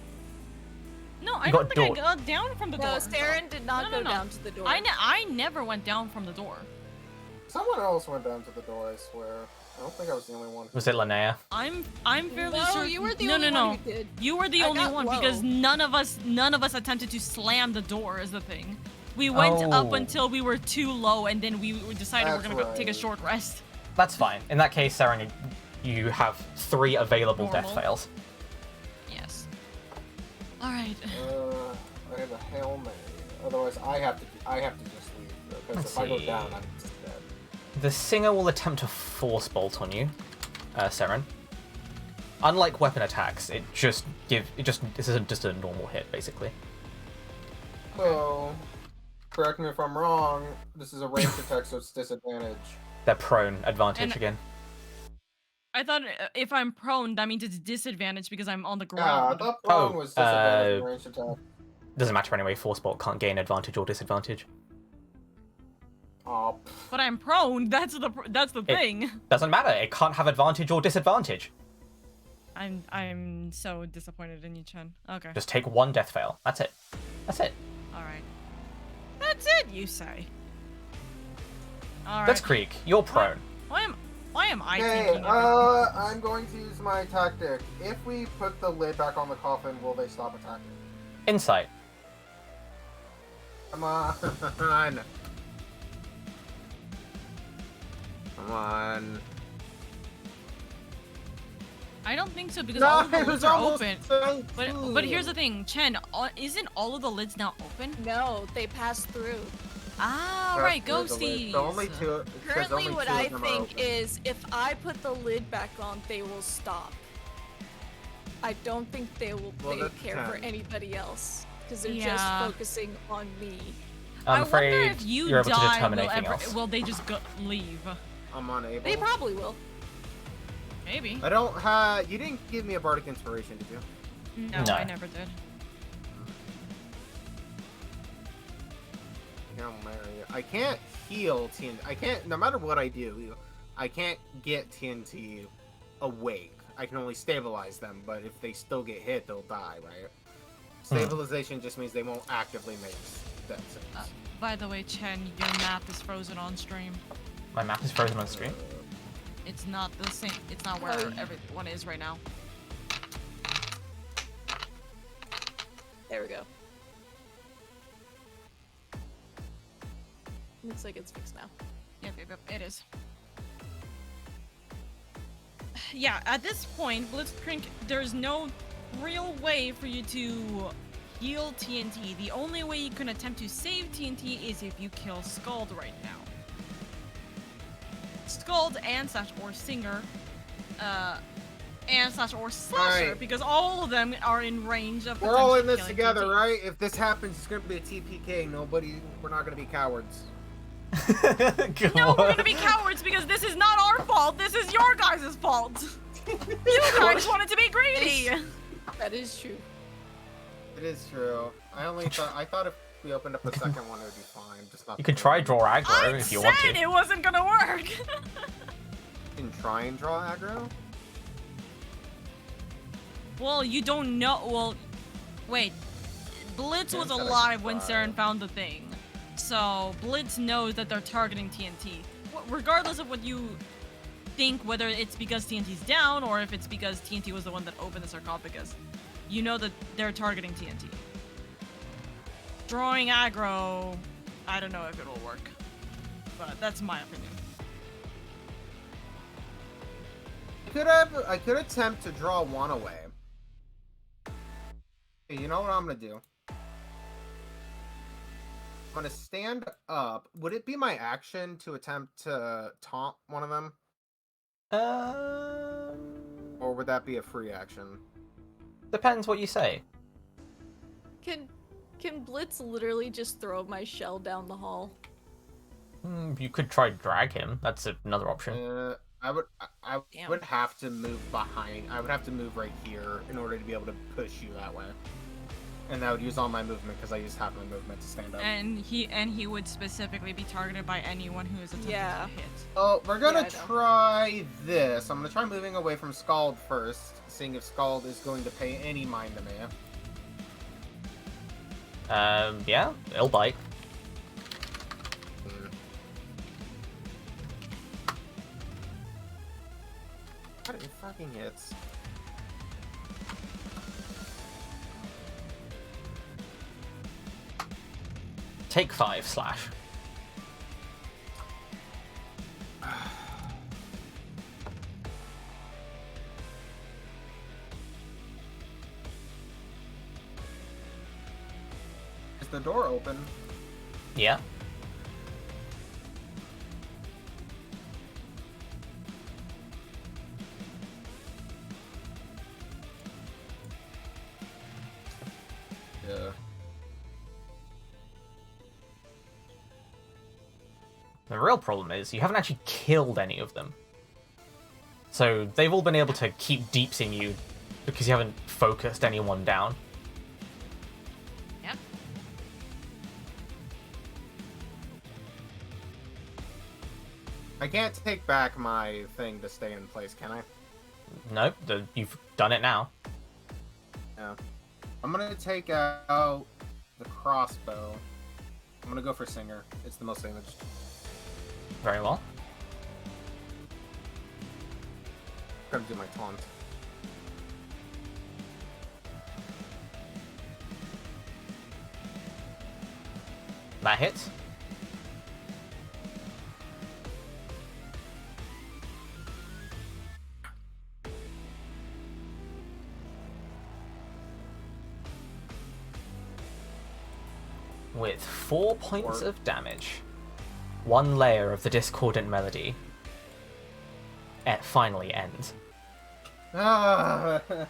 No, I You don't got think I door- got down from the No, door. Saren did not No, go no. down to the door. I never went down from the door. Someone else went down to the door, I swear. I don't think I was the only one. Was it Linnea? I'm fairly No, certain. you were the no, only no, one no. who did. You were the I only got one low. because none of us attempted to slam the door. Is the thing. We went up Oh. until we were too low, and then we decided we're That's gonna go take a right. short rest. That's fine. In that case, Saren, you have 3 available death Normal. fails. Yes. All right. I have a Hail Mary. Otherwise, I have to just leave. Because Let's if I go see. down, I'm just dead. The singer will attempt to force bolt on you, Saren. Unlike weapon attacks, this is just a normal hit, basically. So, correct me if I'm wrong, this is a ranged attack, so it's disadvantage. They're prone advantage And- again. I thought if I'm prone, that means it's disadvantage because I'm on the Yeah, I ground. thought prone Oh, was disadvantage in ranged attack. Doesn't matter anyway. Force bolt can't gain advantage or disadvantage. Oh, But I'm prone. That's the thing. Doesn't matter. It can't have advantage or disadvantage. I'm so disappointed in you, Chen. Okay. Just take 1 death fail. That's it. That's it. All right. That's it, you say. All right. That's Creek. You're prone. Why am I okay, thinking of it? I'm going to use my tactic. If we put the lid back on the coffin, will they stop attacking? Insight. Come on. Come on. I don't think so because No, all of the it lids was are almost open. so But here's the cool. thing, Chen. Isn't all of the lids now open? No, they passed through. Ah, That's right, through the lid. ghosties. So only two. it says Currently, only what two of I them are think open. is if I put the lid back on, they will stop. I don't think they will Well, they that's care for 10. anybody else because they're Yeah. just focusing on me. I'm I afraid wonder if you you're able to die, determine will, anything else. will they just leave? I'm unable. They probably will. Maybe. I don't have. You didn't give me a bardic inspiration, did you? No, No. I never did. Hail Mary. I can't heal TNT. I can't. No matter what I do, I can't get TNT awake. I can only stabilize them, but if they still get hit, they'll die, right? Stabilization just means they won't actively make death saves. By the way, Chen, your map is frozen on stream. My map is frozen on screen. It's not the same. It's not where Oh. everyone is right now. There we go. Looks like it's fixed now. Yep, it is. Yeah, at this point, Blitzcrank, there's no real way for you to heal TNT. The only way you can attempt to save TNT is if you kill Scald right now. Scald and /or Singer, and /or Slasher, Alright. because all of them are in range of We're all in potentially this killing together, TNT. right? If this happens, it's gonna be a TPK. We're not gonna be cowards. No, we're gonna be cowards because this is not our fault. This is your guys' fault. You guys wanted to be greedy. That is true. It is true. I thought if we opened up the second one, it would be fine. Just not. You can try draw aggro I if you said want to. it wasn't gonna work. You can try and draw aggro. Well, you don't know. Well, wait. Blitz was Jen said I alive could when try. Saren found the thing, so Blitz knows that they're targeting TNT. Regardless of what you think, whether it's because TNT's down or if it's because TNT was the one that opened the sarcophagus, you know that they're targeting TNT. Drawing aggro, I don't know if it'll work, but that's my opinion. I could attempt to draw one away. Hey, you know what I'm gonna do? I'm gonna stand up. Would it be my action to attempt to taunt one of them? Or would that be a free action? Depends what you say. Can Blitz literally just throw my shell down the hall? You could try drag him. That's another option. I Damn. would have to move behind. I would have to move right here in order to be able to push you that way. And that would use all my movement because I used half my movement to stand up. And he would specifically be targeted by anyone who is attempting Yeah. to hit. Oh, we're gonna Yeah, I know. try this. I'm gonna try moving away from Scald first, seeing if Scald is going to pay any mind to me. Yeah, it'll bite. What it fucking hits? Take 5 slash. Is the door open? Yeah. Yeah. The real problem is you haven't actually killed any of them. So they've all been able to keep deepsing you because you haven't focused anyone down. Yep. I can't take back my thing to stay in place, can I? Nope, you've done it now. Yeah. I'm gonna take out the crossbow. I'm gonna go for Singer. It's the most damaged. Very well. I'm gonna do my taunt. That hits. With 4 points of damage, one layer of the discordant melody finally ends. Ah! Don't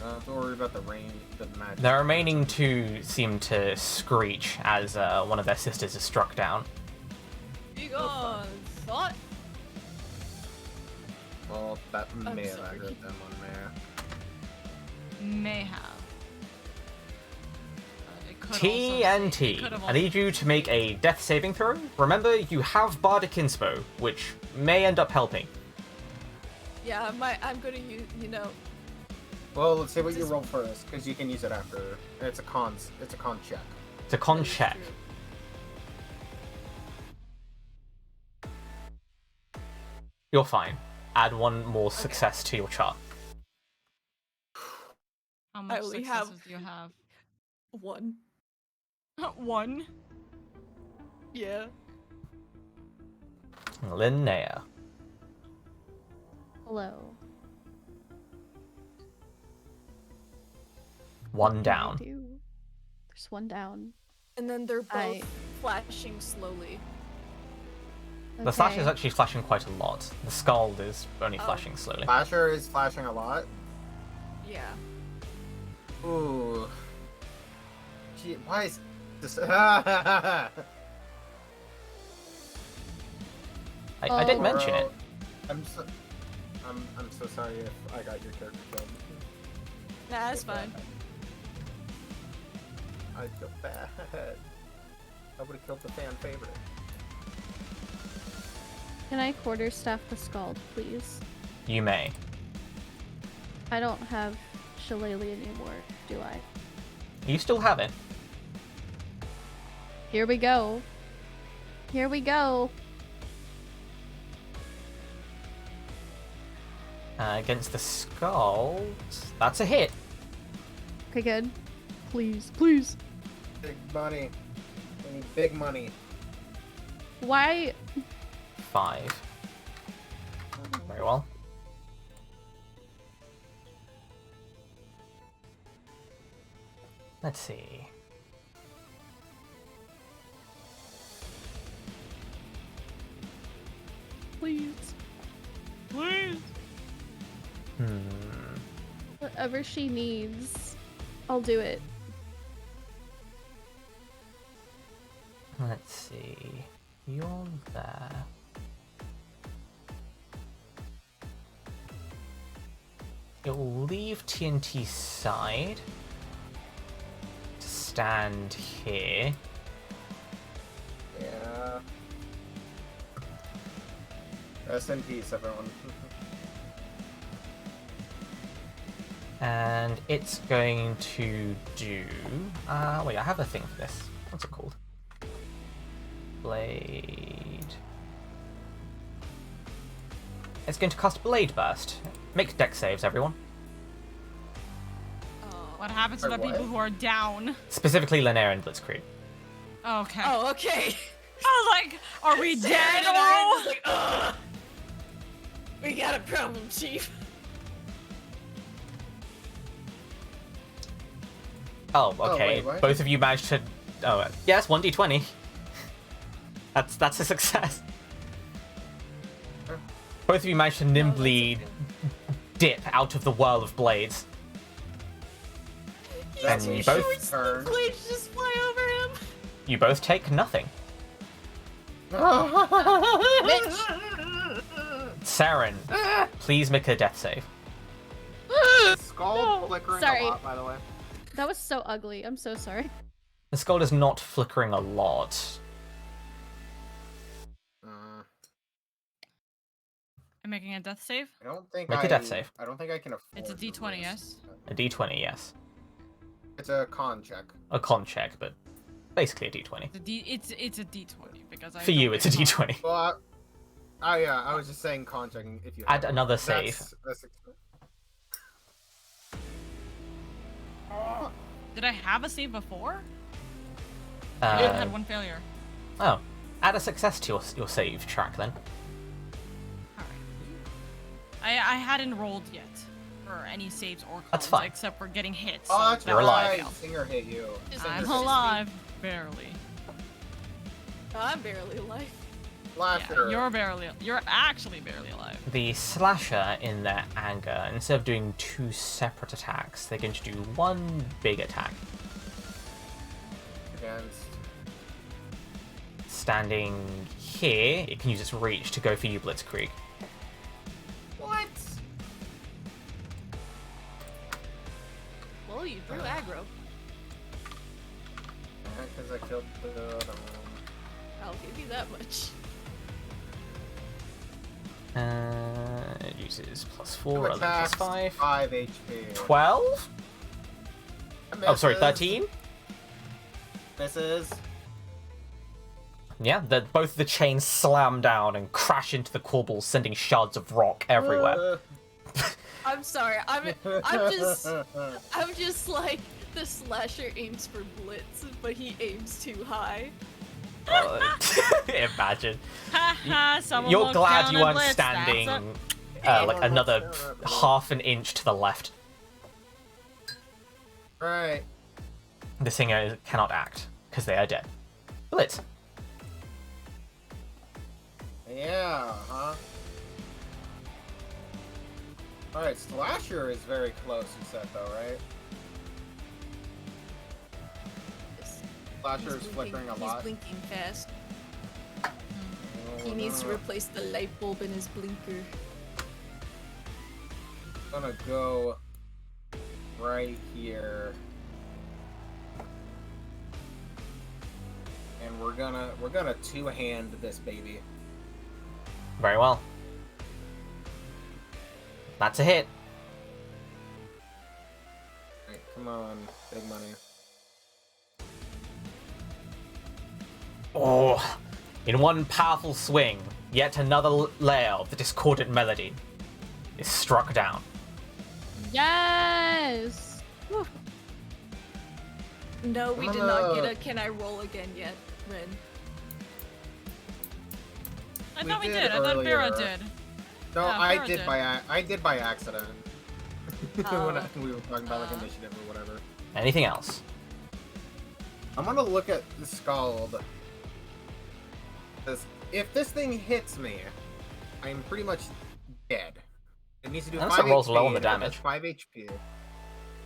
have to worry about the rain, the magic. The remaining 2 seem to screech as one of their sisters is struck down. Be gone, thought. Well, that may have sorry. aggroed them on there. May have. It could TNT. also- I need you to make a death saving throw. Remember, you have Bardic Inspo, which may end up helping. Yeah, I'm gonna use, Well, let's see what you roll first, because you can use it after. It's a con check. It's a con that is check. true. You're fine. Add one more success to your chart. How much only have- successes do you have? 1. 1. Yeah. Linnea. Hello. One What can I down. do? There's one down. And then they're both I- flashing slowly. The slash is Okay. actually flashing quite a lot. The scald is only Oh. flashing slowly. Flasher is flashing a lot. Yeah. Ooh. Gee, why is this? I I did mention it. I'm so sorry if I got your character killed. Nah, that's fine. I feel bad. I would have killed the fan favorite. Can I quarterstaff the Scald, please? You may. I don't have Shillelagh anymore, do I? You still have it. Here we go. Here we go. Against the scald. That's a hit. Okay, good. Please, please. Big money. We need big money. Why? 5. Very well. Let's see. Please. Please. Whatever she needs, I'll do it. Let's see. You're there. It will leave TNT's side to stand here. Yeah. Rest in peace, everyone. And it's going to do... wait, I have a thing for this. What's it called? Blade... It's going to cast Blade Burst. Make deck saves, everyone. What happens to the Wait, what? people who are down? Specifically Linnea and Blitzkrieg. Okay. Oh, okay. I was like, are we Sarah dead and I are or? just like, ugh. We got a problem, Chief. Oh, okay. wait, what? Both of you managed to... Oh, yes, 1d20. That's a success. Huh. Both of you managed to nimbly dip out of the whirl of blades. And you both... Turn. Blades just fly over him. You both take nothing. Saren, please make a death save. Skull No, flickering sorry. a lot, by the way. That was so ugly. I'm so sorry. The skull is not flickering a lot. I'm making a death save. I don't think Make a death save. I don't think I can afford It's a to D20, risk. yes? A d20, yes. It's a con check. A con check, but basically a d20. It's a D20 because I. For you, don't it's a get con. d20. Well, yeah, I was just saying con checking if you Add have it. another save. That's Did I have a save before? I had one failure. Oh, add a success to your save track then. Alright. I hadn't rolled yet for any saves or cons That's fine. except for getting hit. Oh, so that's that You're was alive. a fail. Singer hit you. I'm Singer alive, barely. I'm barely alive. Slasher. Yeah, you're actually barely alive. The slasher, in their anger, instead of doing two separate attacks, they're going to do one big attack. Against. Standing here, it can use its reach to go for you, Blitzkrieg. What? Well, you threw aggro. Because I killed the other one. I'll give you that much. It uses +4 rather than Attacks, +5. 5 HP. 12? Oh, sorry, Misses. 13? Misses. Yeah, both the chains slam down and crash into the corbels, sending shards of rock everywhere. I'm sorry. I'm just like the slasher aims for Blitz, but he aims too high. Imagine. Haha, someone You're looked glad down you at weren't Blitz, standing that's like another half an inch to the left. Right. The singer cannot act because they are dead. Blitz. Yeah, huh? Alright, Slasher is very close, you said, though, right? Slasher is flickering a lot. He's blinking fast. Oh, He needs to no. replace the light bulb in his blinker. I'm gonna go right here. And we're gonna two-hand this baby. Very well. That's a hit. Alright, come on, big money. Oh, in one powerful swing, yet another layer of the discordant melody is struck down. Yes! Woo. No, we did not get a can I roll again yet, Ren. I We thought we did did. I thought Barrow earlier. did. No, Yeah, I Barrow did did. I did by accident. Oh. When we were talking about like initiative or whatever. Anything else? I'm gonna look at the Scald. Because if this thing hits me, I'm pretty much dead. It needs to do Unless 5 it rolls HP, low on the and if it damage. does 5 HP.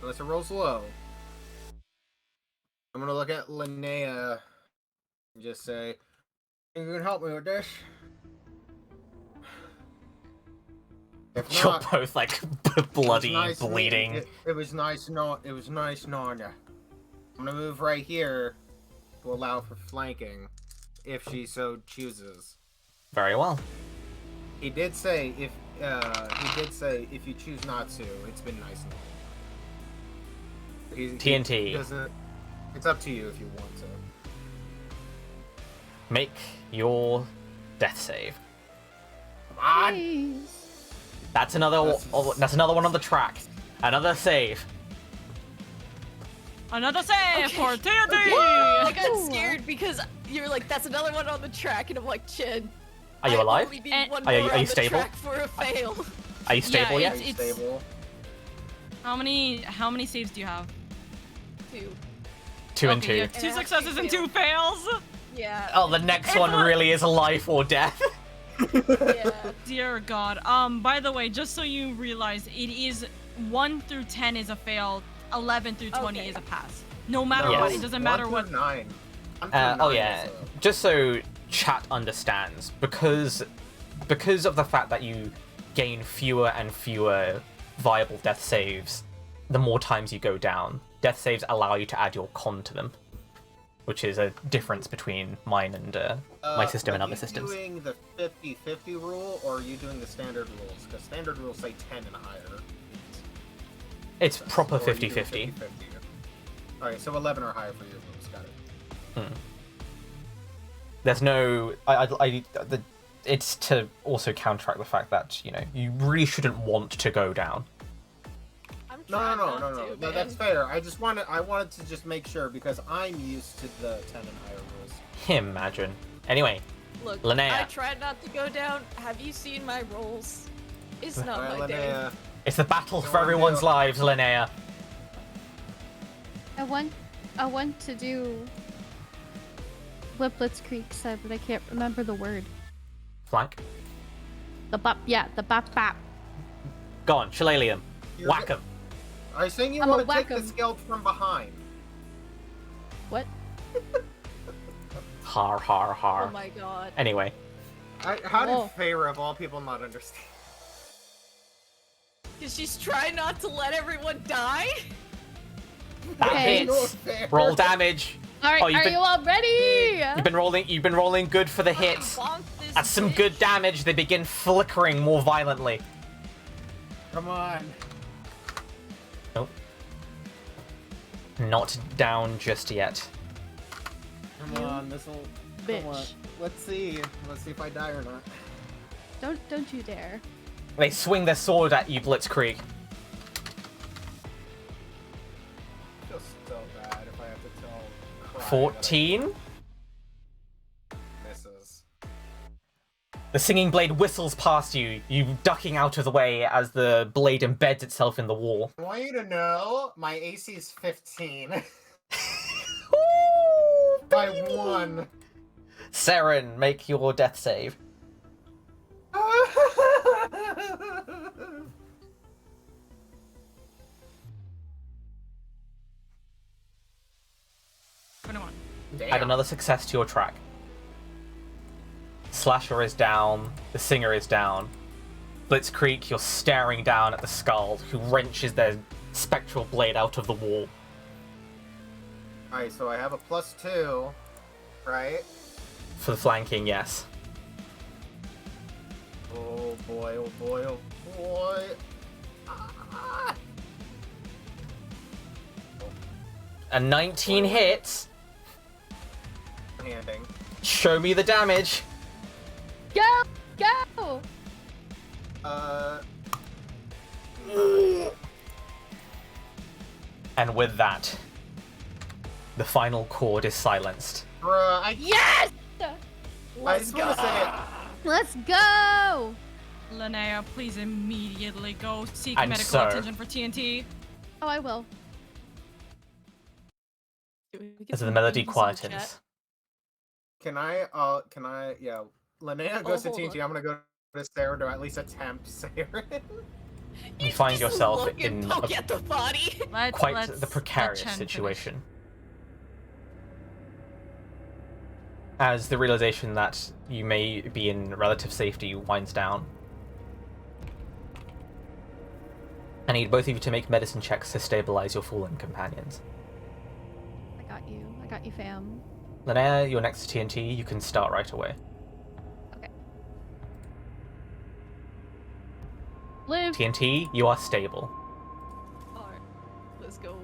Unless it rolls low. I'm gonna look at Linnea and just say, "You can help me with this." If You're not, both like it was bloody, nice bleeding. It was nice knowing you. I'm gonna move right here to allow for flanking, if she so chooses. Very well. He did say if you choose not to, it's been nice knowing. TNT. He doesn't. It's up to you if you want to. Make your death save. Come on. Please. That's another. That's another one on the track. Another save. Another save Okay. for TNT! I got scared because you were like, "That's another one on the track," and I'm like, "Chin." Are you I alive? only need And- one Are you- more are you on the stable? track for a fail. Are you stable Yeah, yet? Are you it's- stable? How many saves do you have? 2. 2 and Okay, 2. you have 2 And successes and 2 fail. fails. Yeah. Oh, the next one Everyone- really is life or death. Yeah. Dear God. By the way, just so you realize, it is 1 through 10 is a fail, 11 through 20 Okay. is a pass. No matter Yes. what, it doesn't matter what. 9. Oh yeah. Just so chat understands, because of the fact that you gain fewer and fewer viable death saves, the more times you go down, death saves allow you to add your con to them, which is a difference between mine and my system and other systems. Are you doing the 50-50 rule, or are you doing the standard rules? Because standard rules say 10 and higher. It's proper Or are you doing 50-50. 50-50? Alright, so 11 or higher for your rules. Got it. There's no. It's to also counteract the fact that, you know, you really shouldn't want to go down. I'm No, trying no, not no, to, no. man. No, that's fair. I wanted to just make sure because I'm used to the 10 and higher rules. Imagine. Anyway, Look, Linnea. I tried not to go down. Have you seen my rolls? It's not Alright, my day. Linnea. it's the battle Go for on, everyone's do. lives, Linnea. I want to do Whiplets Creek said, but I can't remember the word. Flank. The bop, yeah, the bop bop. Go on, Shillelagh. You're Whack go- him. Are you saying you I'm a want to take the whack 'em. scalp from behind? What? Har, har, har. Oh my god. Anyway, How Whoa. did Feyre of all people not understand? Because she's trying not to let everyone die? that Okay. hits. Fair. Roll damage. All right, Oh, you've are been- you all ready? You've been rolling good for the hits. Bonk this That's some bitch. good damage. They begin flickering more violently. Come on. Nope. Not down just yet. Come on, this'll. Come on. Bitch. Let's see. Let's see if I die or not. Don't you dare. They swing their sword at you, Blitzkrieg. Feels so bad if I have to tell. Cry that I 14. misses. The singing blade whistles past you, you ducking out of the way as the blade embeds itself in the wall. I want you to know my AC is 15 by 1. Seren, make your death save. Damn. Add another success to your track. Slasher is down, the singer is down. Blitzkrieg, you're staring down at the Skald, who wrenches their spectral blade out of the wall. Alright, so I have a +2, right? For the flanking, yes. Oh boy, oh boy, oh boy. Ah. A 19 hits. Handing. Show me the damage. Go! Go! And with that, the final chord is silenced. Bruh, Yes! I just want to say it. Let's go! Linnea, please immediately go seek And medical so- attention for TNT. Oh, I will. As the melody quietens. Can I, yeah. Linnea goes to hold TNT, I'm gonna go to Sarah to at least attempt Sarah. You find just yourself look and in poke a at the body. quite Let's the precarious let Chen finish. situation. As the realization that you may be in relative safety winds down. I need both of you to make medicine checks to stabilize your fallen companions. I got you. I got you, fam. Linnea, you're next to TNT, you can start right away. Okay. Live. TNT, you are stable. Alright, let's go.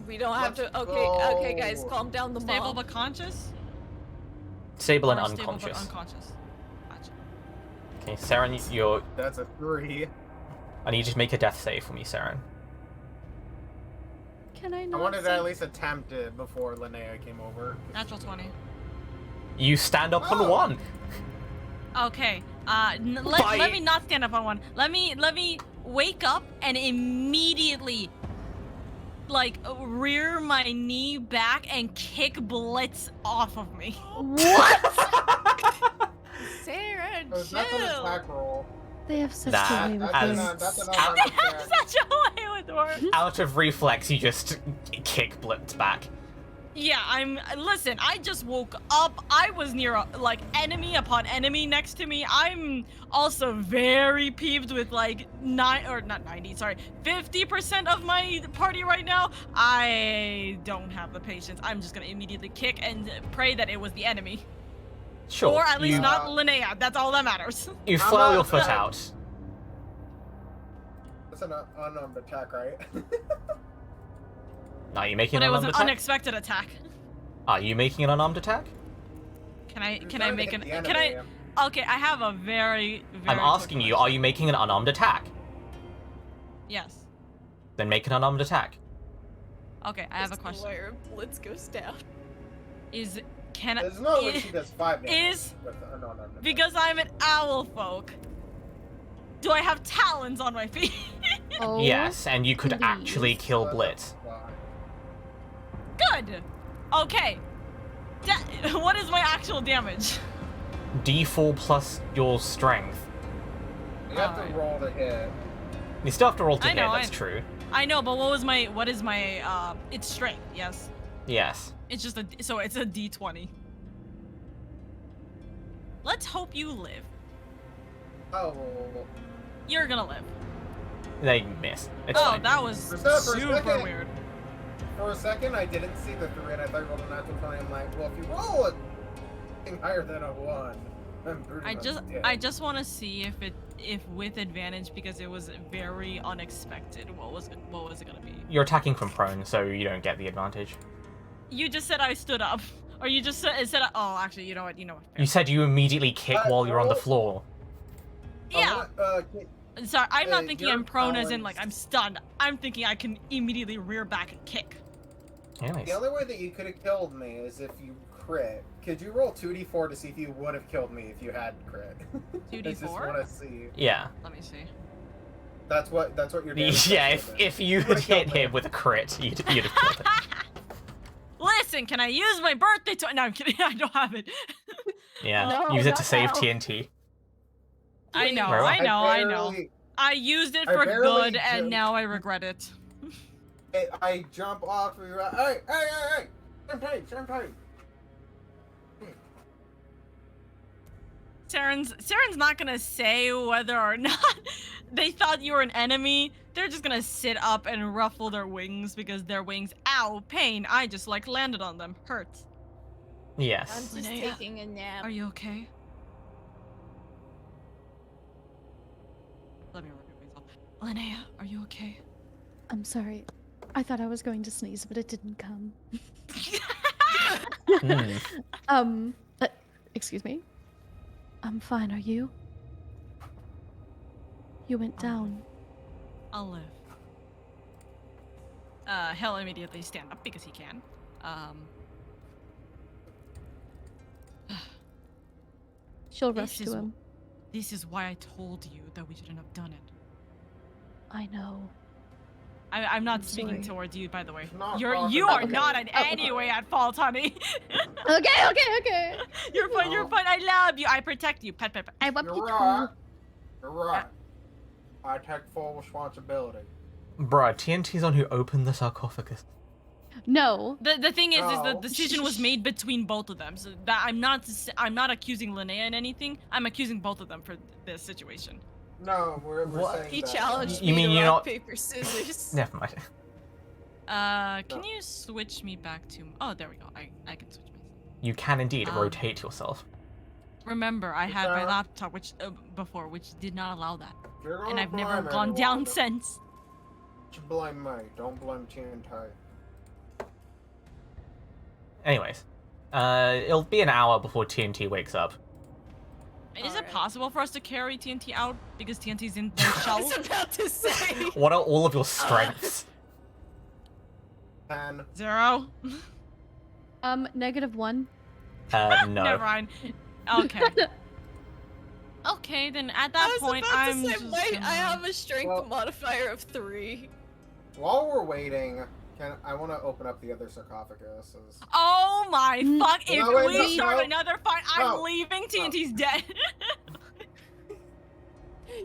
We don't have Let's to. Okay, go. guys, calm down the Stable mom. but conscious? Stable and Or stable but unconscious. unconscious. Gotcha. Okay, Saren, you're... That's a 3. I need you to make a death save for me, Saren. Can I I not wanted to see- at least attempt it before Linnea came over. Natural 20. You stand up on Oh. one! Okay. Bye. Let me not stand up on one. Let me wake up and immediately like rear my knee back and kick Blitz off of me. Sarah, Oh, that's an chill. attack roll. They have such That a way with as- words. That's an Out- unarmed attack. Such a way with words. Out of reflex, you just kick Blitz back. Yeah, listen, I just woke up. I was near like enemy upon enemy next to me. I'm also very peeved with like 50% of my party right now. I don't have the patience. I'm just gonna immediately kick and pray that it was the enemy. Sure. Or at least you, not Linnea. That's all that matters. You I'm flail not- your foot out. That's an unarmed attack, right? Are you making But an it was unarmed an attack? unexpected attack. Are you making an unarmed attack? Can I You're make trying an to hit the can I enemy. Okay, I have a very I'm quick asking you, question. are you making an unarmed attack? Yes. Then make an unarmed attack. Okay, I have a Just question. Where Blitz goes down. Can There's no way i- she does 5 damage is- with an unarmed attack. Because I'm an owl folk. Do I have talons on my feet? Oh, Yes, and you could please. actually kill That's Blitz. fine. Good. Okay. What is my actual damage? D4 plus your strength. You have Alright. to roll to hit. You still have to roll to I hit, know, that's true. I know, but what is my it's strength, yes. Yes. It's just so it's a D20. Let's hope you live. Oh. You're gonna live. They miss. It's Oh, fine. that was For a super second. weird. For a second, I didn't see the 3 and I thought you rolled a natural 20. I'm like, well, if you roll a thing higher than a 1, I'm pretty I much just dead. want to see if with advantage because it was very unexpected. What was it gonna be? You're attacking from prone, so you don't get the advantage. You just said I stood up, or you just said oh actually you know what You said you immediately kick while you're on the floor. yeah. Sorry, I'm not thinking your I'm prone as in talons- like I'm stunned. I'm thinking I can immediately rear back and kick. Anyways. The only way that you could have killed me is if you crit. Could you roll 2d4 to see if you would have killed me if you had crit? I just 2d4? want to see. Yeah. Let me see. That's what your damage Yeah, is, if you would've had hit killed me. him with a crit, you'd have killed him. Listen, can I use my birthday to? No, I'm kidding. I don't have it. Yeah, No, use it not to save now. TNT. I know, Well, I know. barely- I used it I for barely good, and jumped. now I regret it. I jump off of you. Hey! Same time. Saren's not gonna say whether or not they thought you were an enemy. They're just gonna sit up and ruffle their wings because their wings, ow, pain. I just like landed on them. Hurts. I'm Yes. just Linnea, taking a nap. Are you okay? Let me repeat myself. Linnea, are you okay? I'm sorry. I thought I was going to sneeze, but it didn't come. Hmm. Excuse me. I'm fine. Are you? You went down. I'll live. He'll immediately stand up because he can. She'll This rush is to him. This is why I told you that we shouldn't have done it. I know. I'm not I'm speaking sorry. towards you, by the way. It's not You talking are about not me. in any way at fault, honey. Okay. You're fine. You're No. fine. I love you. I protect you. Pet, pet, pet. I want You're you right. to. You're right. I take full responsibility. Bruh, TNT's on who opened the sarcophagus. No. The thing is the No. decision was made between both of them. So that I'm not accusing Linnea in anything. I'm accusing both of them for this situation. No, we're What? saying He that, challenged You me mean to you're rock, not- paper, scissors. Never mind. Can No. you switch me back to? Oh, there we go. I can switch myself. You can indeed Um, rotate yourself. Remember, I had my Sarah? laptop before, which did not allow that, You're and gonna I've never blame gone down anyone. since. You blame me. Don't blame TNT. Anyways, it'll be an hour before TNT wakes up. Is it Alright. possible for us to carry TNT out because TNT's in the I shell? was about to say. What are all of your strengths? 10. 0. -1. No. Never mind. Okay. Okay, then at I that was point, about I'm to say, just I gonna- have a strength Well- modifier of 3. While we're waiting, I want to open up the other sarcophaguses. Oh my Mm. fuck! If No, wait, we no, start no. another fight, I'm No. leaving. TNT's dead.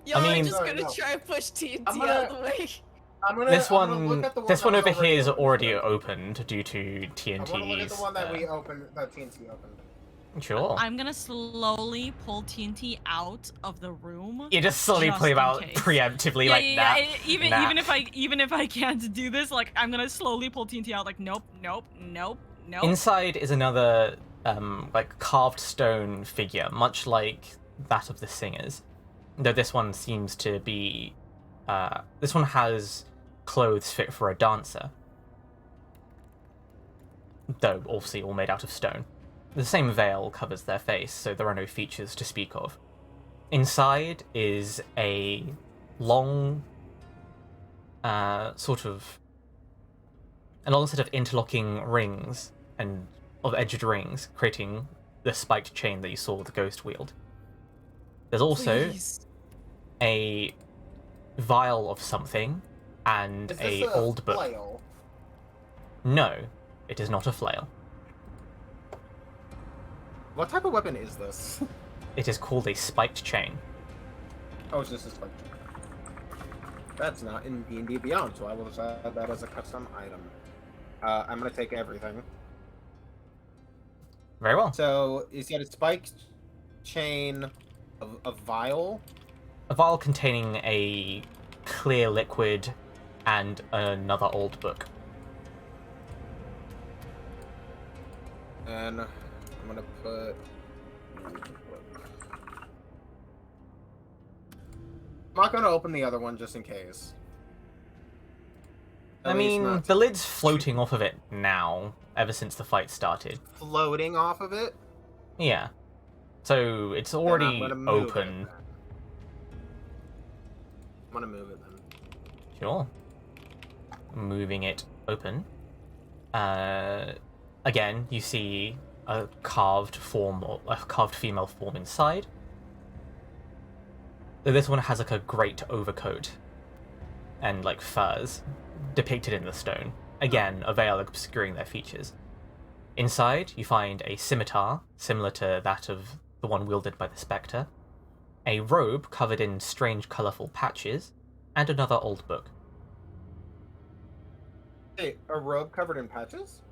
Y'all mean- are just No, gonna no. try and push TNT I'm gonna- out of the way. I'm gonna. This I'm gonna one, look at the this one that over was here is already opened. opened due to I want to look at TNT's. the one that we opened. That TNT opened. Sure. I'm gonna slowly pull TNT out of the room. You just slowly just pull him in out case. preemptively Yeah, like yeah, that. yeah. Even Nah. even if I can't do this, like I'm gonna slowly pull TNT out. Like nope. Inside is another like carved stone figure, much like that of the singers. Though this one seems to be this one has clothes fit for a dancer. Though obviously all made out of stone. The same veil covers their face, so there are no features to speak of. Inside is a long sort of a long set of interlocking rings and of edged rings, creating the spiked chain that you saw the ghost wield. There's also Please. a vial of something and Is this a a old book. flail? No, it is not a flail. What type of weapon is this? It is called a spiked chain. Oh, it's just a spike. That's not in D&D Beyond, so I will just add that as a custom item. I'm gonna take everything. Very well. So, is that a spiked chain of a vial? A vial containing a clear liquid and another old book. And I'm gonna put... I'm not gonna open the other one just in case. I At least mean, not the lid's floating off of it now, ever since the fight started. floating off of it. Yeah. So it's Then I'm already gonna move it open. then. I'm gonna move it then. Sure. Moving it open. Again, you see a carved form, or a carved female form inside. Though this one has like a great overcoat and like furs depicted in the stone. Again, a veil obscuring their features. Inside, you find a scimitar, similar to that of the one wielded by the Spectre, a robe covered in strange colourful patches, and another old book. Hey, a robe covered in patches?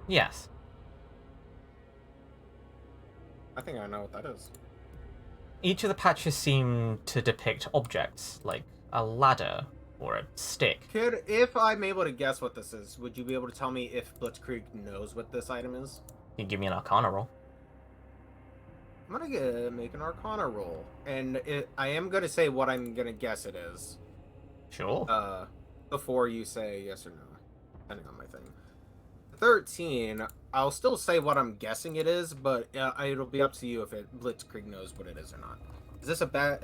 Yes. I think I know what that is. Each of the patches seem to depict objects, like a ladder or a stick. If I'm able to guess what this is, would you be able to tell me if Blitzkrieg knows what this item is? You give me an Arcana roll. I'm gonna make an Arcana roll, and I am gonna say what I'm gonna guess it is. Sure. Before you say yes or no, depending on my thing. 13. I'll still say what I'm guessing it is, but it'll be up to you if Blitzkrieg knows what it is or not.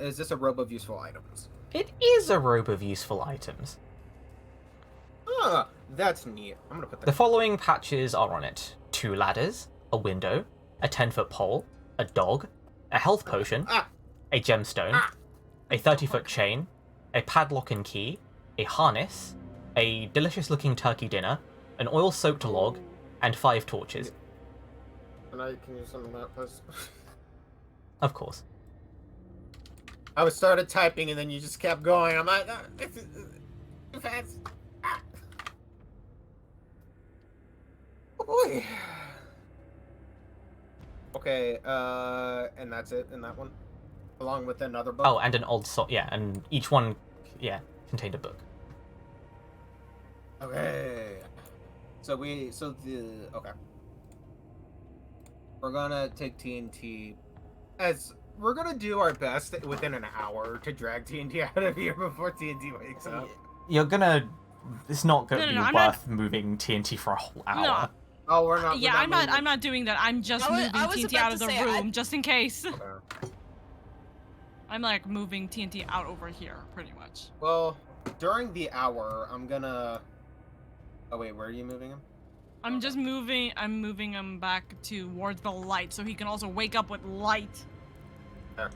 Is this a robe of useful items? It is a robe of useful items. Ah, that's neat. I'm gonna put The that. following patches are on it: 2 ladders, a window, a 10-foot pole, a dog, a health potion, Ah, a gemstone, a 30-foot chain, a padlock and key, a harness, a delicious-looking turkey dinner, an oil-soaked log, and 5 torches. Can you send them out, please? Of course. I was started typing and then you just kept going. I'm like, this is too fast. Oh boy. Okay, and that's it in that one? Along with another book? Oh, and an old sock, yeah, and each one, contained a book. Okay. Okay. We're gonna take TNT as we're gonna do our best within an hour to drag TNT out of here before TNT wakes up. It's not gonna No, be I'm worth moving TNT for a whole hour. No. Oh, we're not. Yeah, I'm not doing that. I'm just moving I was TNT about out of to the say, room just in case. Okay. I'm like moving TNT out over here, pretty much. Well, during the hour, I'm gonna. Oh wait, where are you moving him? I'm just moving. I'm moving him back towards the light, so he can also wake up with light. There.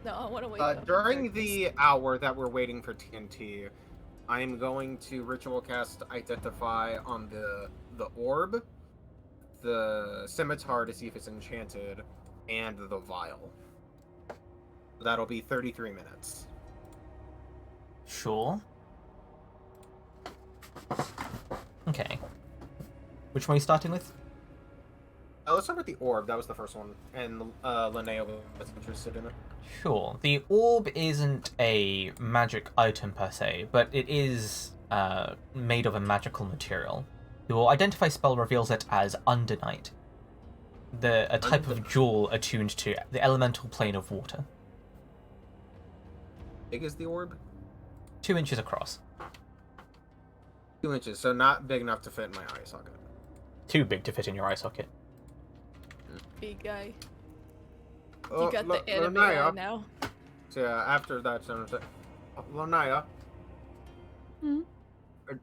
No, I want to wake up. During the hour that we're waiting for TNT, I'm going to ritual cast Identify on the orb, the scimitar to see if it's enchanted, and the vial. That'll be 33 minutes. Sure. Okay. Which one are you starting with? Let's start with the orb. That was the first one, and Linnea was interested in it. Sure. The orb isn't a magic item per se, but it is made of a magical material. Your identify spell reveals it as Undernight, a type of jewel attuned to the elemental plane of water. Big is the orb? 2 inches across. 2 inches, so not big enough to fit in my eye socket. Too big to fit in your eye socket. Big guy. Oh, You got the anime eye now. So yeah, after that, Linnea. Hmm?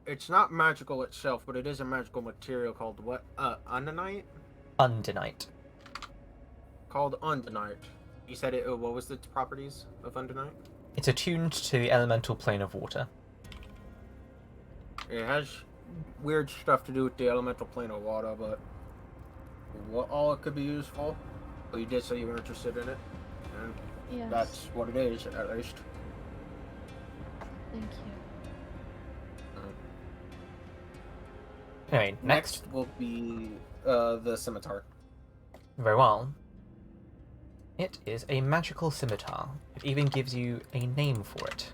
It's not magical itself, but it is a magical material called what? Undinite? Undinite. Called Undinite. You said it. What was the properties of Undinite? It's attuned to the elemental plane of water. It has weird stuff to do with the elemental plane of water, but what all it could be used for? Well, you did say you were interested in it, and Yes. that's what it is, at least. Thank you. Anyway, next. will be the scimitar. Very well. It is a magical scimitar. It even gives you a name for it.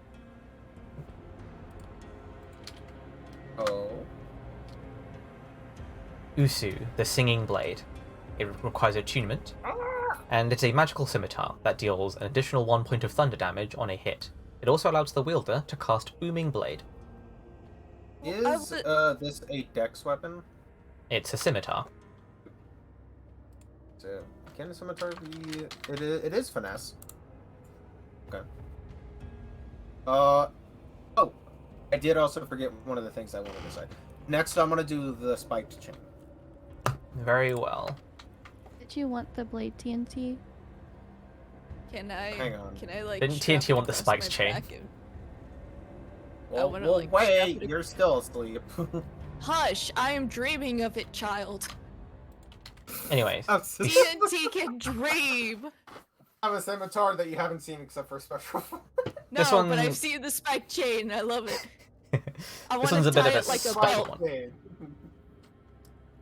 Oh. Usu, the Singing Blade. It requires attunement, and it's a magical scimitar that deals an additional 1 point of thunder damage on a hit. It also allows the wielder to cast Booming Blade. Is this a dex weapon? It's a scimitar. So, can a scimitar be... It is finesse. Okay. Oh, I did also forget one of the things I wanted to say. Next, I'm gonna do the spiked chain. Very well. Did you want the blade TNT? Can I? Hang on. Can I like? Didn't strap TNT it want the across spiked my chain? back and- Well, wanna, like, wait, strap it- you're still asleep. Hush! I am dreaming of it, child. Anyways, TNT can dream. I'm a scimitar that you haven't seen except for special. No, This but one- I've seen the spiked chain. I love it. I this want one's to a bit tie of a it like a special belt. one.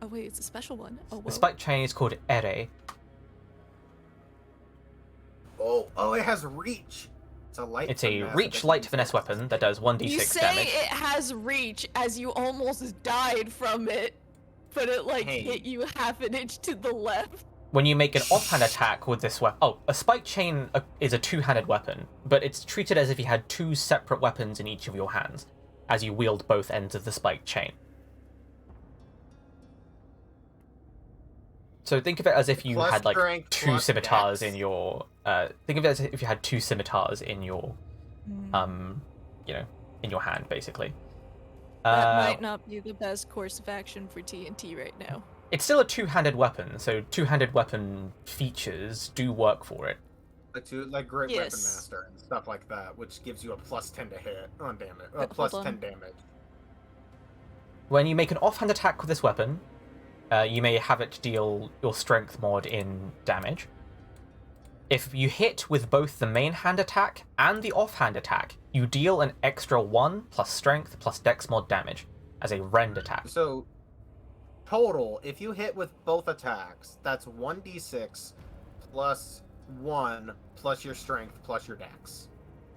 Oh wait, it's a special one. Oh The well. spiked chain is called Ere. Oh, it has reach. It's a light. It's a finesse. reach light finesse weapon that does 1d6 You say damage. it has reach as you almost died from it, but it like Hey. hit you half an inch to the left. When you make an offhand attack with this weapon... Oh, a spiked chain is a two-handed weapon, but it's treated as if you had 2 separate weapons in each of your hands, as you wield both ends of the spiked chain. So think of it as if you Plus had, like, strength, 2 plus scimitars dex. in your... think of it as if you had 2 scimitars in your... in your hand, basically. That might not be the best course of action for TNT right now. It's still a two-handed weapon, so two-handed weapon features do work for it. like Great Weapon Yes. Master and stuff like that, which gives you a +10 to hit on damage. Hold Plus on. 10 damage. When you make an offhand attack with this weapon, you may have it deal your strength mod in damage. If you hit with both the main hand attack and the offhand attack, you deal an extra 1 plus strength plus dex mod damage as a rend attack. So, total, if you hit with both attacks, that's 1d6 plus 1 plus your strength plus your dex.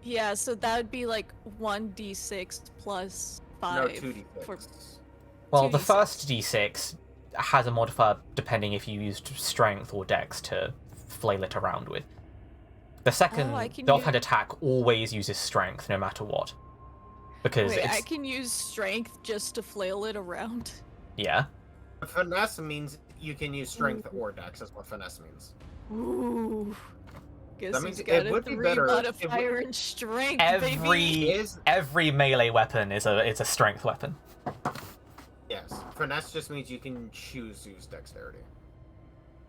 Yeah, so that would be like 1d6 plus 5. No, 2d6. For... Well, the 2d6. first d6 has a modifier depending if you used strength or dex to flail it around with. The second, the offhand attack always uses strength no matter what. Because Wait, it's... I can use strength just to flail it around? Yeah. Finesse means you can use strength or dex, is what finesse means. Ooh. Guess That means he's got it a would be 3 better if modifier in strength, baby! Every melee weapon is a strength weapon. Yes. Finesse just means you can choose to use dexterity.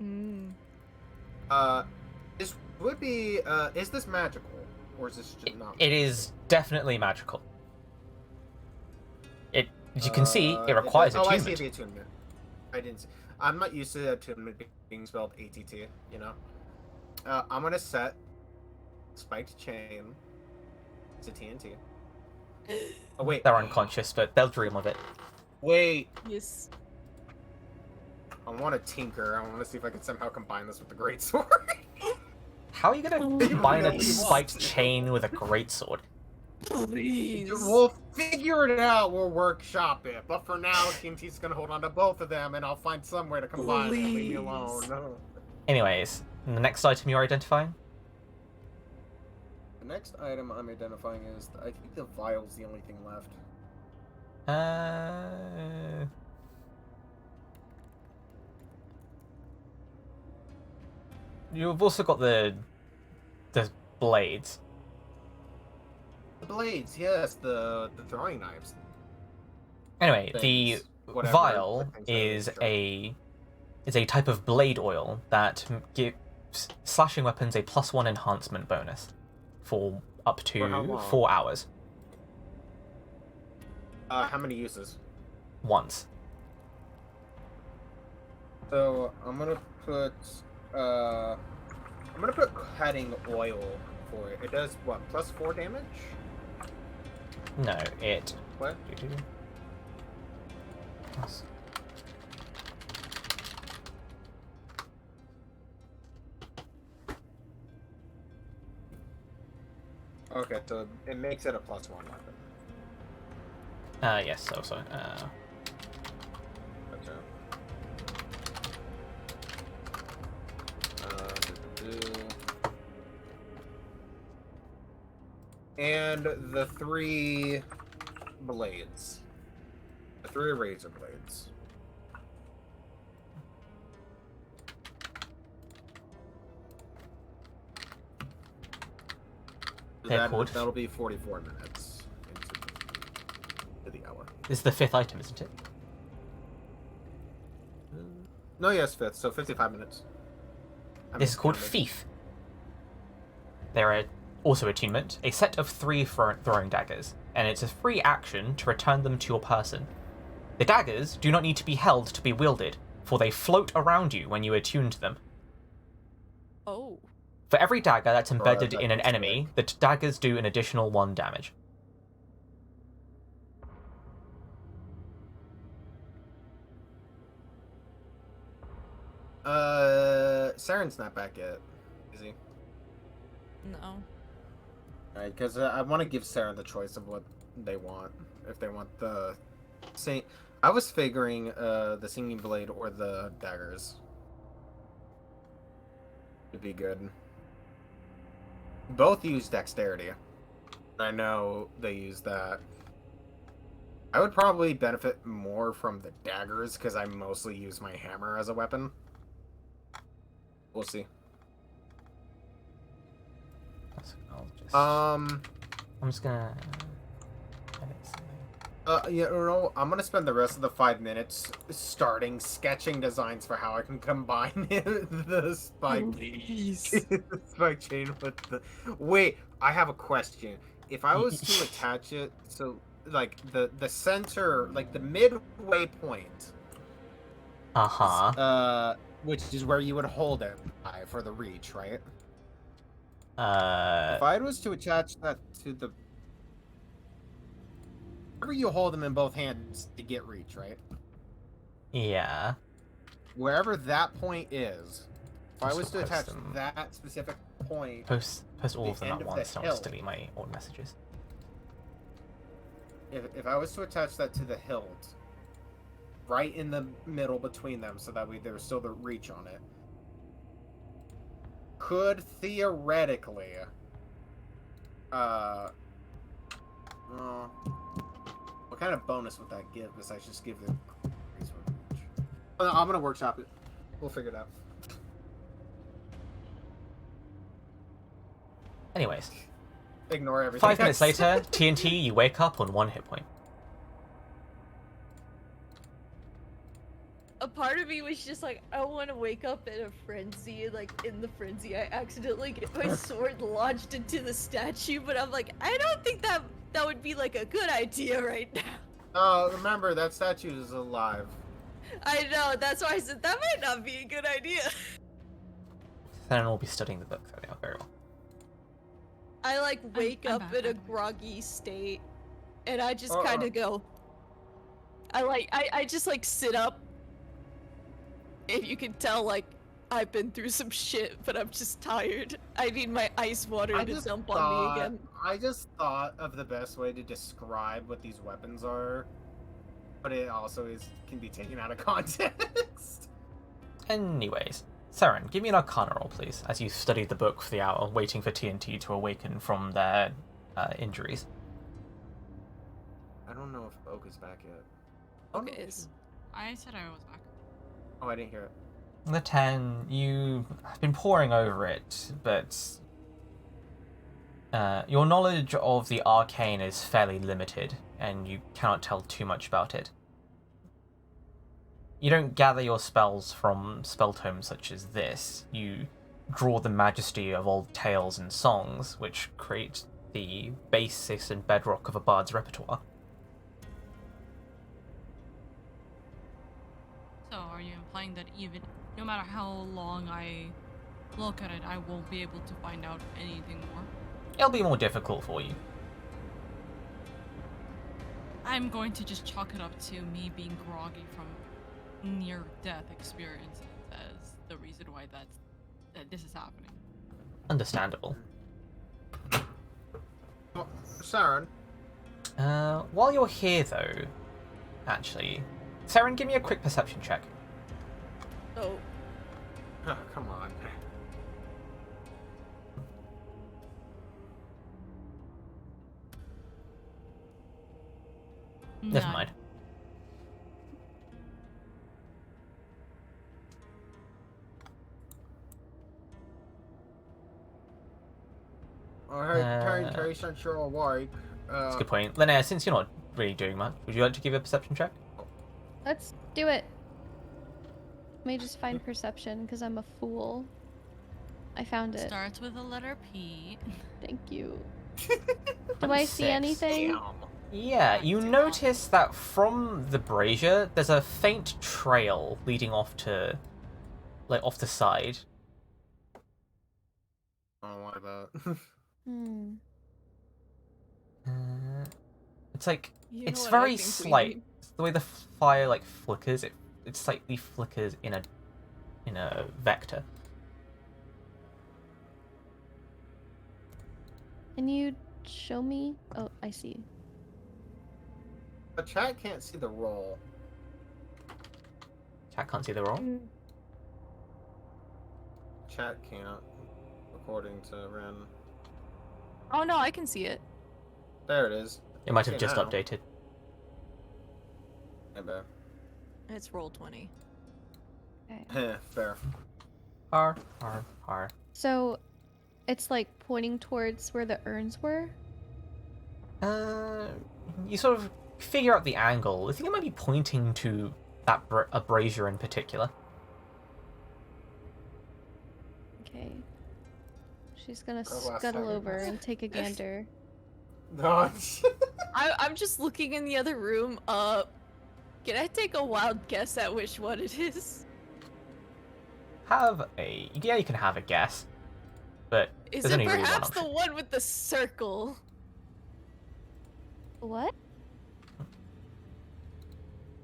Mm. This would be, is this magical? Or is this just not? It is definitely magical. As you can see, it requires I attunement. see the attunement. I didn't see. I'm not used to attunement being spelled ATT, you know? I'm gonna set spiked chain to TNT. Oh, wait. They're unconscious, but they'll dream of it. Wait. Yes. I want to tinker. I want to see if I can somehow combine this with the greatsword. How are you gonna combine a spiked chain with a greatsword? Please. We'll figure it out. We'll workshop it. But for now, TNT's gonna hold on to both of them, and I'll find some way to combine them. Leave me alone. No. Anyways, the next item you're identifying? The next item I'm identifying is, I think the vial's the only thing left. You've also got the blades. The blades, yes, the throwing knives. Anyway, Things, the whatever, vial the things that is they a type of blade oil that gives slashing weapons a +1 enhancement bonus for up For how to long? 4 hours. How many uses? Once. So I'm gonna put cutting oil for it. It does what? +4 damage? No, it. What? Yes. Okay, so it makes it a +1 weapon. Yes, also. Gotcha. And the 3 blades. The 3 razor blades. They're called- That'll be 44 minutes into the hour. This is the 5th item, isn't it? No, yes, 5th, so 55 minutes. This is called Fief. They're also attunement, a set of 3 throwing daggers, and it's a free action to return them to your person. The daggers do not need to be held to be wielded, for they float around you when you attune to them. Oh. For every dagger that's embedded that in an makes enemy, the daggers do an additional 1 damage. Saren's not back yet, is he? No. Alright, because I want to give Saren the choice of what they want. If they want the... I was figuring the singing blade or the daggers would be good. Both use dexterity. I know they use that. I would probably benefit more from the daggers because I mostly use my hammer as a weapon. We'll see. I'm just Um, gonna edit something. You know, I'm gonna spend the rest of the 5 minutes sketching designs for how I can combine the spike Please. spike chain with the. Wait, I have a question. If I was to attach it, so like the center, like the midway point, Uh-huh. which is where you would hold it by for the reach, right? Uh, If I was to attach that to the wherever you hold them in both hands to get reach, right? yeah. Wherever that point is, if I Just was to post attach them. that specific point, Post all the of them end at of once, the don't just hilt. delete my old messages. If I was to attach that to the hilt, right in the middle between them, so that way there's still the reach on it, could theoretically, what kind of bonus would that give besides just give the reach? I'm gonna workshop it. We'll figure it out. Anyways, Ignore everything. 5 minutes later, TNT, you wake up on 1 hit point. A part of me was just like, I want to wake up in a frenzy, and like in the frenzy, I accidentally get my sword launched into the statue. But I'm like, I don't think that would be like a good idea right now. Oh, remember that statue is alive. I know, that's why I said that might not be a good idea. Then we'll be studying the book, so yeah, very well. I like wake I'm up back, in a I'm back. groggy state, and I just Uh-uh. kind of go. I just like sit up. If you can tell, like, I've been through some shit, but I'm just tired. I need my ice water to dump on me again. I just thought of the best way to describe what these weapons are, but it also can be taken out of context. Anyways, Saren, give me an Arcana roll, please, as you study the book for the hour, waiting for TNT to awaken from their injuries. I don't know if Oak is back yet. Okay, is. I said I was back. Oh, I didn't hear it. The 10, you've been poring over it, but your knowledge of the arcane is fairly limited, and you cannot tell too much about it. You don't gather your spells from spell tomes such as this. You draw the majesty of old tales and songs, which create the basis and bedrock of a bard's repertoire. So, are you implying that even no matter how long I look at it, I won't be able to find out anything more? It'll be more difficult for you. I'm going to just chalk it up to me being groggy from near-death experiences as the reason why that this is happening. Understandable. Oh, Saren. While you're here, though, actually, Saren, give me a quick perception check. Oh, Oh, come on. Never None. mind. Alright, Terry Central awake. That's a good point. Linnea, since you're not really doing much, would you like to give a perception check? Let's do it. Let me just find perception because I'm a fool. I found it. Starts with the letter P. Thank you. Do I see 26. anything? Damn. Yeah, you notice that from the brazier, there's a faint trail leading off to, like, off the side. I don't want that. Hmm. It's like, you it's know what I very think we slight. need? The way the fire, like, flickers, it slightly flickers in a vector. Can you show me? Oh, I see. The chat can't see the roll. Chat can't see the roll. Chat can't, according to Ren. Oh no, I can see it. There it is. It might have Okay, just now. updated. Maybe. It's roll 20. Okay. Fair. R. So, it's like pointing towards where the urns were. You sort of figure out the angle. I think it might be pointing to that a brazier in particular. Okay. She's gonna Go last scuttle time. over and take a gander. No. I'm just looking in the other room. Can I take a wild guess at which one it is? Yeah, you can have a guess, but Is there's it only really one perhaps the option. one with the circle? What?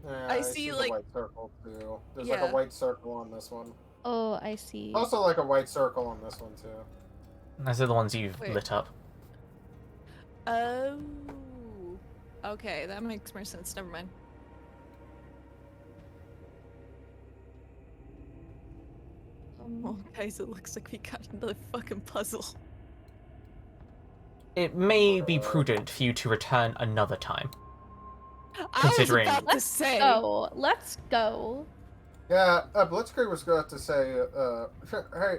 Yeah, I see, the like- white circle too. There's like Yeah. a white circle on this one. Oh, I see. Also like a white circle on this one too. Those are the ones you've Wait. lit up. Oh. Okay, that makes more sense. Never mind. Well, guys, it looks like we got another fucking puzzle. It may be prudent for you to return another time. I Considering- was about to Let's say. go. Let's go. Yeah, Blitzkrieg was going to say, hey,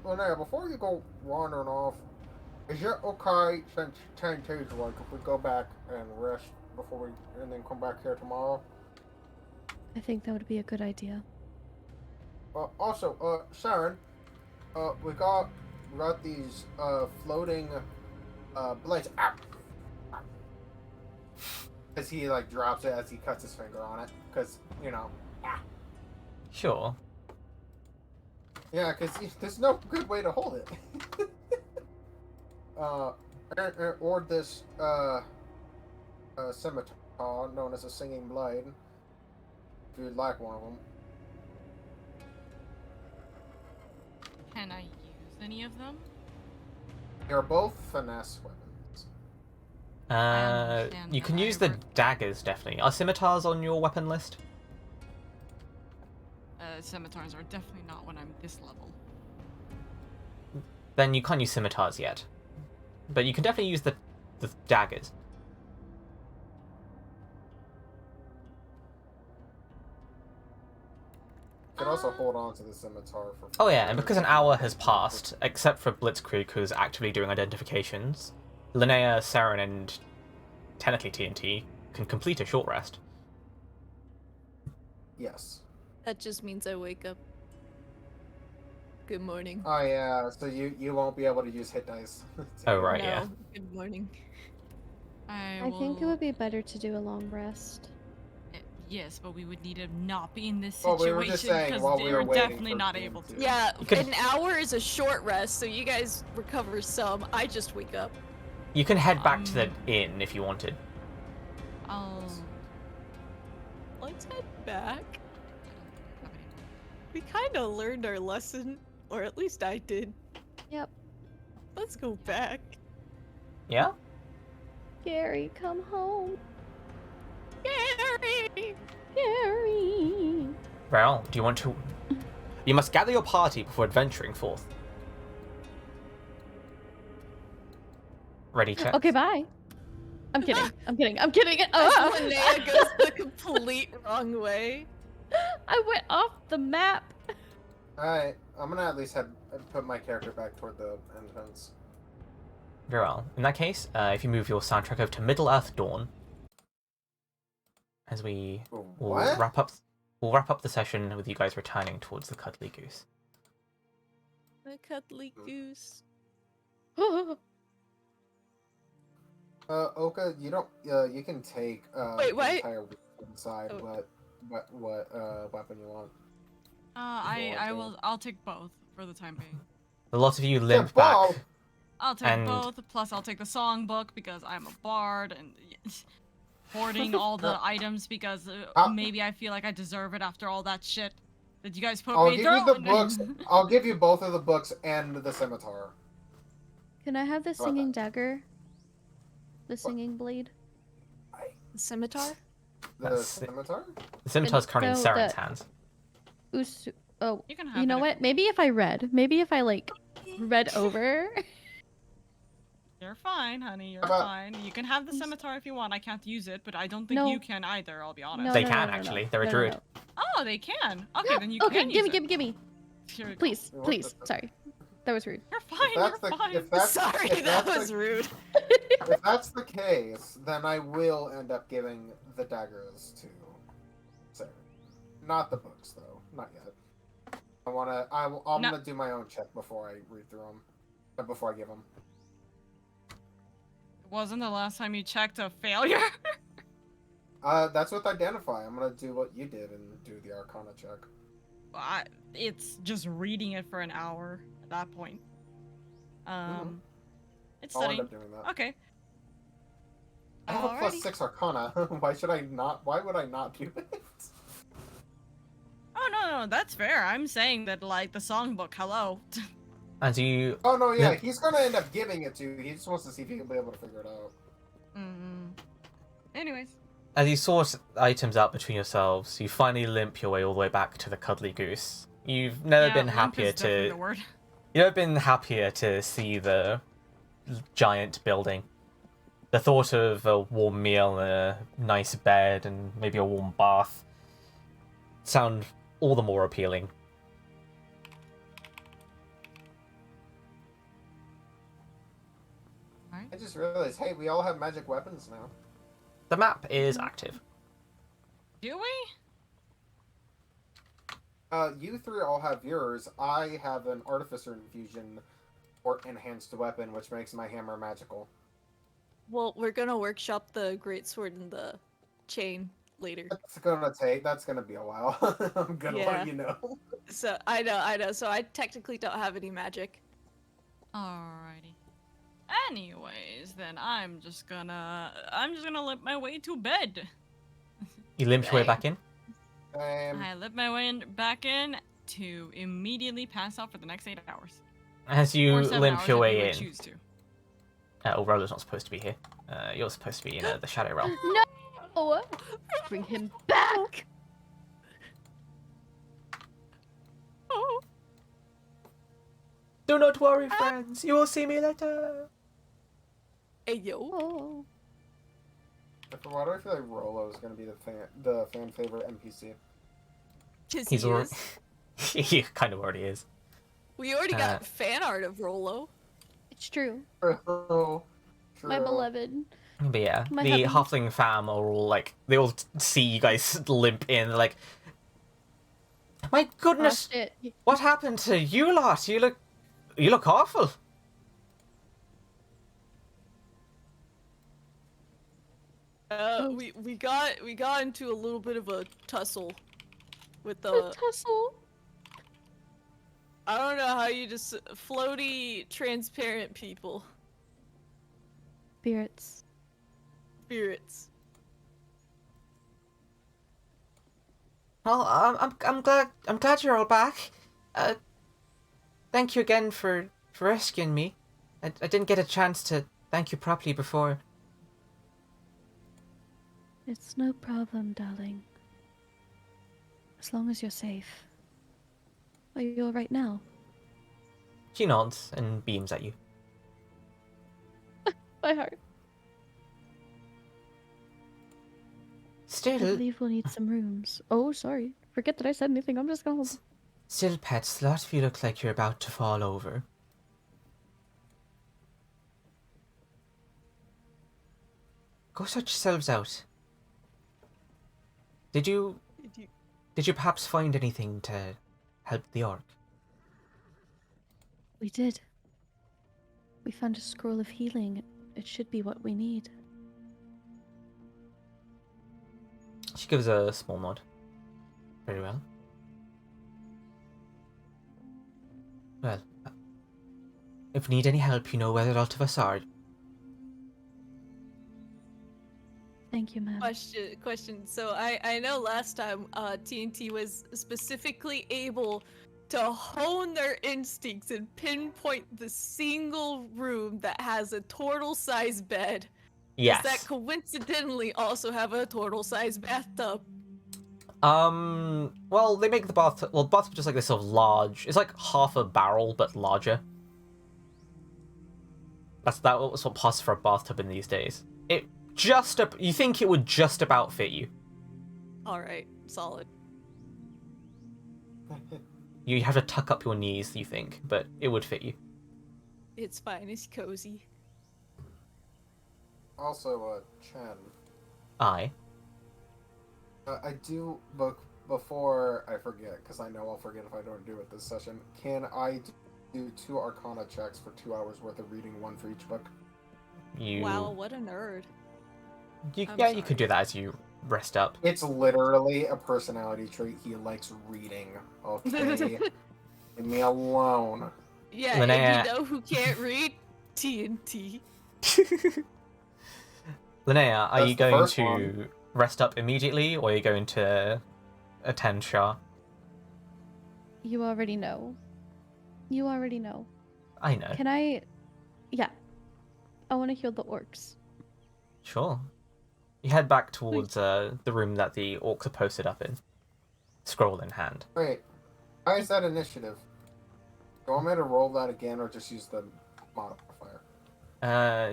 Linnea, before you go wandering off, is it okay since 10 days like if we go back and rest and then come back here tomorrow? I think that would be a good idea. Also, Sharon, we got these floating blades. Because he like drops it as he cuts his finger on it. Because Sure. yeah, because there's no good way to hold it. Or this scimitar known as a singing blade. If you'd like one of them. Can I use any of them? They're both finesse weapons. understand You that, can use the however. daggers, definitely. Are scimitars on your weapon list? Scimitars are definitely not when I'm this level. Then you can't use scimitars yet. But you can definitely use the daggers. You can also hold on to the scimitar for. Oh yeah, and because an hour has passed, except for Blitzkrieg, who's actively doing identifications, Linnea, Saren, and technically TNT can complete a short rest. Yes. That just means I wake up. Good morning. Oh yeah, so you won't be able to use hit dice. Oh, right, no, yeah. Good morning. I think it would be better to do a long rest. Yes, but we would need to not be in this Well, we situation were just saying because while we were we're waiting definitely for not Dean able to. to- Yeah, could- an hour is a short rest, so you guys recover some. I just wake up. You can head back to the inn if you wanted. I'll. Let's head back. We kind of learned our lesson, or at least I did. Yep. Let's go back. Yeah? Gary, come home. Gary! Gary. Well, do you want to... You must gather your party before adventuring forth. Ready, check? Okay, bye. I'm kidding. I'm kidding. I'm kidding. As Oh, Linnea goes the complete wrong way. I went off the map. Alright, I'm gonna at least put my character back toward the entrance. Very well. In that case, if you move your soundtrack over to Middle-earth Dawn, as we will What? wrap up the session with you guys returning towards the Cuddly Goose. The cuddly goose. Oka, you don't. You can take Wait, the what? entire inside, Oh. what weapon you want. I'll take both for the time being. A lot of you limp ball. back. I'll take And- both, plus I'll take the songbook because I'm a bard and hoarding all the items because maybe I feel like I deserve it after all that shit that you guys put I'll me give through. you the books. I'll give you both of the books and the scimitar. Can I have the What? singing dagger? The singing blade? The scimitar? The That's- scimitar? The scimitar's currently in No, Saren's the- hands. Usu. Oh, You can have you know it what? Maybe if I read like read over. You're fine, honey. You're about- fine. You can have the scimitar if you want. I can't use it, but I don't think No. you can either. I'll be honest. No, They no, can, no, no, actually. no. They're a No, no, druid. no. Oh, they can. Okay, then you Okay, can gimme, use it. gimme. Here we go. Please, What please. the- Sorry, that was rude. You're fine. If that's You're the- fine. if that's- Sorry, if that that's was the- rude. If that's the case, then I will end up giving the daggers to Sarah. Not the books, though. Not yet. I'm No. gonna do my own check before I read through them. Before I give them. Wasn't the last time you checked a failure? That's with identify. I'm gonna do what you did and do the Arcana check. It's just reading it for an hour at that point. It's I'll end studying. up doing that. Okay. I have a Alrighty. +6 Arcana. Why should I not? Why would I not do it? Oh no, that's fair. I'm saying that like the songbook. Hello. As you Oh no, yeah, Yeah. he's gonna end up giving it to you. He just wants to see if he can be able to figure it out. Anyways. As you sort items out between yourselves, you finally limp your way all the way back to the cuddly goose. You've never Yeah, been limp happier is definitely to the word. you've never been happier to see the giant building. The thought of a warm meal, a nice bed, and maybe a warm bath sound all the more appealing. I just realized, hey, we all have magic weapons now. The map is active. Do we? You three all have yours. I have an artificer infusion or enhanced weapon, which makes my hammer magical. Well, we're gonna workshop the greatsword and the chain later. That's gonna be a while. I'm gonna Yeah. let you know. So I know. So I technically don't have any magic. Alrighty. Anyways, then I'm just gonna limp my way to bed. You limp your way back in. I limp my way back in to immediately pass out for the next 8 hours. As you Or 7 limp hours your if we way would in. choose to. Roller's not supposed to be here. You're supposed to be in the Shadow Realm. No! Bring him back! Oh, Do not worry, friends. You will see me later. hey yo. Oh. Why do I feel like Rolo is gonna be the fan favorite NPC? Cause He's he already. is. He kind of already is. We already got fan art of Rolo. It's true. True. My beloved. But yeah, My the heaven. Halfling fam are all like, they all see you guys limp in. They're like, my goodness, Oh, shit. what happened to you lot? You look awful. We got into a little bit of a tussle with A the tussle. I don't know how you just floaty transparent people Spirits. spirits. Well, I'm glad you're all back. Thank you again for rescuing me. I didn't get a chance to thank you properly before. It's no problem, darling. As long as you're safe. Are you alright now? She nods and beams at you. My heart. I Still, believe we'll need some rooms. Oh, sorry. Forget that I said anything. I'm just gonna hold. still, pets. A lot of you look like you're about to fall over. Go sort yourselves out. Did you perhaps find anything to help the orc? We did. We found a scroll of healing. It should be what we need. She gives a small nod. Very well. Well, if you need any help, you know where the lot of us are. Thank you, ma'am. Question. So I know last time TNT was specifically able to hone their instincts and pinpoint the single room that has a turtle-sized bed. Yes. Does that coincidentally also have a turtle-sized bathtub? Well, they make the bathtub. Well, the bathtub just like this sort of large. It's like half a barrel, but larger. That's what passes for a bathtub in these days. You think it would just about fit you. All right, solid. You have to tuck up your knees, you think, but it would fit you. It's fine. It's cozy. Also, Chen, I. I do look before I forget, because I know I'll forget if I don't do it this session. Can I do 2 Arcana checks for 2 hours worth of reading, 1 for each book? You. Wow, what a nerd. I'm Yeah, you could sorry. do that as you rest up. It's literally a personality trait. He likes reading. Okay, leave me alone. Yeah, and Linnea. you know who can't read? TNT. Linnea, are That's you the going first to one. rest up immediately, or are you going to attend Shah? You already know. You already know. I know. Can I? Yeah. I want to heal the orcs. Sure. You head back towards the room that the orcs are posted up in, scroll in hand. Wait, why is that initiative? Do you want me to roll that again, or just use the modifier?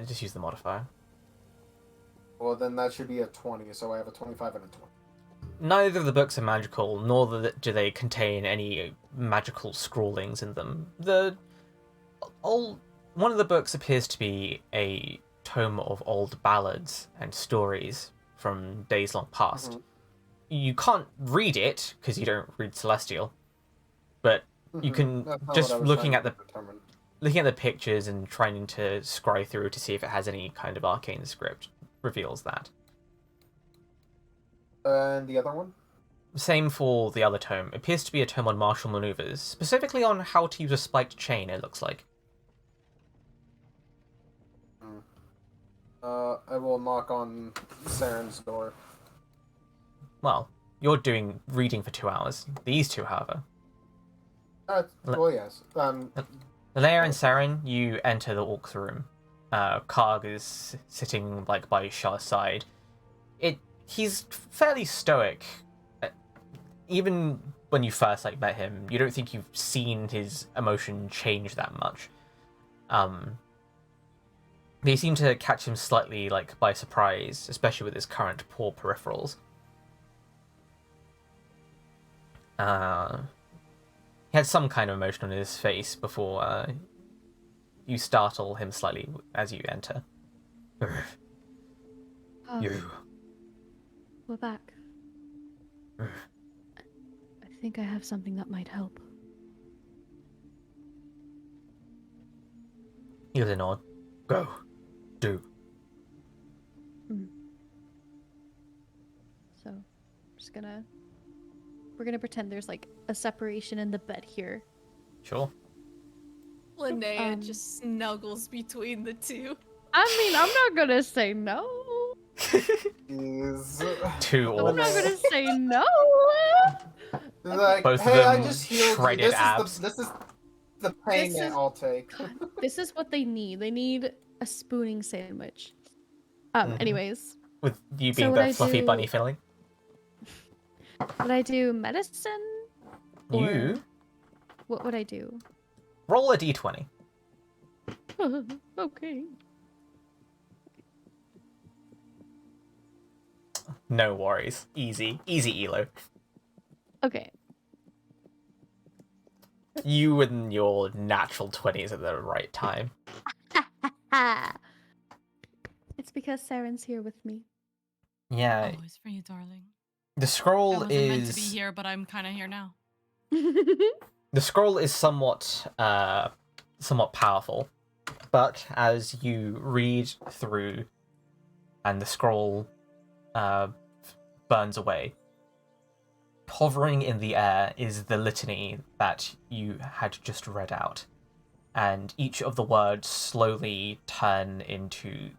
Just use the modifier. Well, then that should be a 20, so I have a 25 and a 20. Neither of the books are magical, nor do they contain any magical scrawlings in them. One of the books appears to be a tome of old ballads and stories from days long past. Mm-hmm. You can't read it because you don't read Celestial, but you can That's not just what I was looking trying at to determine. the pictures and trying to scry through to see if it has any kind of arcane script reveals that. And the other one? Same for the other tome. It appears to be a tome on martial maneuvers, specifically on how to use a spiked chain, it looks like. I will knock on Saren's door. Well, you're doing reading for 2 hours. These two, however. Well, yes. Leia and Saren, you enter the orc's room. Karg is sitting like by Shah's side. He's fairly stoic. Even when you first met him, you don't think you've seen his emotion change that much. They seem to catch him slightly by surprise, especially with his current poor peripherals. He had some kind of emotion on his face before you startle him slightly as you enter. You. We're back. I think I have something that might help. Elinor, go. Do. So, we're gonna pretend there's a separation in the bed here. Sure. Linnea just snuggles between the two. I mean, I'm not gonna say no. Two I'm orcs. not gonna say no. Like, Both of hey, I them just healed you. shredded abs. This is the pain This that is- I'll take. This is what they need. They need a spooning sandwich. Mhm. Anyways, With you So being what the I fluffy do- bunny filling. would I do medicine? Or You what would I do? roll a d20. Okay. No worries. Easy Elo. Okay. You and your natural 20s at the right time. It's because Saren's here with me. Yeah, Always for you, darling. the I scroll wasn't meant to be here, but I'm kind of here now. the scroll is somewhat powerful, but as you read through and the scroll burns away, hovering in the air is the litany that you had just read out, and each of the words slowly turn into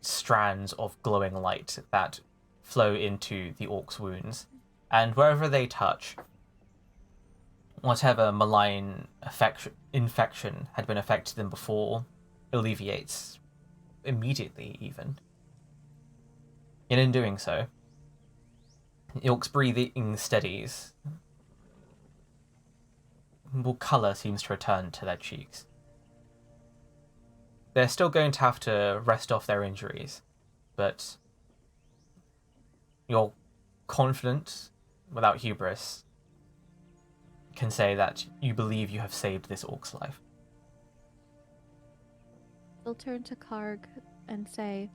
strands of glowing light that flow into the orc's wounds, and wherever they touch, whatever malign infection had been affected them before alleviates immediately, even. And in doing so, the orc's breathing steadies. More colour seems to return to their cheeks. They're still going to have to rest off their injuries, but you're confident, without hubris, can say that you believe you have saved this orc's life. They'll turn to Karg and say,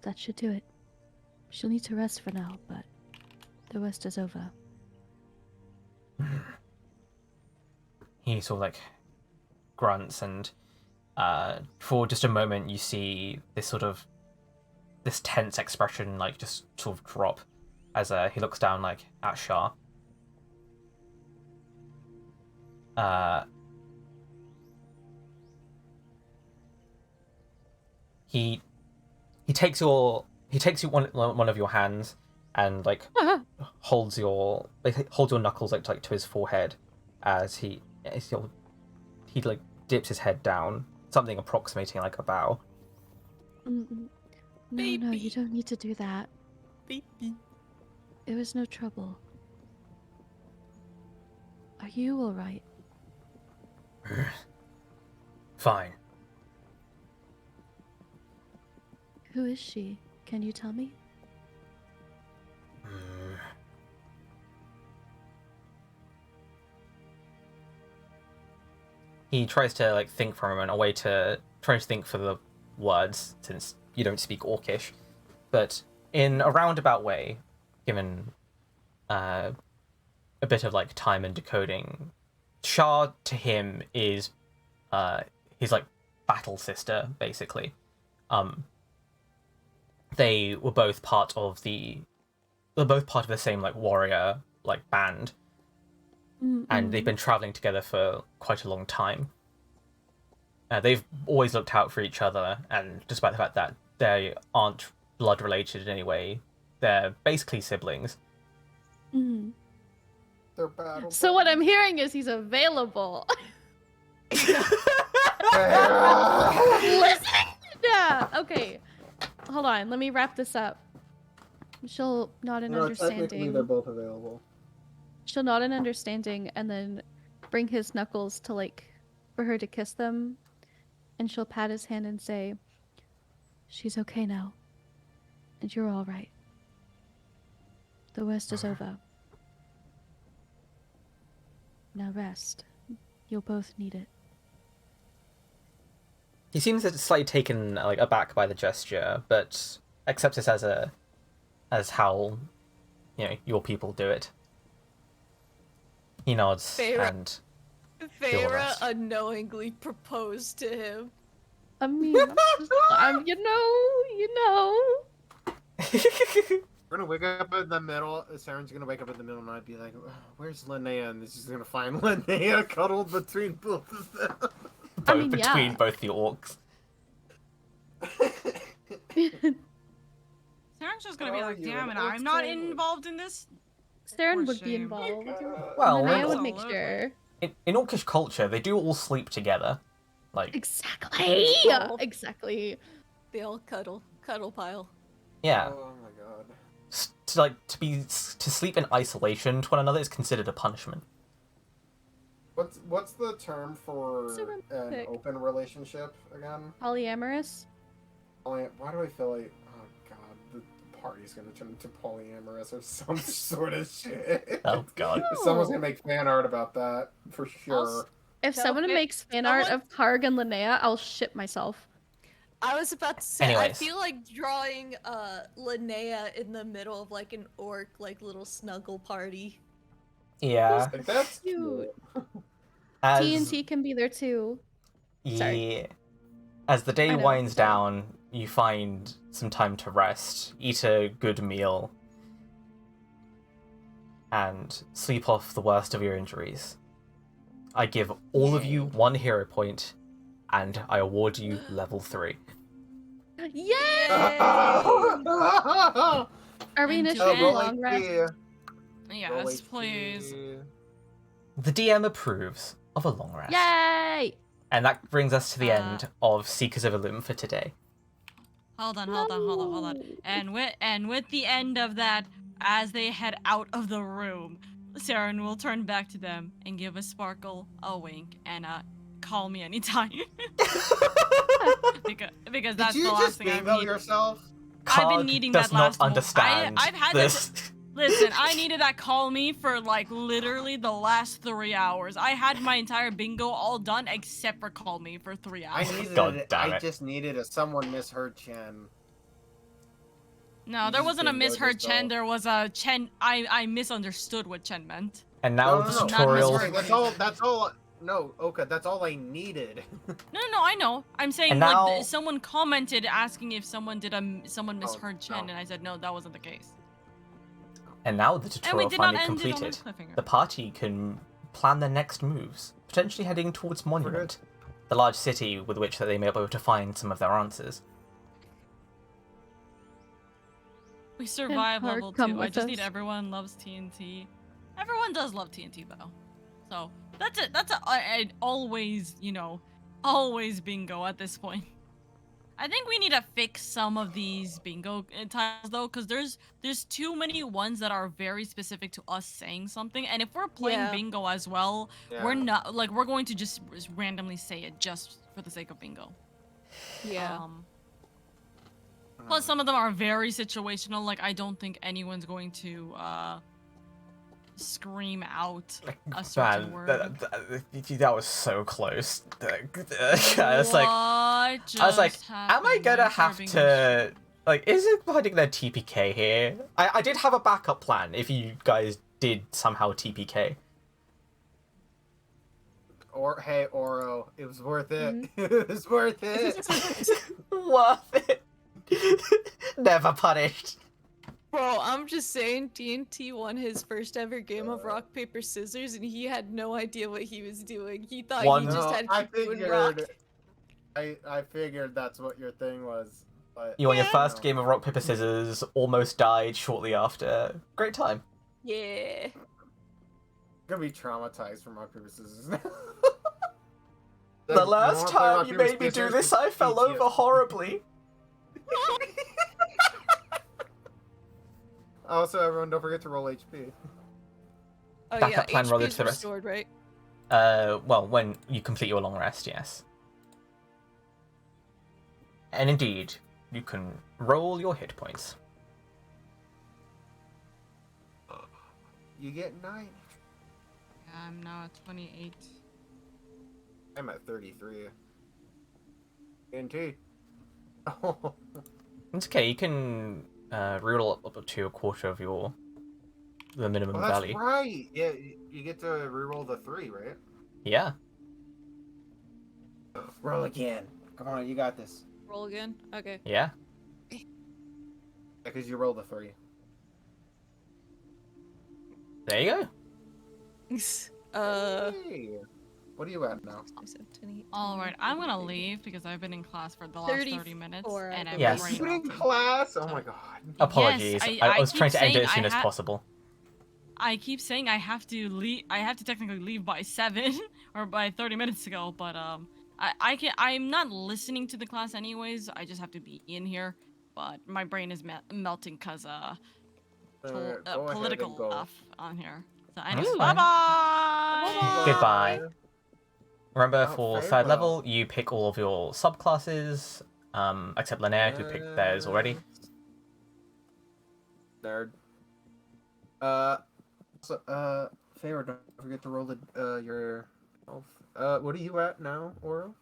That should do it. She'll need to rest for now, but the worst is over. He sort of like grunts, and for just a moment you see this tense expression like just sort of drop as he looks down like at Shah. He takes you one of your hands and like holds your knuckles like to his forehead as he like dips his head down, something approximating like a bow. No, you don't need to do that. Baby. It was no trouble. Are you alright? Fine. Who is she? Can you tell me? He tries to like think for a moment, tries to think for the words since you don't speak Orcish, but in a roundabout way, given a bit of like time and decoding, Shah to him is his like battle sister basically. They were both part of the same like warrior like band. And they've been traveling together for quite a long time. They've always looked out for each other, and despite the fact that they aren't blood related in any way, they're basically siblings. They're battle. So what I'm hearing is he's available. Listen. Yeah, okay. Hold on, let me wrap this up. She'll nod in Technically, understanding. they're both available. She'll nod in understanding and then bring his knuckles to for her to kiss them. And she'll pat his hand and say, "She's okay now. And you're all right. The worst is over. Now rest. You'll both need it." He seems slightly taken like aback by the gesture, but accepts this as how your people do it. He nods and Feyre unknowingly proposed to him. I mean, you know. We're gonna wake up in the middle. Saren's gonna wake up in the middle, and I'd be like, "Where's Linnea?" And she's gonna find Linnea cuddled between both of them. Between both the orcs. Saren's just gonna be like, damn it, I'm not involved in this. Saren For would be shame. involved. Well, Linnea in- would make Absolutely. sure. In orcish culture, they do all sleep together. Like, Exactly. Oh. Exactly. They all cuddle pile. yeah, Oh my god. to sleep in isolation to one another is considered a punishment. What's the term for So an romantic. open relationship again? Polyamorous. Why do I feel like, oh god, the party's gonna turn into polyamorous or some sort of shit? Oh god. Someone's gonna make fan art about that for sure. I'll If Tell someone Fit- makes fan art someone- of Karg and Linnea, I'll shit myself. I was about to say, I Anyways. feel like drawing Linnea in the middle of like an orc like little snuggle party. Yeah. Like, that's Cute. cute. As, TNT can be there too. Sorry. Yeah. As the day I know, winds sorry. down, you find some time to rest, eat a good meal, and sleep off the worst of your injuries. I give all of you 1 hero point, and I award you level 3. Yay! Are we And initiating today- long rest? Yes, please. The DM approves of a long rest. Yay! And that brings us to the Uh, end of Seekers of Illum for today. Hold on. And with the end of that, as they head out of the room, Saren will turn back to them and give a sparkle, a wink, and call me anytime. because that's Did you the last just thing I've email needed. yourself? I've been Cog needing does that last not mo- understand I've had this. Listen, I needed that call me for like literally the last 3 hours. I had my entire bingo all done except for call me for 3 I hours. needed God it. damn I it. just needed someone misheard Chen. No, You there just wasn't a didn't know misheard this Chen. all. There was a Chen. I misunderstood what Chen meant. And now No, the no, no. tutorial. misheard. That's all. That's all. No, okay, that's all I needed. No, I know. I'm saying And like now- someone commented asking if someone someone Oh, misheard Chen, no. and I said no, that wasn't the case. And now the And we tutorial did not finally end it on a completed. cliffhanger. The party can plan their next moves, potentially heading towards Monument, the large city with which that they may be able to find some of their answers. We survived Park, level come 2. I with just need us. everyone loves TNT. Everyone does love TNT though. So that's it. That's a always, always bingo at this point. I think we need to fix some of these bingo tiles though, because there's too many ones that are very specific to us saying something, and if we're playing Yeah. bingo as well, we're not like we're going to just randomly say it just for the sake of bingo. Yeah. Plus, some of them are very situational. Like, I don't think anyone's going to scream out a certain word. That was so close. I was like, am I gonna have to? Like, is it finding their TPK here? I did have a backup plan if you guys did somehow TPK. Or hey, Oro, it was worth it. It was worth it. Worth it. Never punished. Bro, I'm just saying, TNT won his first ever game of rock, paper, scissors, and he had no idea what he was doing. He thought One- he just No, had I to keep doing rock. figured. I figured that's what your thing was. But You won your Yeah. first game of rock paper scissors. Almost died shortly after. Great time. Yeah. I'm gonna be traumatized from rock paper scissors now. The last time you made me do this, I fell over horribly. Also, everyone, don't forget to roll HP. Oh Backup yeah, plan HP rather is to the rest. restored, right? Well, when you complete your long rest, yes. And indeed, you can roll your hit points. You get 9. Yeah, I'm now at 28. I'm at 33. NT. Oh. It's okay, you can reroll up to a quarter of the minimum Oh, that's value. right. Yeah, you get to reroll the 3, right? Yeah. Roll again. Come on, you got this. Roll again? Okay. Yeah. Because you rolled the 3. There you go. Hey, what are you at now? Alright, I'm gonna leave because I've been in class for the last 30 minutes 34, and I I'm believe. Yes. brain You in melting. class? Oh So- my god. Apologies. Yes, I was keep trying to end it saying as soon I as possible. I keep saying I have to leave. I have to technically leave by 7 or by 30 minutes ago, but I can't. I'm not listening to the class anyways. I just have to be in here. But my brain is melting because Go ahead political and go. stuff on here. So That's anyway, fine. bye-bye. Goodbye. Remember, Oh, for third farewell. level, you pick all of your subclasses, except Linnea, who picked theirs already. Nerd. Favor, don't forget to roll your health. What are you at now, Oro?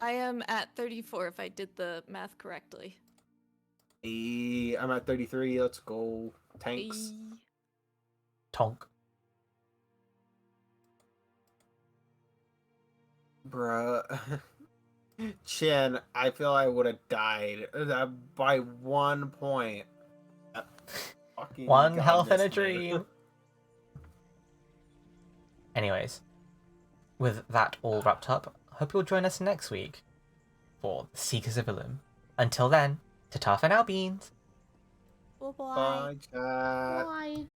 I am at 34 if I did the math correctly. I'm at 33. Let's go. Tanks. Tonk. Bruh. Chin, I feel I would have died by 1 point. That fucking One God health and a missed me. dream. Anyways, with that all wrapped up, hope you'll join us next week for Seekers of Illum. Until then, ta-ta for now, beans. Bye-bye. Bye, chat. Bye.